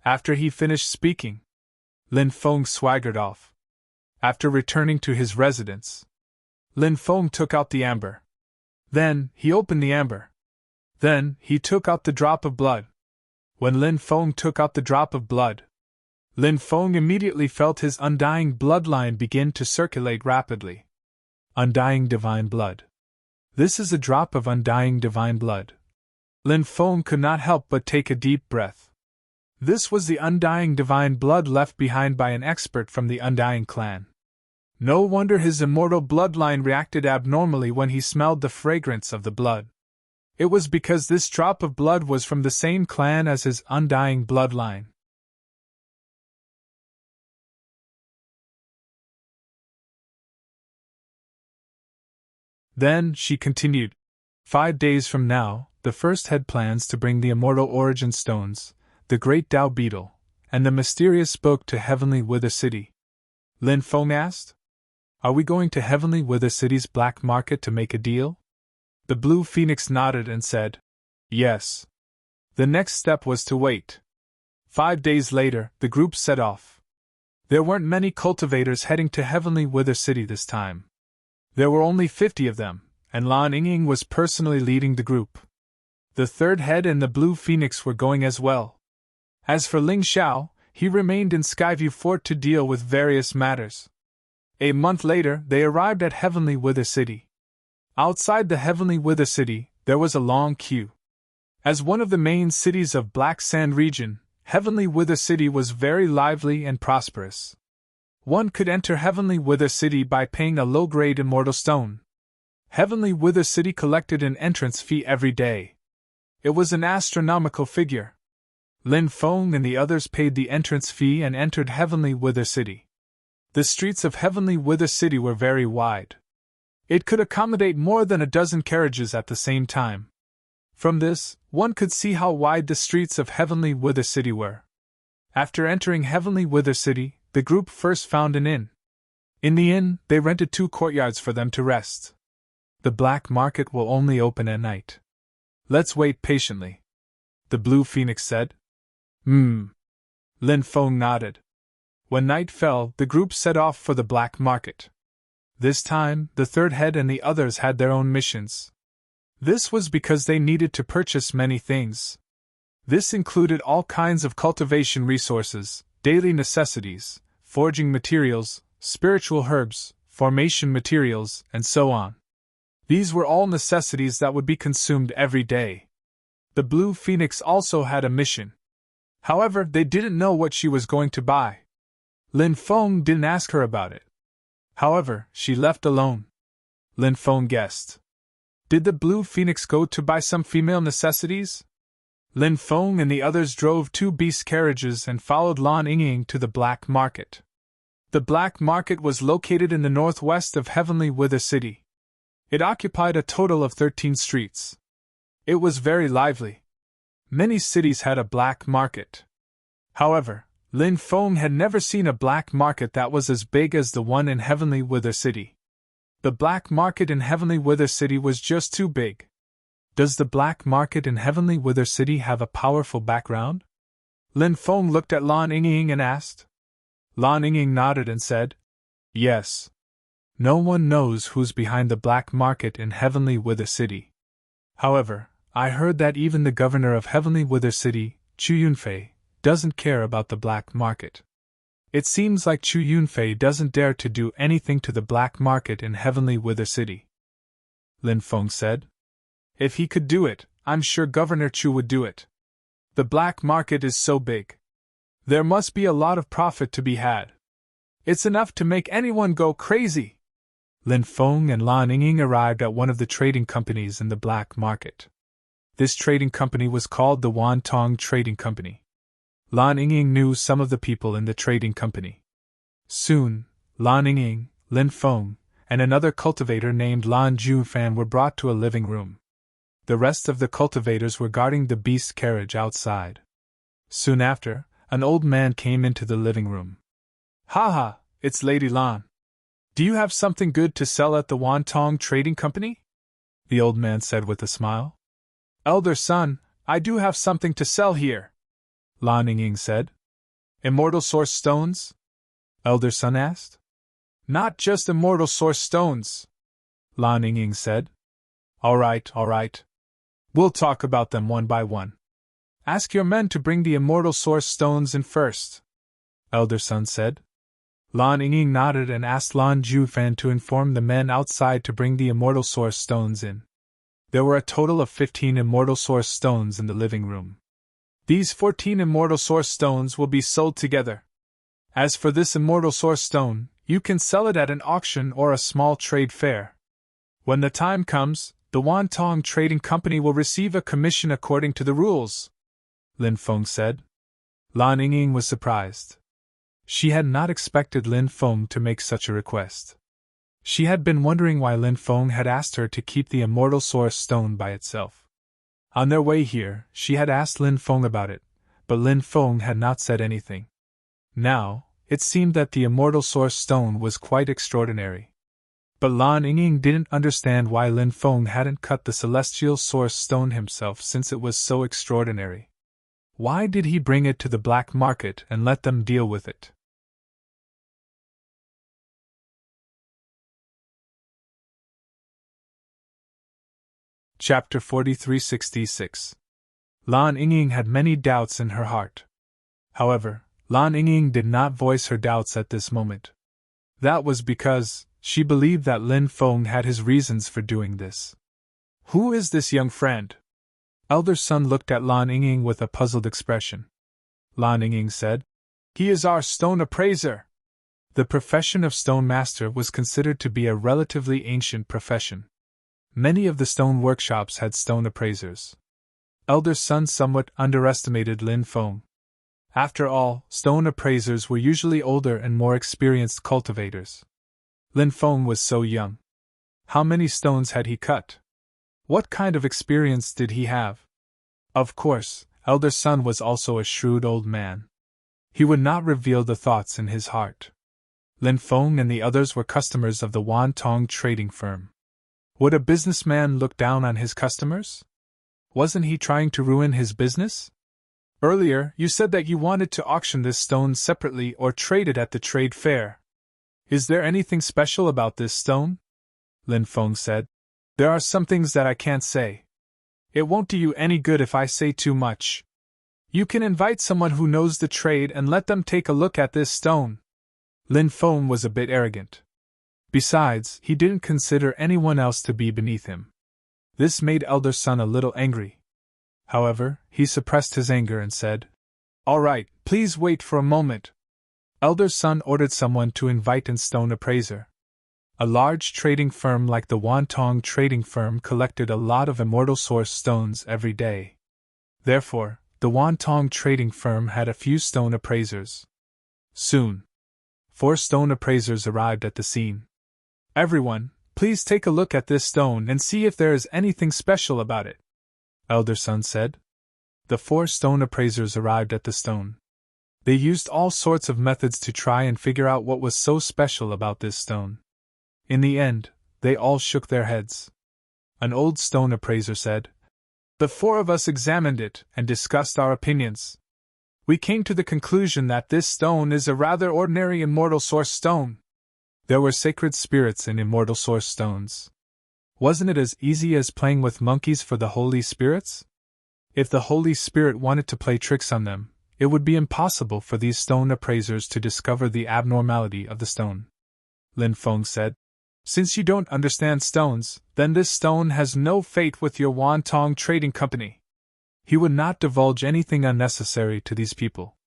After he finished speaking, Lin Feng swaggered off. After returning to his residence, Lin Feng took out the amber. Then, he opened the amber. Then, he took out the drop of blood. When Lin Feng took out the drop of blood, Lin Feng immediately felt his undying bloodline begin to circulate rapidly. Undying divine blood. This is a drop of undying divine blood. Lin Feng could not help but take a deep breath. This was the undying divine blood left behind by an expert from the Undying clan. No wonder his immortal bloodline reacted abnormally when he smelled the fragrance of the blood. It was because this drop of blood was from the same clan as his undying bloodline. Then, she continued, 5 days from now, the first head plans to bring the immortal origin stones, the great Tao beetle, and the mysterious book to Heavenly Wither City. Lin Feng asked. Are we going to Heavenly Wither City's black market to make a deal? The Blue Phoenix nodded and said, Yes. The next step was to wait. 5 days later, the group set off. There weren't many cultivators heading to Heavenly Wither City this time. There were only 50 of them, and Lan Yingying was personally leading the group. The third head and the Blue Phoenix were going as well. As for Ling Xiao, he remained in Skyview Fort to deal with various matters. A month later, they arrived at Heavenly Wither City. Outside the Heavenly Wither City, there was a long queue. As one of the main cities of Black Sand region, Heavenly Wither City was very lively and prosperous. One could enter Heavenly Wither City by paying a low-grade immortal stone. Heavenly Wither City collected an entrance fee every day. It was an astronomical figure. Lin Feng and the others paid the entrance fee and entered Heavenly Wither City. The streets of Heavenly Wither City were very wide. It could accommodate more than a dozen carriages at the same time. From this, one could see how wide the streets of Heavenly Wither City were. After entering Heavenly Wither City, the group first found an inn. In the inn, they rented 2 courtyards for them to rest. The black market will only open at night. Let's wait patiently, the Blue Phoenix said. Lin Feng nodded. When night fell, the group set off for the black market. This time, the third head and the others had their own missions. This was because they needed to purchase many things. This included all kinds of cultivation resources, daily necessities, forging materials, spiritual herbs, formation materials, and so on. These were all necessities that would be consumed every day. The Blue Phoenix also had a mission. However, they didn't know what she was going to buy. Lin Feng didn't ask her about it. However, she left alone. Lin Feng guessed. Did the Blue Phoenix go to buy some female necessities? Lin Feng and the others drove 2 beast carriages and followed Lan Yingying to the black market. The black market was located in the northwest of Heavenly Wither City. It occupied a total of 13 streets. It was very lively. Many cities had a black market. However, Lin Feng had never seen a black market that was as big as the one in Heavenly Wither City. The black market in Heavenly Wither City was just too big. Does the black market in Heavenly Wither City have a powerful background? Lin Feng looked at Lan Yingying and asked. Lan Yingying nodded and said, yes. No one knows who's behind the black market in Heavenly Wither City. However, I heard that even the governor of Heavenly Wither City, Chu Yunfei, doesn't care about the black market. It seems like Chu Yunfei doesn't dare to do anything to the black market in Heavenly Wither City. Lin Feng said. If he could do it, I'm sure Governor Chu would do it. The black market is so big. There must be a lot of profit to be had. It's enough to make anyone go crazy. Lin Feng and Lan Yingying arrived at one of the trading companies in the black market. This trading company was called the Wantong Trading Company. Lan Yingying knew some of the people in the trading company. Soon, Lan Yingying, Lin Feng, and another cultivator named Lan Jufan were brought to a living room. The rest of the cultivators were guarding the beast carriage outside. Soon after, an old man came into the living room. Haha, it's Lady Lan. Do you have something good to sell at the Wantong Trading Company? The old man said with a smile. Elder son, I do have something to sell here, Lan Yingying said. Immortal Source Stones? Elder son asked. Not just Immortal Source Stones, Lan Yingying said. All right. We'll talk about them one by one. Ask your men to bring the Immortal Source Stones in first, Elder son said. Lan Yingying nodded and asked Lan Jufan to inform the men outside to bring the Immortal Source Stones in. There were a total of 15 Immortal Source Stones in the living room. These 14 Immortal Source Stones will be sold together. As for this Immortal Source Stone, you can sell it at an auction or a small trade fair. When the time comes, the Wantong Trading Company will receive a commission according to the rules, Lin Feng said. Lan Yingying was surprised. She had not expected Lin Feng to make such a request. She had been wondering why Lin Feng had asked her to keep the Immortal Source Stone by itself. On their way here, she had asked Lin Feng about it, but Lin Feng had not said anything. Now, it seemed that the Immortal Source Stone was quite extraordinary. But Lan Yingying didn't understand why Lin Feng hadn't cut the Celestial Source Stone himself since it was so extraordinary. Why did he bring it to the black market and let them deal with it? Chapter 4366. Lan Yingying had many doubts in her heart. However, Lan Yingying did not voice her doubts at this moment. That was because she believed that Lin Feng had his reasons for doing this. Who is this young friend? Elder son looked at Lan Yingying with a puzzled expression. Lan Yingying said, He is our stone appraiser. The profession of stone master was considered to be a relatively ancient profession. Many of the stone workshops had stone appraisers. Elder son somewhat underestimated Lin Feng. After all, stone appraisers were usually older and more experienced cultivators. Lin Feng was so young. How many stones had he cut? What kind of experience did he have? Of course, Elder son was also a shrewd old man. He would not reveal the thoughts in his heart. Lin Feng and the others were customers of the Wantong trading firm. Would a businessman look down on his customers? Wasn't he trying to ruin his business? Earlier, you said that you wanted to auction this stone separately or trade it at the trade fair. Is there anything special about this stone? Lin Feng said. There are some things that I can't say. It won't do you any good if I say too much. You can invite someone who knows the trade and let them take a look at this stone. Lin Feng was a bit arrogant. Besides, he didn't consider anyone else to be beneath him. This made Elder son a little angry. However, he suppressed his anger and said, All right, please wait for a moment. Elder Sun ordered someone to invite in stone appraiser. A large trading firm like the Wantong trading firm collected a lot of immortal source stones every day. Therefore, the Wantong trading firm had a few stone appraisers. Soon, 4 stone appraisers arrived at the scene. Everyone, please take a look at this stone and see if there is anything special about it, Elder Sun said. The 4 stone appraisers arrived at the stone. They used all sorts of methods to try and figure out what was so special about this stone. In the end, they all shook their heads. An old stone appraiser said, "The 4 of us examined it and discussed our opinions. We came to the conclusion that this stone is a rather ordinary immortal source stone." There were sacred spirits in immortal source stones. Wasn't it as easy as playing with monkeys for the holy spirits? If the Holy Spirit wanted to play tricks on them, it would be impossible for these stone appraisers to discover the abnormality of the stone. Lin Feng said, "Since you don't understand stones, then this stone has no fate with your Wantong Trading Company." He would not divulge anything unnecessary to these people.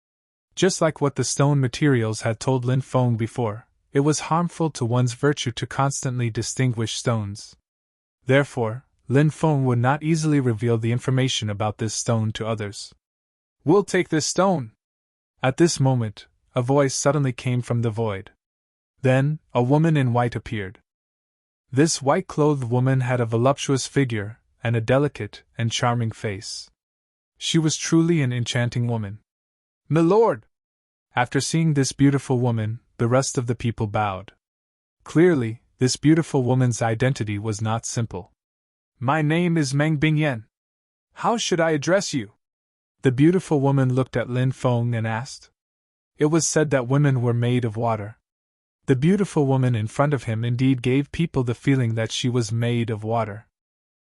Just like what the stone materials had told Lin Feng before, it was harmful to one's virtue to constantly distinguish stones. Therefore, Lin Feng would not easily reveal the information about this stone to others. "We'll take this stone." At this moment, a voice suddenly came from the void. Then, a woman in white appeared. This white-clothed woman had a voluptuous figure and a delicate and charming face. She was truly an enchanting woman. "Milord!" After seeing this beautiful woman, the rest of the people bowed. Clearly, this beautiful woman's identity was not simple. "My name is Meng Bingyan. How should I address you?" The beautiful woman looked at Lin Feng and asked. It was said that women were made of water. The beautiful woman in front of him indeed gave people the feeling that she was made of water.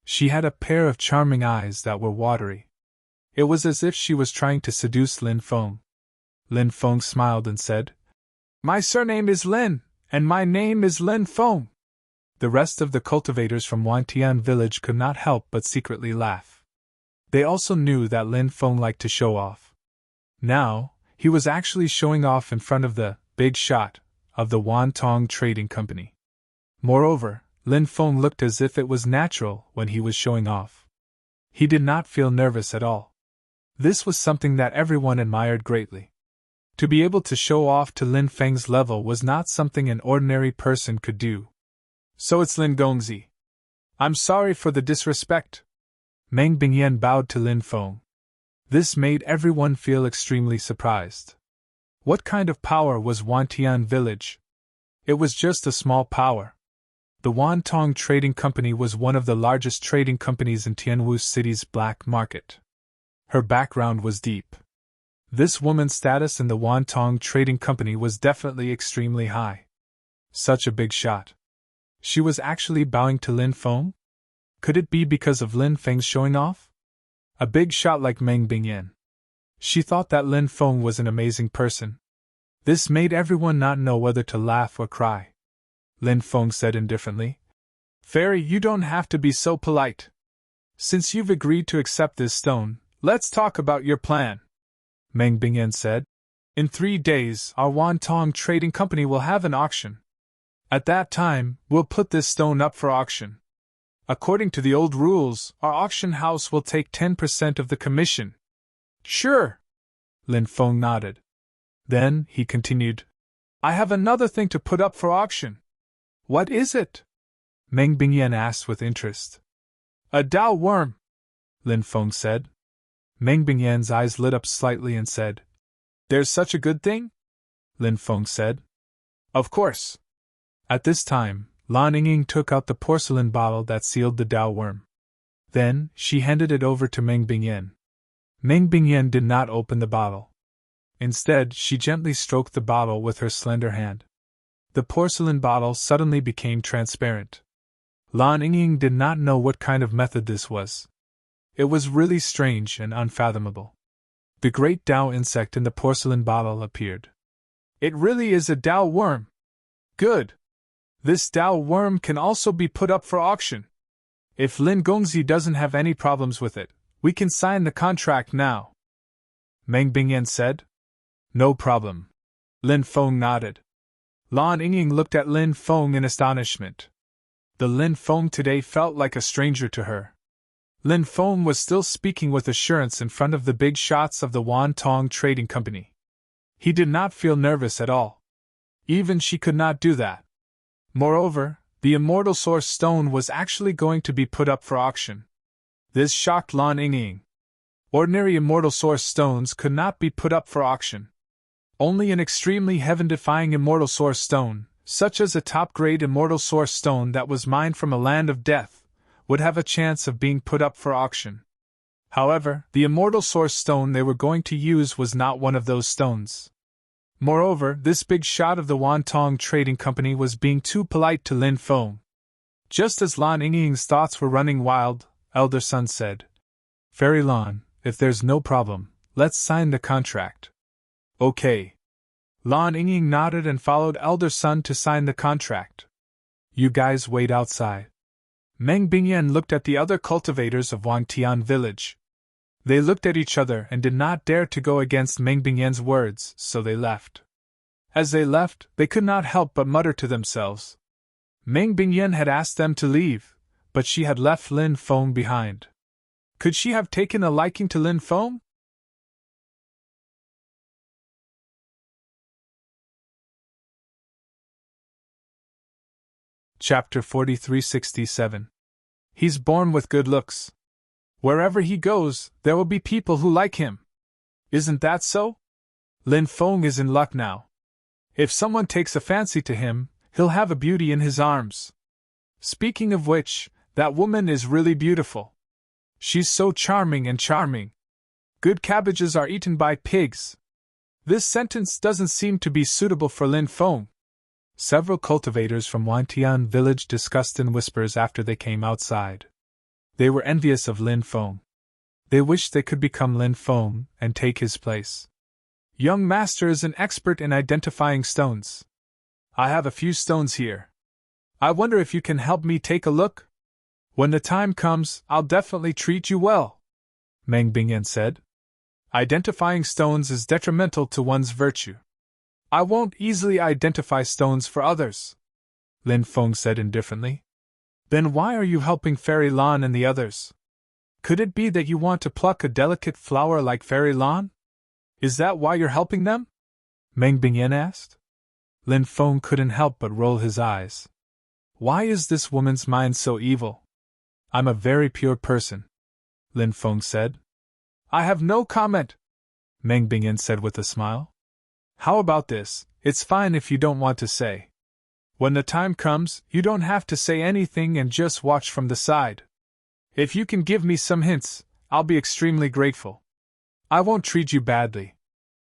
She had a pair of charming eyes that were watery. It was as if she was trying to seduce Lin Feng. Lin Feng smiled and said, "My surname is Lin, and my name is Lin Feng." The rest of the cultivators from Wantian village could not help but secretly laugh. They also knew that Lin Feng liked to show off. Now, he was actually showing off in front of the big shot of the Wantong Trading Company. Moreover, Lin Feng looked as if it was natural when he was showing off. He did not feel nervous at all. This was something that everyone admired greatly. To be able to show off to Lin Feng's level was not something an ordinary person could do. "So it's Lin Gongzi. I'm sorry for the disrespect." Meng Bingyan bowed to Lin Feng. This made everyone feel extremely surprised. What kind of power was Wantian village? It was just a small power. The Wantong Trading Company was one of the largest trading companies in Tianwu City's black market. Her background was deep. This woman's status in the Wantong Trading Company was definitely extremely high. Such a big shot. She was actually bowing to Lin Feng? Could it be because of Lin Feng's showing off? A big shot like Meng Bingyan. She thought that Lin Feng was an amazing person. This made everyone not know whether to laugh or cry. Lin Feng said indifferently, "Fairy, you don't have to be so polite. Since you've agreed to accept this stone, let's talk about your plan." Meng Bingyan said, "In 3 days, our Wantong Trading Company will have an auction. At that time, we'll put this stone up for auction. According to the old rules, our auction house will take 10% of the commission." "Sure." Lin Feng nodded. Then, he continued, "I have another thing to put up for auction." "What is it?" Meng Bingyan asked with interest. "A Dao worm," Lin Feng said. Meng Bingyan's eyes lit up slightly and said, "There's such a good thing?" Lin Feng said, "Of course." At this time, Lan Yingying took out the porcelain bottle that sealed the Dao worm. Then, she handed it over to Meng Bingyan. Meng Bingyan did not open the bottle. Instead, she gently stroked the bottle with her slender hand. The porcelain bottle suddenly became transparent. Lan Yingying did not know what kind of method this was. It was really strange and unfathomable. The great Dao insect in the porcelain bottle appeared. "It really is a Dao worm. Good. This Dao worm can also be put up for auction. If Lin Gongzi doesn't have any problems with it, we can sign the contract now." Meng Bingyan said. No problem. Lin Feng nodded. Lan Yingying looked at Lin Feng in astonishment. The Lin Feng today felt like a stranger to her. Lin Feng was still speaking with assurance in front of the big shots of the Wan Tong Trading Company. He did not feel nervous at all. Even she could not do that. Moreover, the Immortal Source Stone was actually going to be put up for auction. This shocked Lan Yingying. Ordinary Immortal Source Stones could not be put up for auction. Only an extremely heaven-defying Immortal Source Stone, such as a top-grade Immortal Source Stone that was mined from a land of death, would have a chance of being put up for auction. However, the Immortal Source Stone they were going to use was not one of those stones. Moreover, this big shot of the Wan Tong Trading Company was being too polite to Lin Feng. Just as Lan Yingying's thoughts were running wild, Elder Sun said, Fairy Lan, if there's no problem, let's sign the contract. Okay. Lan Yingying nodded and followed Elder Sun to sign the contract. You guys wait outside. Meng Bingyan looked at the other cultivators of Wangtian village. They looked at each other and did not dare to go against Meng Bingyan's words, so they left. As they left, they could not help but mutter to themselves. Meng Bingyan had asked them to leave, but she had left Lin Feng behind. Could she have taken a liking to Lin Feng? Chapter 4367. He's born with good looks. Wherever he goes, there will be people who like him. Isn't that so? Lin Feng is in luck now. If someone takes a fancy to him, he'll have a beauty in his arms. Speaking of which, that woman is really beautiful. She's so charming and charming. Good cabbages are eaten by pigs. This sentence doesn't seem to be suitable for Lin Feng. Several cultivators from Wantian village discussed in whispers after they came outside. They were envious of Lin Feng. They wished they could become Lin Feng and take his place. Young Master is an expert in identifying stones. I have a few stones here. I wonder if you can help me take a look? When the time comes, I'll definitely treat you well, Meng Bingyan said. Identifying stones is detrimental to one's virtue. I won't easily identify stones for others, Lin Feng said indifferently. Then why are you helping Fairy Lan and the others? Could it be that you want to pluck a delicate flower like Fairy Lan? Is that why you're helping them? Meng Bingyan asked. Lin Feng couldn't help but roll his eyes. Why is this woman's mind so evil? I'm a very pure person, Lin Feng said. I have no comment, Meng Bingyan said with a smile. How about this? It's fine if you don't want to say. When the time comes, you don't have to say anything and just watch from the side. If you can give me some hints, I'll be extremely grateful. I won't treat you badly.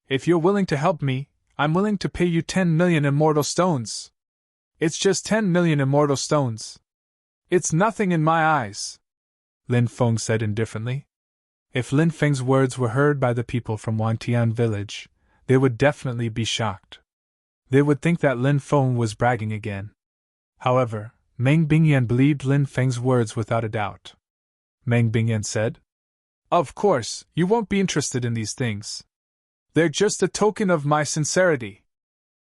If you're willing to help me, I'm willing to pay you 10 million immortal stones. It's just 10 million immortal stones. It's nothing in my eyes, Lin Feng said indifferently. If Lin Feng's words were heard by the people from Wantian village, they would definitely be shocked. They would think that Lin Feng was bragging again. However, Meng Bingyan believed Lin Feng's words without a doubt. Meng Bingyan said, Of course, you won't be interested in these things. They're just a token of my sincerity,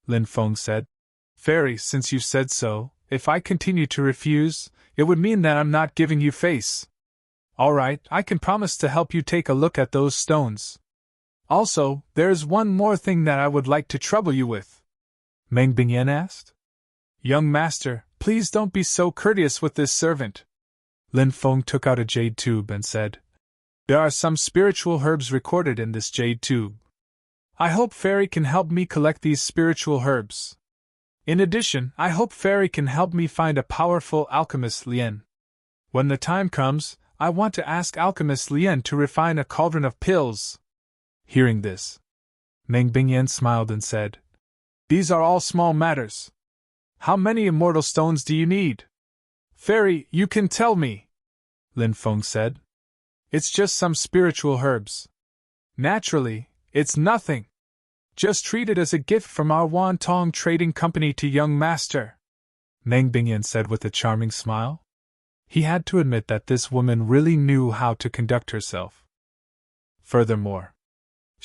Lin Feng said. Fairy, since you said so, if I continue to refuse, it would mean that I'm not giving you face. All right, I can promise to help you take a look at those stones. Also, there is one more thing that I would like to trouble you with, Meng Bingyan asked. Young Master, please don't be so courteous with this servant. Lin Feng took out a jade tube and said, There are some spiritual herbs recorded in this jade tube. I hope Fairy can help me collect these spiritual herbs. In addition, I hope Fairy can help me find a powerful alchemist Lien. When the time comes, I want to ask alchemist Lien to refine a cauldron of pills. Hearing this, Meng Bingyan smiled and said, These are all small matters. How many immortal stones do you need? Fairy, you can tell me, Lin Feng said. It's just some spiritual herbs. Naturally, it's nothing. Just treat it as a gift from our Wan Tong Trading Company to young Master, Meng Bingyan said with a charming smile. He had to admit that this woman really knew how to conduct herself. Furthermore,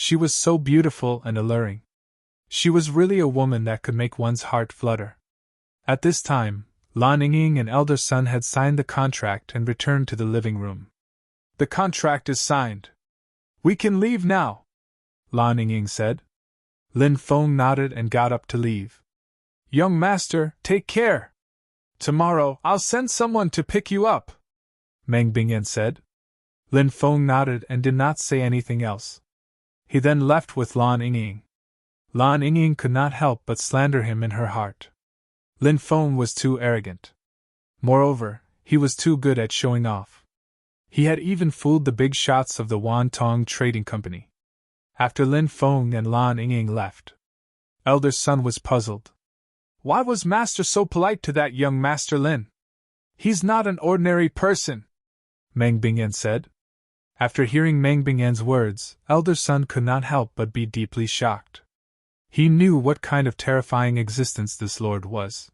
She was so beautiful and alluring. She was really a woman that could make one's heart flutter. At this time, Lan Ying and elder son had signed the contract and returned to the living room. The contract is signed. We can leave now, Lan Ying said. Lin Feng nodded and got up to leave. Young master, take care. Tomorrow, I'll send someone to pick you up, Meng Bingyan said. Lin Feng nodded and did not say anything else. He then left with Lan Ying. Lan Ying could not help but slander him in her heart. Lin Feng was too arrogant. Moreover, he was too good at showing off. He had even fooled the big shots of the Wan Tong Trading Company. After Lin Feng and Lan Ying left, elder son was puzzled. Why was master so polite to that young master Lin? He's not an ordinary person, Meng Bingyan said. After hearing Meng Bingyan's words, elder son could not help but be deeply shocked. He knew what kind of terrifying existence this lord was.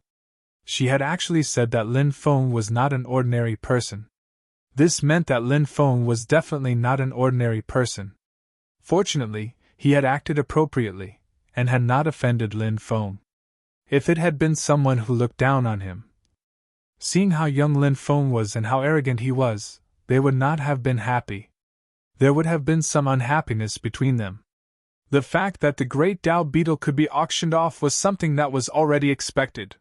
She had actually said that Lin Feng was not an ordinary person. This meant that Lin Feng was definitely not an ordinary person. Fortunately, he had acted appropriately, and had not offended Lin Feng. If it had been someone who looked down on him, seeing how young Lin Feng was and how arrogant he was, they would not have been happy. There would have been some unhappiness between them. The fact that the great Tao beetle could be auctioned off was something that was already expected.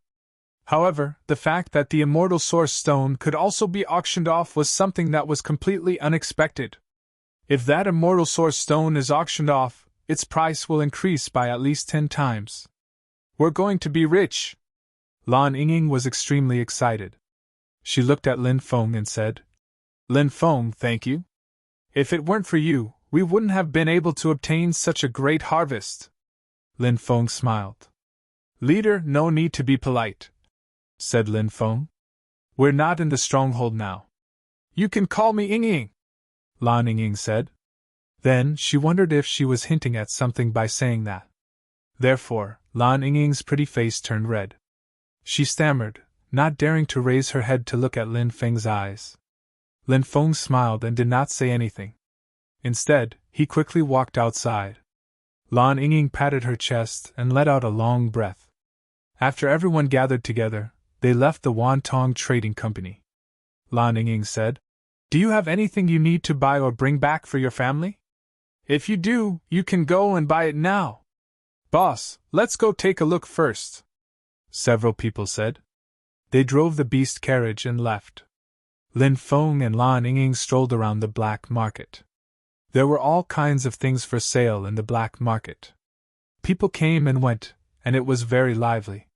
However, the fact that the immortal source stone could also be auctioned off was something that was completely unexpected. If that immortal source stone is auctioned off, its price will increase by at least 10 times. We're going to be rich! Lan Ying was extremely excited. She looked at Lin Feng and said, Lin Feng, thank you. If it weren't for you, we wouldn't have been able to obtain such a great harvest. Lin Feng smiled. Leader, no need to be polite, said Lin Feng. We're not in the stronghold now. You can call me Ying, Lan Ying said. Then she wondered if she was hinting at something by saying that. Therefore, Lan Ying's pretty face turned red. She stammered, not daring to raise her head to look at Lin Feng's eyes. Lin Feng smiled and did not say anything. Instead, he quickly walked outside. Lan Ying patted her chest and let out a long breath. After everyone gathered together, they left the Wan Tong Trading Company. Lan Ying said, Do you have anything you need to buy or bring back for your family? If you do, you can go and buy it now. Boss, let's go take a look first, several people said. They drove the beast carriage and left. Lin Feng and Lan Ying strolled around the black market. There were all kinds of things for sale in the black market. People came and went, and it was very lively.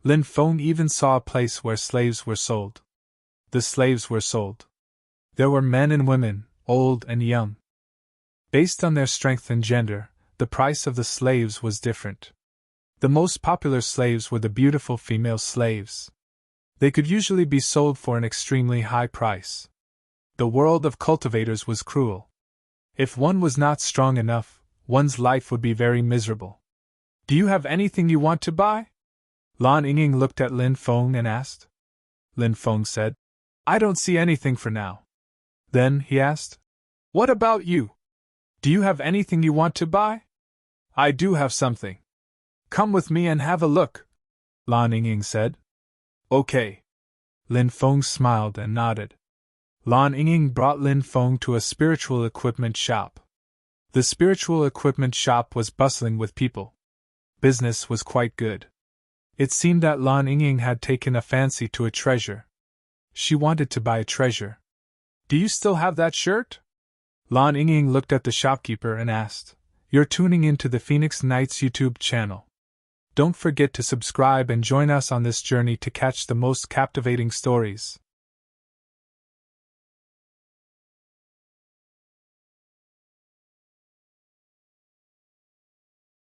Lin Feng even saw a place where slaves were sold. The slaves were sold. There were men and women, old and young. Based on their strength and gender, the price of the slaves was different. The most popular slaves were the beautiful female slaves. They could usually be sold for an extremely high price. The world of cultivators was cruel. If one was not strong enough, one's life would be very miserable. Do you have anything you want to buy? Lan Ying looked at Lin Feng and asked. Lin Feng said, I don't see anything for now. Then he asked, What about you? Do you have anything you want to buy? I do have something. Come with me and have a look, Lan Ying said. Okay. Lin Feng smiled and nodded. Lan Ying brought Lin Feng to a spiritual equipment shop. The spiritual equipment shop was bustling with people. Business was quite good. It seemed that Lan Ying had taken a fancy to a treasure. She wanted to buy a treasure. Do you still have that shirt? Lan Ying looked at the shopkeeper and asked. You're tuning into the Phoenix Nights YouTube channel. Don't forget to subscribe and join us on this journey to catch the most captivating stories.